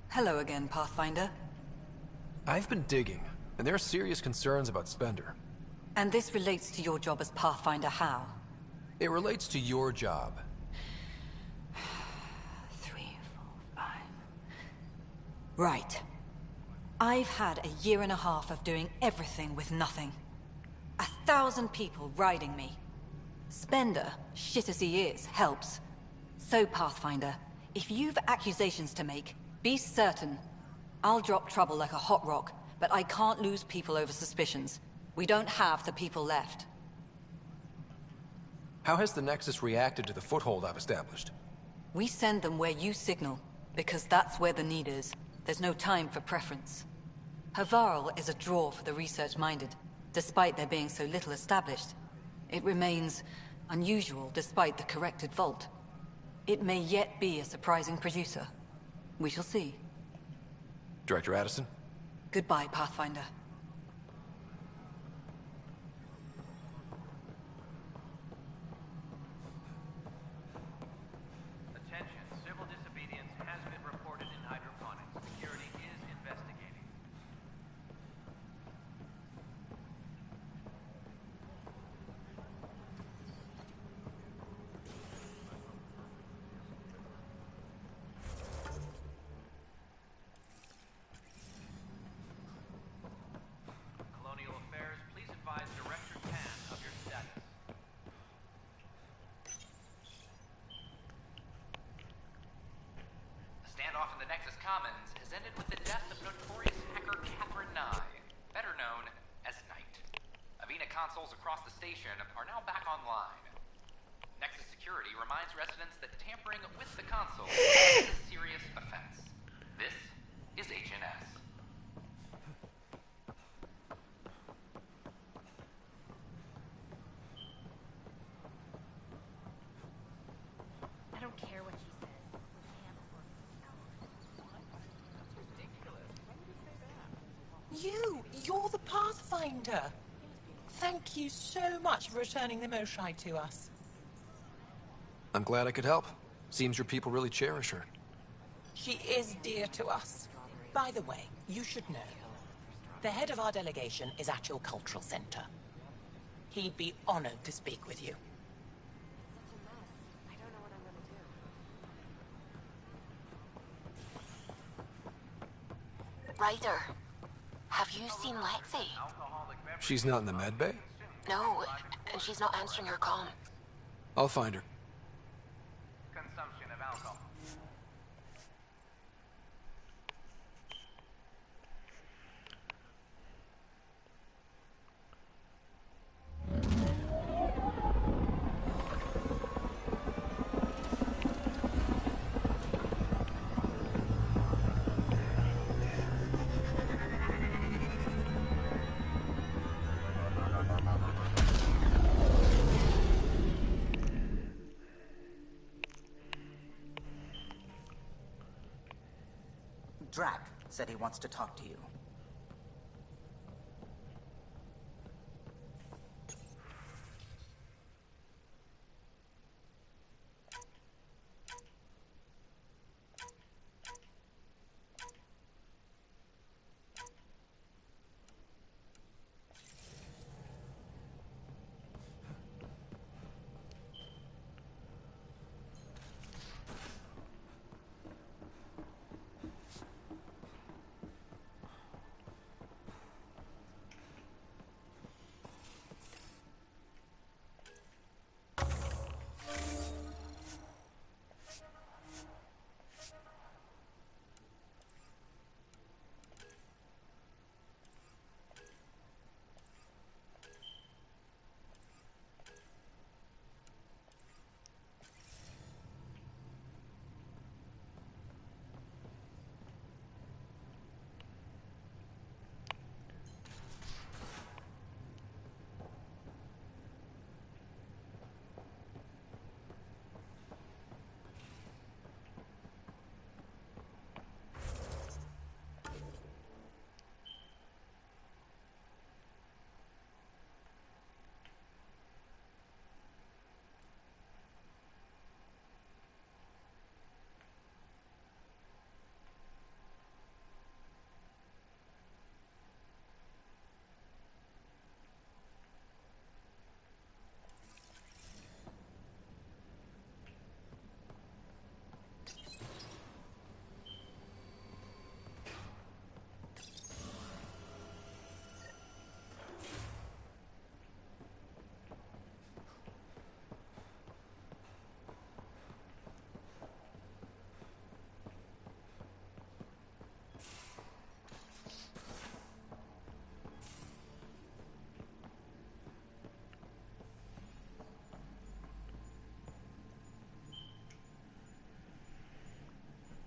Hello again, Pathfinder.
I've been digging, and there are serious concerns about Spender.
And this relates to your job as Pathfinder how?
It relates to your job.
3, 4, 5... Right. I've had a year and a half of doing everything with nothing. 1,000 people riding me. Spender, shit as he is, helps. So, Pathfinder, if you've accusations to make, be certain. I'll drop trouble like a hot rock, but I can't lose people over suspicions. We don't have the people left.
How has the Nexus reacted to the foothold I've established?
We send them where you signal, because that's where the need is. There's no time for preference. Havarl is a draw for the research-minded, despite there being so little established. It remains unusual despite the corrected vault. It may yet be a surprising producer. We shall see.
Director Addison?
Goodbye, Pathfinder.
Attention, civil disobedience has been reported in hydroponics. Security is investigating. Colonial Affairs, please advise Director Tan of your status.
The standoff in the Nexus Commons has ended with the death of notorious hacker Catherine Nye, better known as Knight. Avena consoles across the station are now back online. Nexus Security reminds residents that tampering with the console is a serious offense. This is HNS.
I don't care what she says.
You're the Pathfinder. Thank you so much for returning the Moshai to us.
I'm glad I could help. Seems your people really cherish her.
She is dear to us. By the way, you should know. The head of our delegation is at your cultural center. He'd be honored to speak with you.
Ryder, have you seen Lexi?
She's not in the med bay?
No, and she's not answering her comm.
I'll find her.
Consumption of alcohol.
Drac said he wants to talk to you.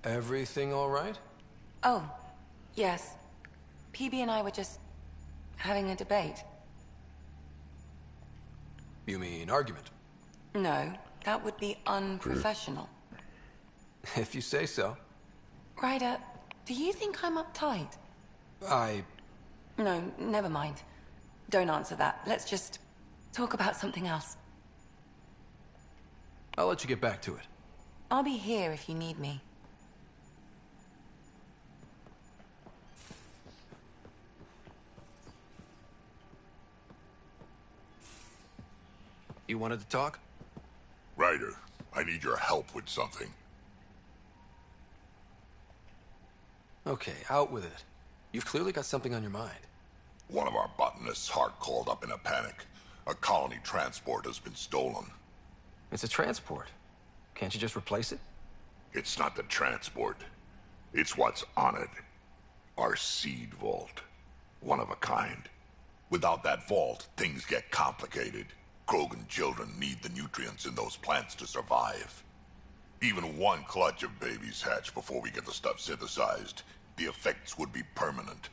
Everything all right?
Oh, yes. PB and I were just having a debate.
You mean argument?
No, that would be unprofessional.
If you say so.
Ryder, do you think I'm uptight? No, never mind. Don't answer that. Let's just talk about something else.
I'll let you get back to it.
I'll be here if you need me.
You wanted to talk?
Ryder, I need your help with something.
Okay, out with it. You've clearly got something on your mind.
One of our botanists, Hart, called up in a panic. A colony transport has been stolen.
It's a transport. Can't you just replace it?
It's not the transport. It's what's on it. Our seed vault. One of a kind. Without that vault, things get complicated. Krogan children need the nutrients in those plants to survive. Even one clutch of babies hatch before we get the stuff synthesized. The effects would be permanent.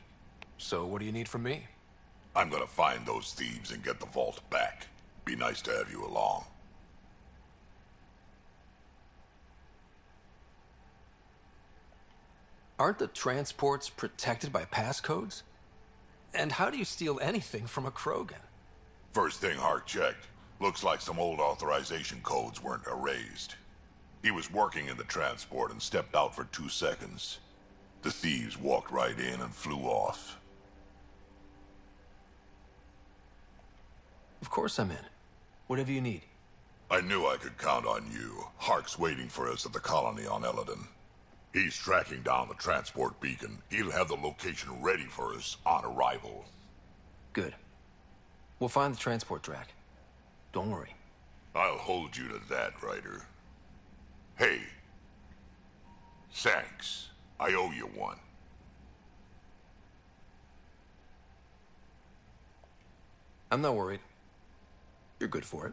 So what do you need from me?
I'm gonna find those thieves and get the vault back. Be nice to have you along.
Aren't the transports protected by passcodes? And how do you steal anything from a Krogan?
First thing Hart checked. Looks like some old authorization codes weren't erased. He was working in the transport and stepped out for 2 seconds. The thieves walked right in and flew off.
Of course I'm in. Whatever you need.
I knew I could count on you. Hark's waiting for us at the colony on Eladon. He's tracking down the transport beacon. He'll have the location ready for us on arrival.
Good. We'll find the transport track. Don't worry.
I'll hold you to that, Ryder. Hey. Thanks. I owe you one.
I'm not worried. You're good for it.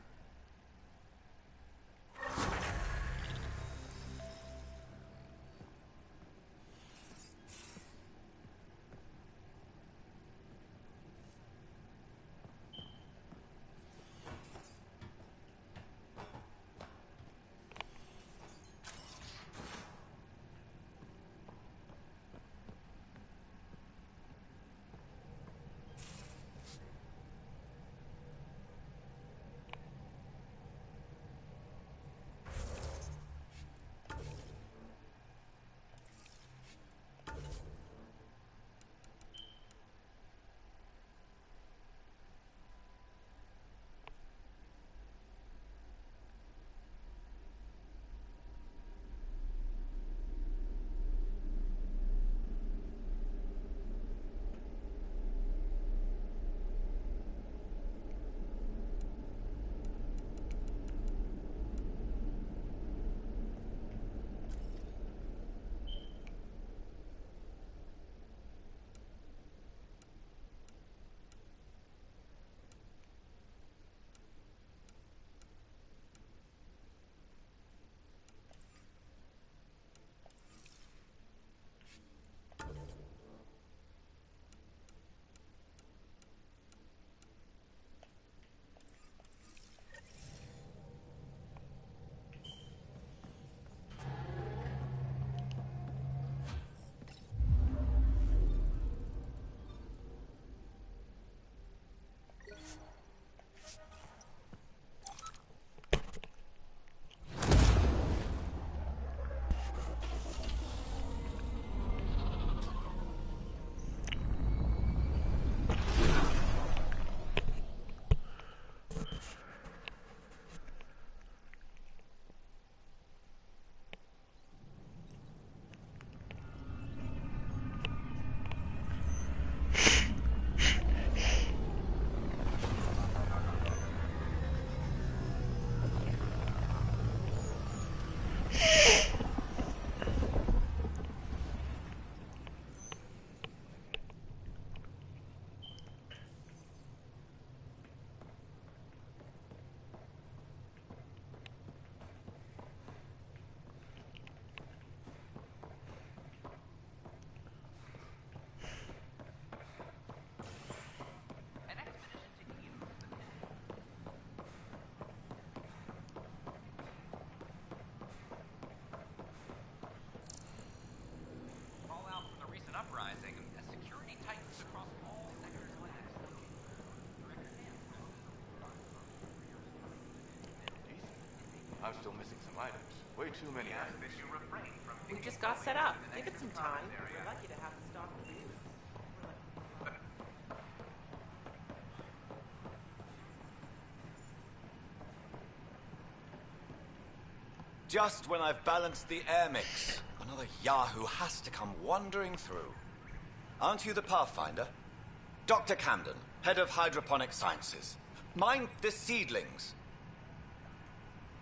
I'm still missing some items. Way too many items.
We just got set up. Give it some time. We're lucky to have the stock to use.
Just when I've balanced the air mix, another Yahoo has to come wandering through. Aren't you the Pathfinder? Dr. Camden, head of hydroponic sciences. Mind the seedlings.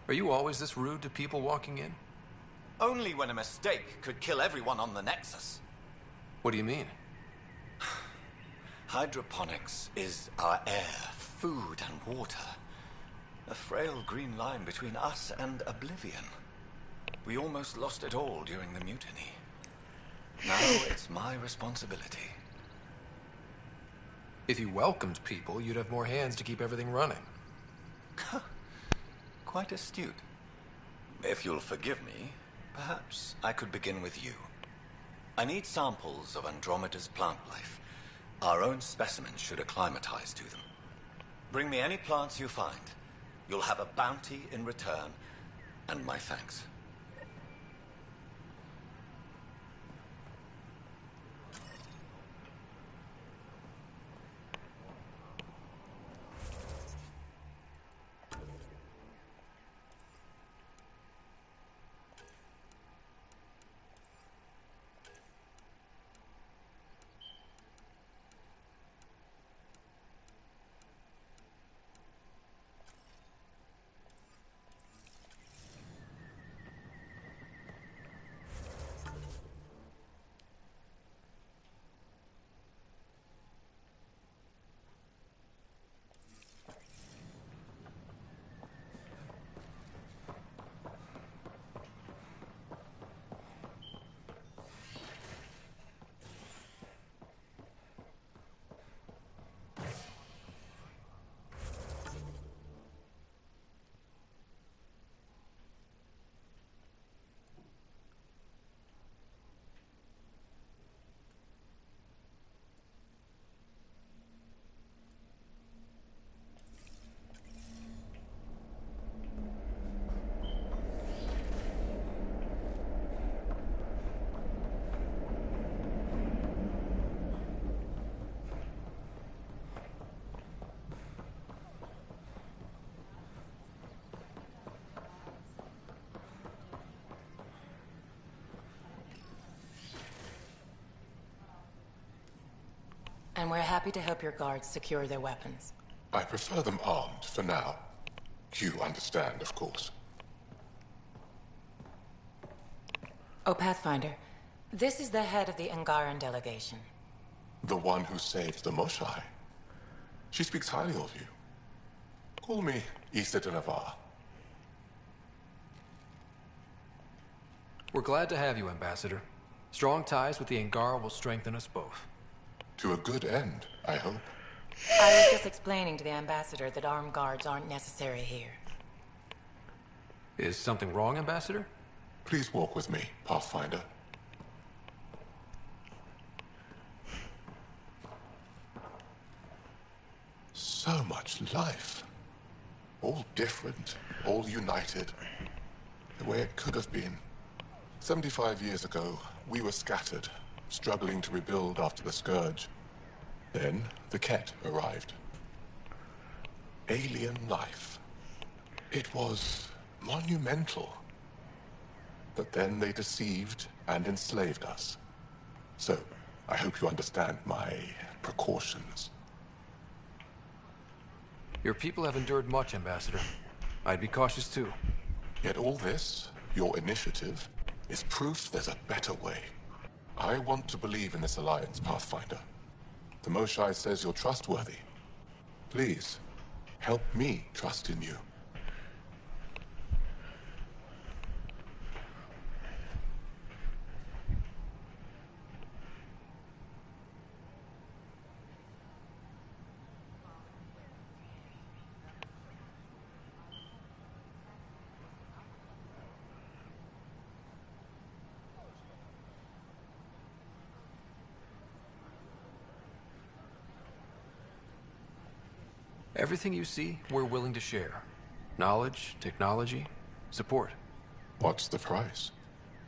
Are you always this rude to people walking in?
Only when a mistake could kill everyone on the Nexus.
What do you mean?
Hydroponics is our air, food, and water. A frail green line between us and oblivion. We almost lost it all during the mutiny. Now it's my responsibility.
If you welcomed people, you'd have more hands to keep everything running.
Quite astute. If you'll forgive me, perhaps I could begin with you. I need samples of Andromeda's plant life. Our own specimens should acclimatize to them. Bring me any plants you find. You'll have a bounty in return, and my thanks.
And we're happy to help your guards secure their weapons.
I prefer them armed for now. You understand, of course.
Oh, Pathfinder, this is the head of the Angaran delegation.
The one who saved the Moshai. She speaks highly of you. Call me Issa de Navarre.
We're glad to have you, Ambassador. Strong ties with the Angara will strengthen us both.
To a good end, I hope.
I was just explaining to the Ambassador that armed guards aren't necessary here.
Is something wrong, Ambassador?
Please walk with me, Pathfinder. So much life. All different, all united. The way it could have been. 75 years ago, we were scattered, struggling to rebuild after the Scourge. Then, the Ket arrived. Alien life. It was monumental. But then they deceived and enslaved us. So, I hope you understand my precautions.
Your people have endured much, Ambassador. I'd be cautious too.
Yet all this, your initiative, is proof there's a better way. I want to believe in this alliance, Pathfinder. The Moshai says you're trustworthy. Please, help me trust in you.
Everything you see, we're willing to share. Knowledge, technology, Support.
What's the price?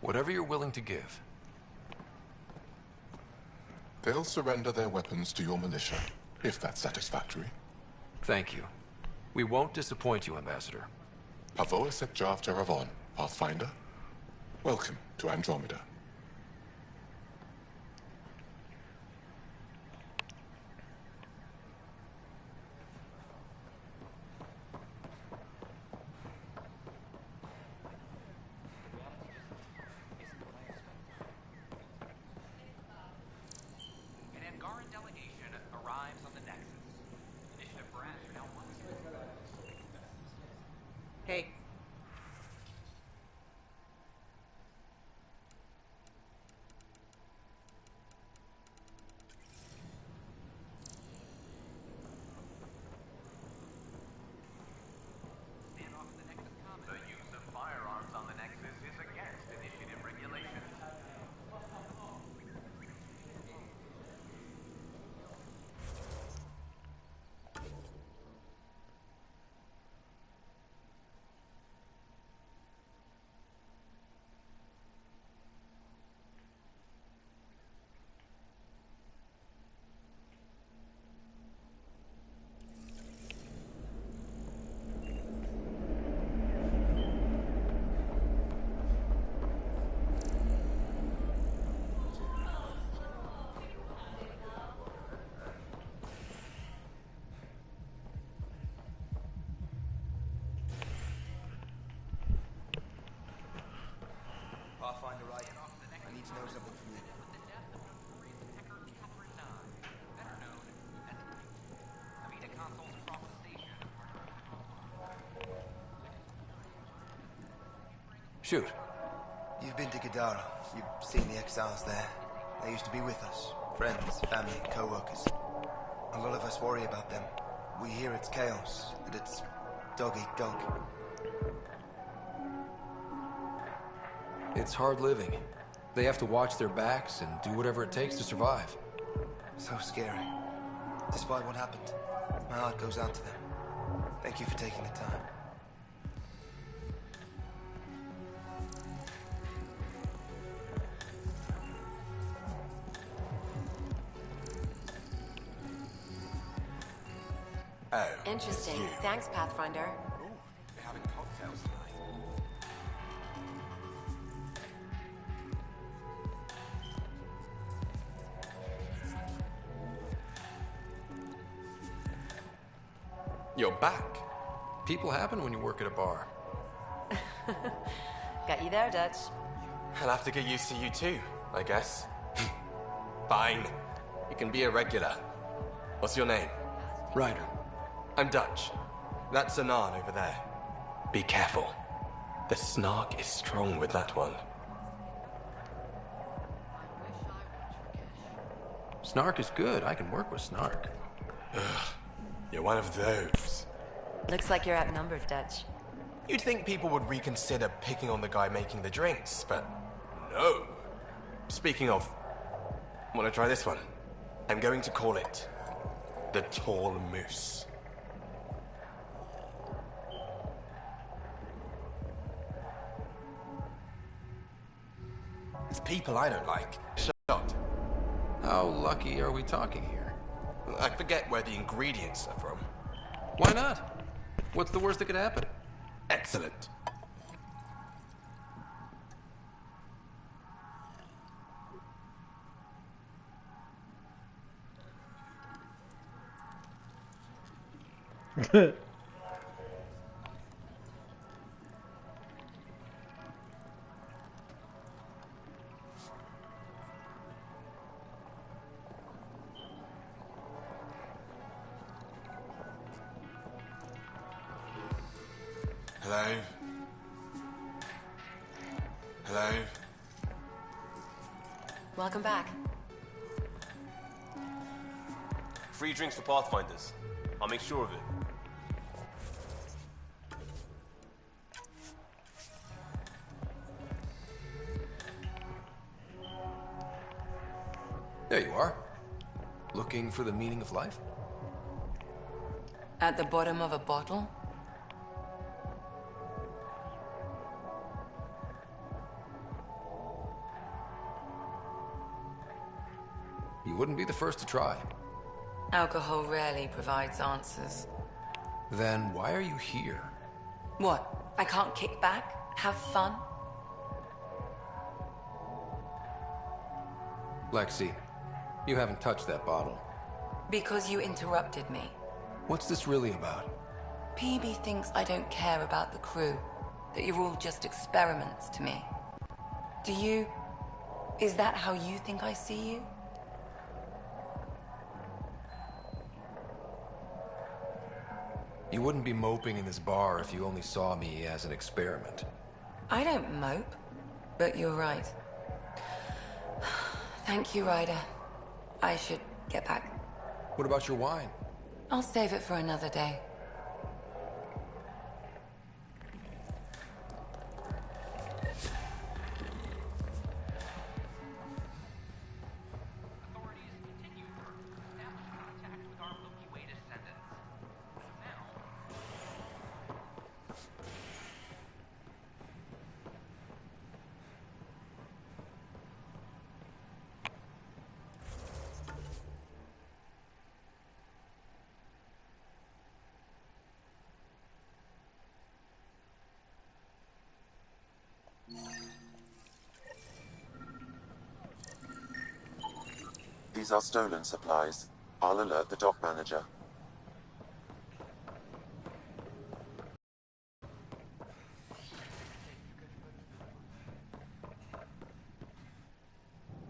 Whatever you're willing to give.
They'll surrender their weapons to your militia, if that's satisfactory.
Thank you. We won't disappoint you, Ambassador.
Pavoa Sepjav Jaravon, Pathfinder. Welcome to Andromeda.
An Angaran delegation arrives on the Nexus. Initiative branch now works.
Hey.
The use of firearms on the Nexus is against initiative regulations.
Pathfinder, right? I need to know something from you.
Better known as Avita consoles across the station.
Shoot.
You've been to Gadara. You've seen the exiles there. They used to be with us. Friends, family, co-workers. A lot of us worry about them. We hear it's chaos, that it's dog-eat-dog.
It's hard living. They have to watch their backs and do whatever it takes to survive.
So scary. Despite what happened, my heart goes out to them. Thank you for taking the time.
Oh.
Interesting. Thanks, Pathfinder.
They're having cocktails tonight.
You're back. People happen when you work at a bar.
Got you there, Dutch.
I'll have to get used to you too, I guess. Fine. You can be a regular. What's your name?
Ryder.
I'm Dutch. That's Anan over there. Be careful. The snark is strong with that one.
Snark is good. I can work with Snark.
Ugh. You're one of those.
Looks like you're outnumbered, Dutch.
You'd think people would reconsider picking on the guy making the drinks, but no. Speaking of, want to try this one? I'm going to call it the Tall Moose. It's people I don't like. Shot.
How lucky are we talking here?
I forget where the ingredients are from.
Why not? What's the worst that could happen?
Excellent.
Hello? Hello?
Welcome back.
Free drinks for Pathfinders. I'll make sure of it.
There you are. Looking for the meaning of life?
At the bottom of a bottle?
You wouldn't be the first to try.
Alcohol rarely provides answers.
Then why are you here?
What? I can't kick back? Have fun?
Lexi, you haven't touched that bottle.
Because you interrupted me.
What's this really about?
PB thinks I don't care about the crew. That you're all just experiments to me. Do you... Is that how you think I see you?
You wouldn't be moping in this bar if you only saw me as an experiment.
I don't mope, but you're right. Thank you, Ryder. I should get back.
What about your wine?
I'll save it for another day.
These are stolen supplies. I'll alert the dock manager.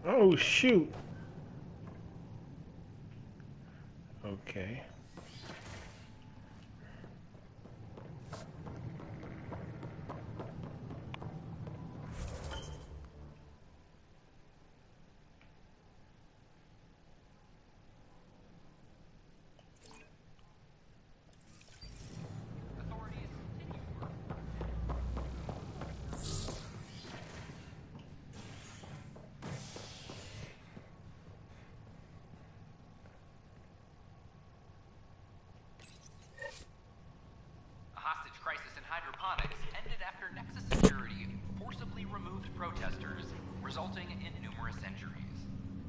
Oh, shoot. Okay.
resulting in numerous injuries.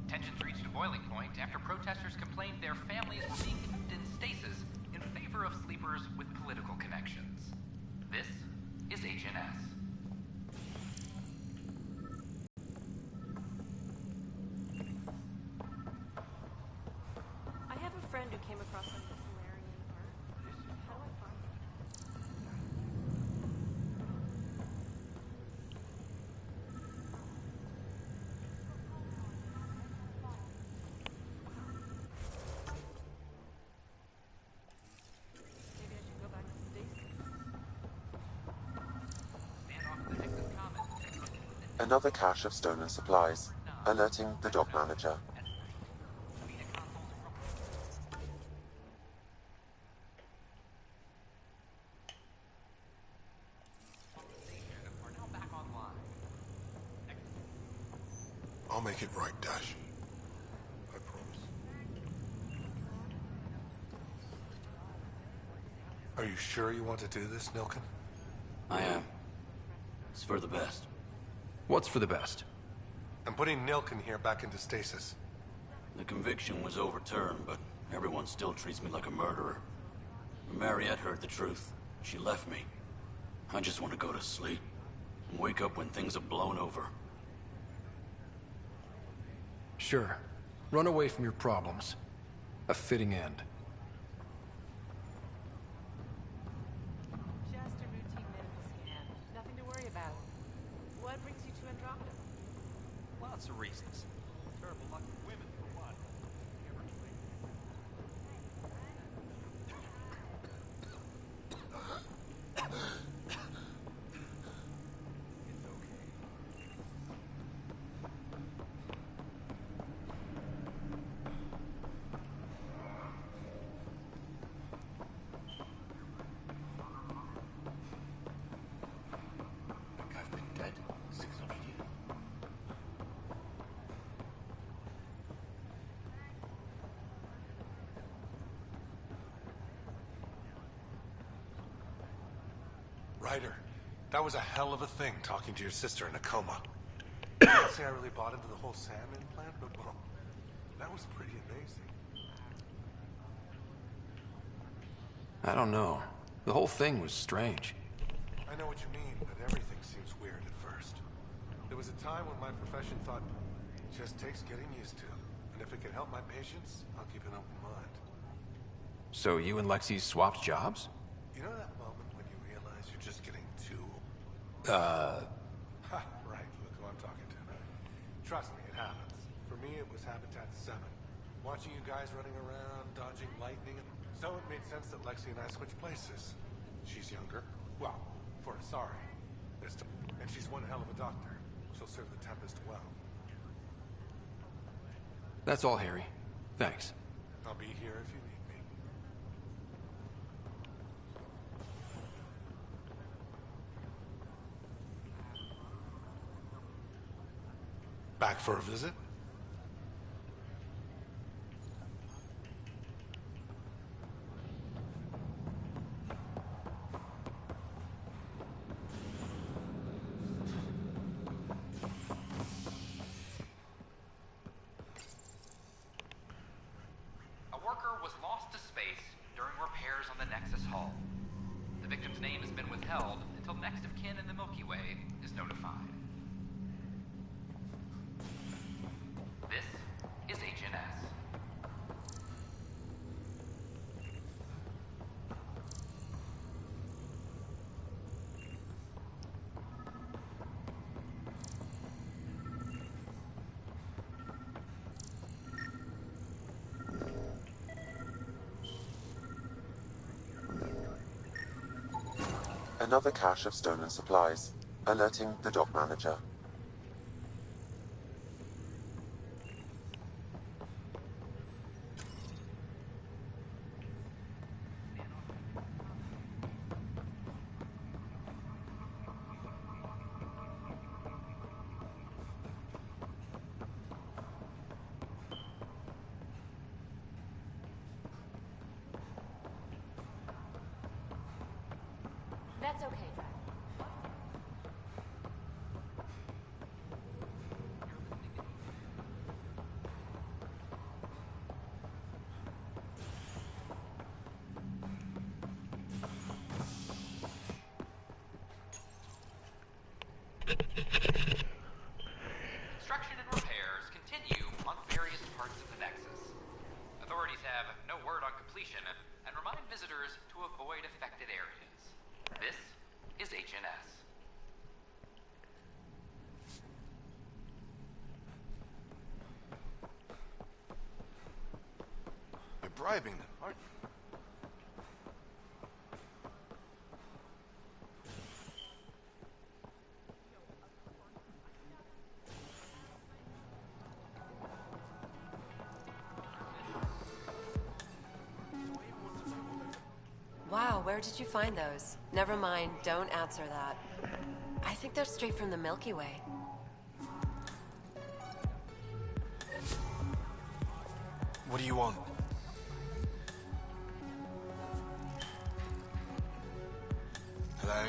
Tensions reached a boiling point after protesters complained their families were being kept in stasis in favor of sleepers with political connections. This is Agent S.
I have a friend who came across some Solarian art. How do I find it? Maybe I should go back to Stasis.
Another cache of stolen supplies. Alerting the dock manager.
I'll make it right, Dash. I promise.
Are you sure you want to do this, Nilken?
I am. It's for the best.
What's for the best?
I'm putting Nilken here back into stasis.
The conviction was overturned, but everyone still treats me like a murderer. When Mariette heard the truth, she left me. I just want to go to sleep and wake up when things have blown over.
Sure. Run away from your problems. A fitting end.
Just a routine medical scan. Nothing to worry about. What brings you to Andromeda?
Lots of reasons. Terrible luck with women, for one.
I've been dead 600 years.
Ryder, that was a hell of a thing talking to your sister in a coma. I can't say I really bought into the whole Sam implant, but well, That was pretty amazing.
I don't know. The whole thing was strange.
I know what you mean, but everything seems weird at first. There was a time when my profession thought it just takes getting used to. And if it can help my patients, I'll keep an open mind.
So you and Lexi swapped jobs?
You know that moment when you realize you're just getting too...
Uh...
Ha, right, look who I'm talking to. Trust me, it happens. For me, it was Habitat 7. Watching you guys running around, dodging lightning, so it made sense that Lexi and I switched places. She's younger. Well, for Asari. And she's one hell of a doctor. She'll serve the Tempest well.
That's all, Harry. Thanks.
I'll be here if you need me. Back for a visit?
A worker was lost to space during repairs on the Nexus hull. The victim's name has been withheld until next of kin in the Milky Way is notified. This is HNS.
Another cache of stolen supplies, alerting the dock manager.
That's okay, Jack.
Construction and repairs continue on various parts of the Nexus. Authorities have no word on completion and remind visitors to avoid affected areas. This is HNS.
You're bribing them, aren't you?
Wow, where did you find those? Never mind, don't answer that. I think they're straight from the Milky Way.
What do you want? Hello?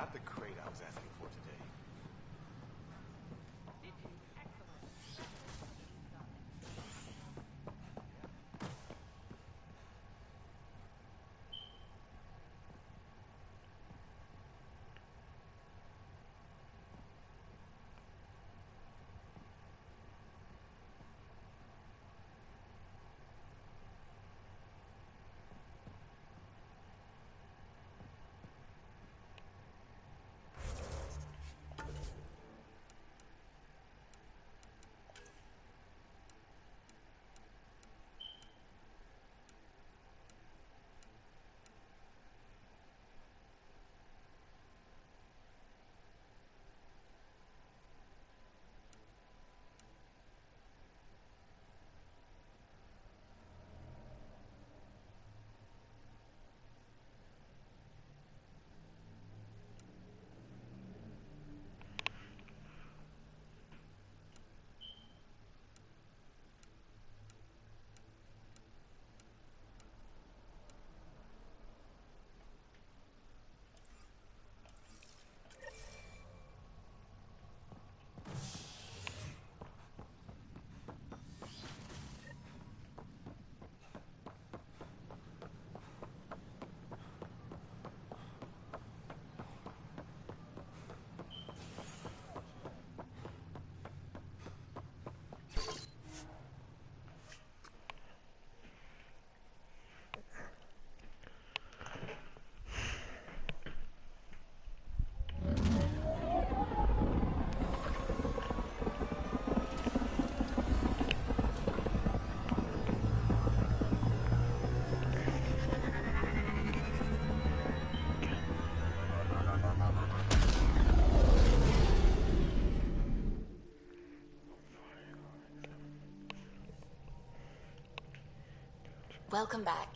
got the crate I was asking for today.
Welcome back.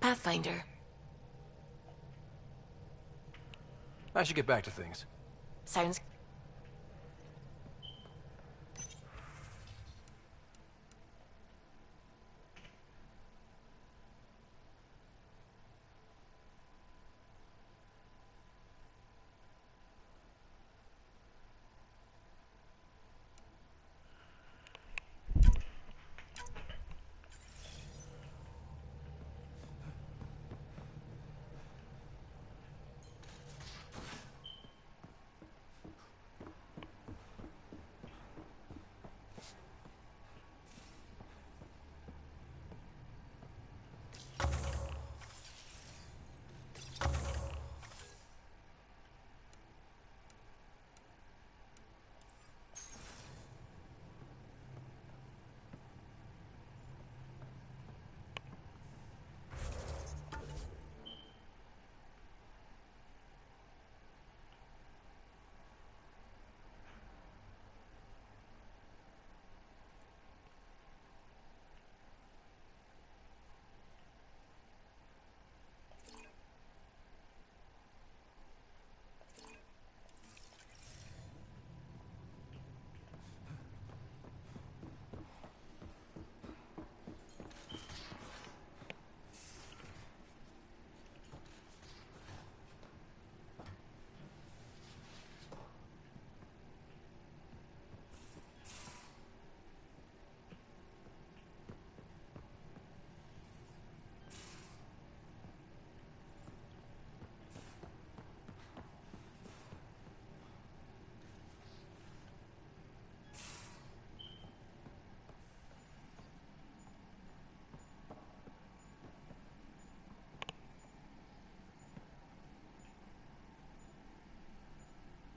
Pathfinder.
I should get back to things.
Sounds...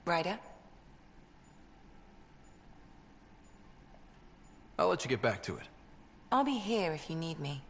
Ryder?
I'll let you get back to it.
I'll be here if you need me.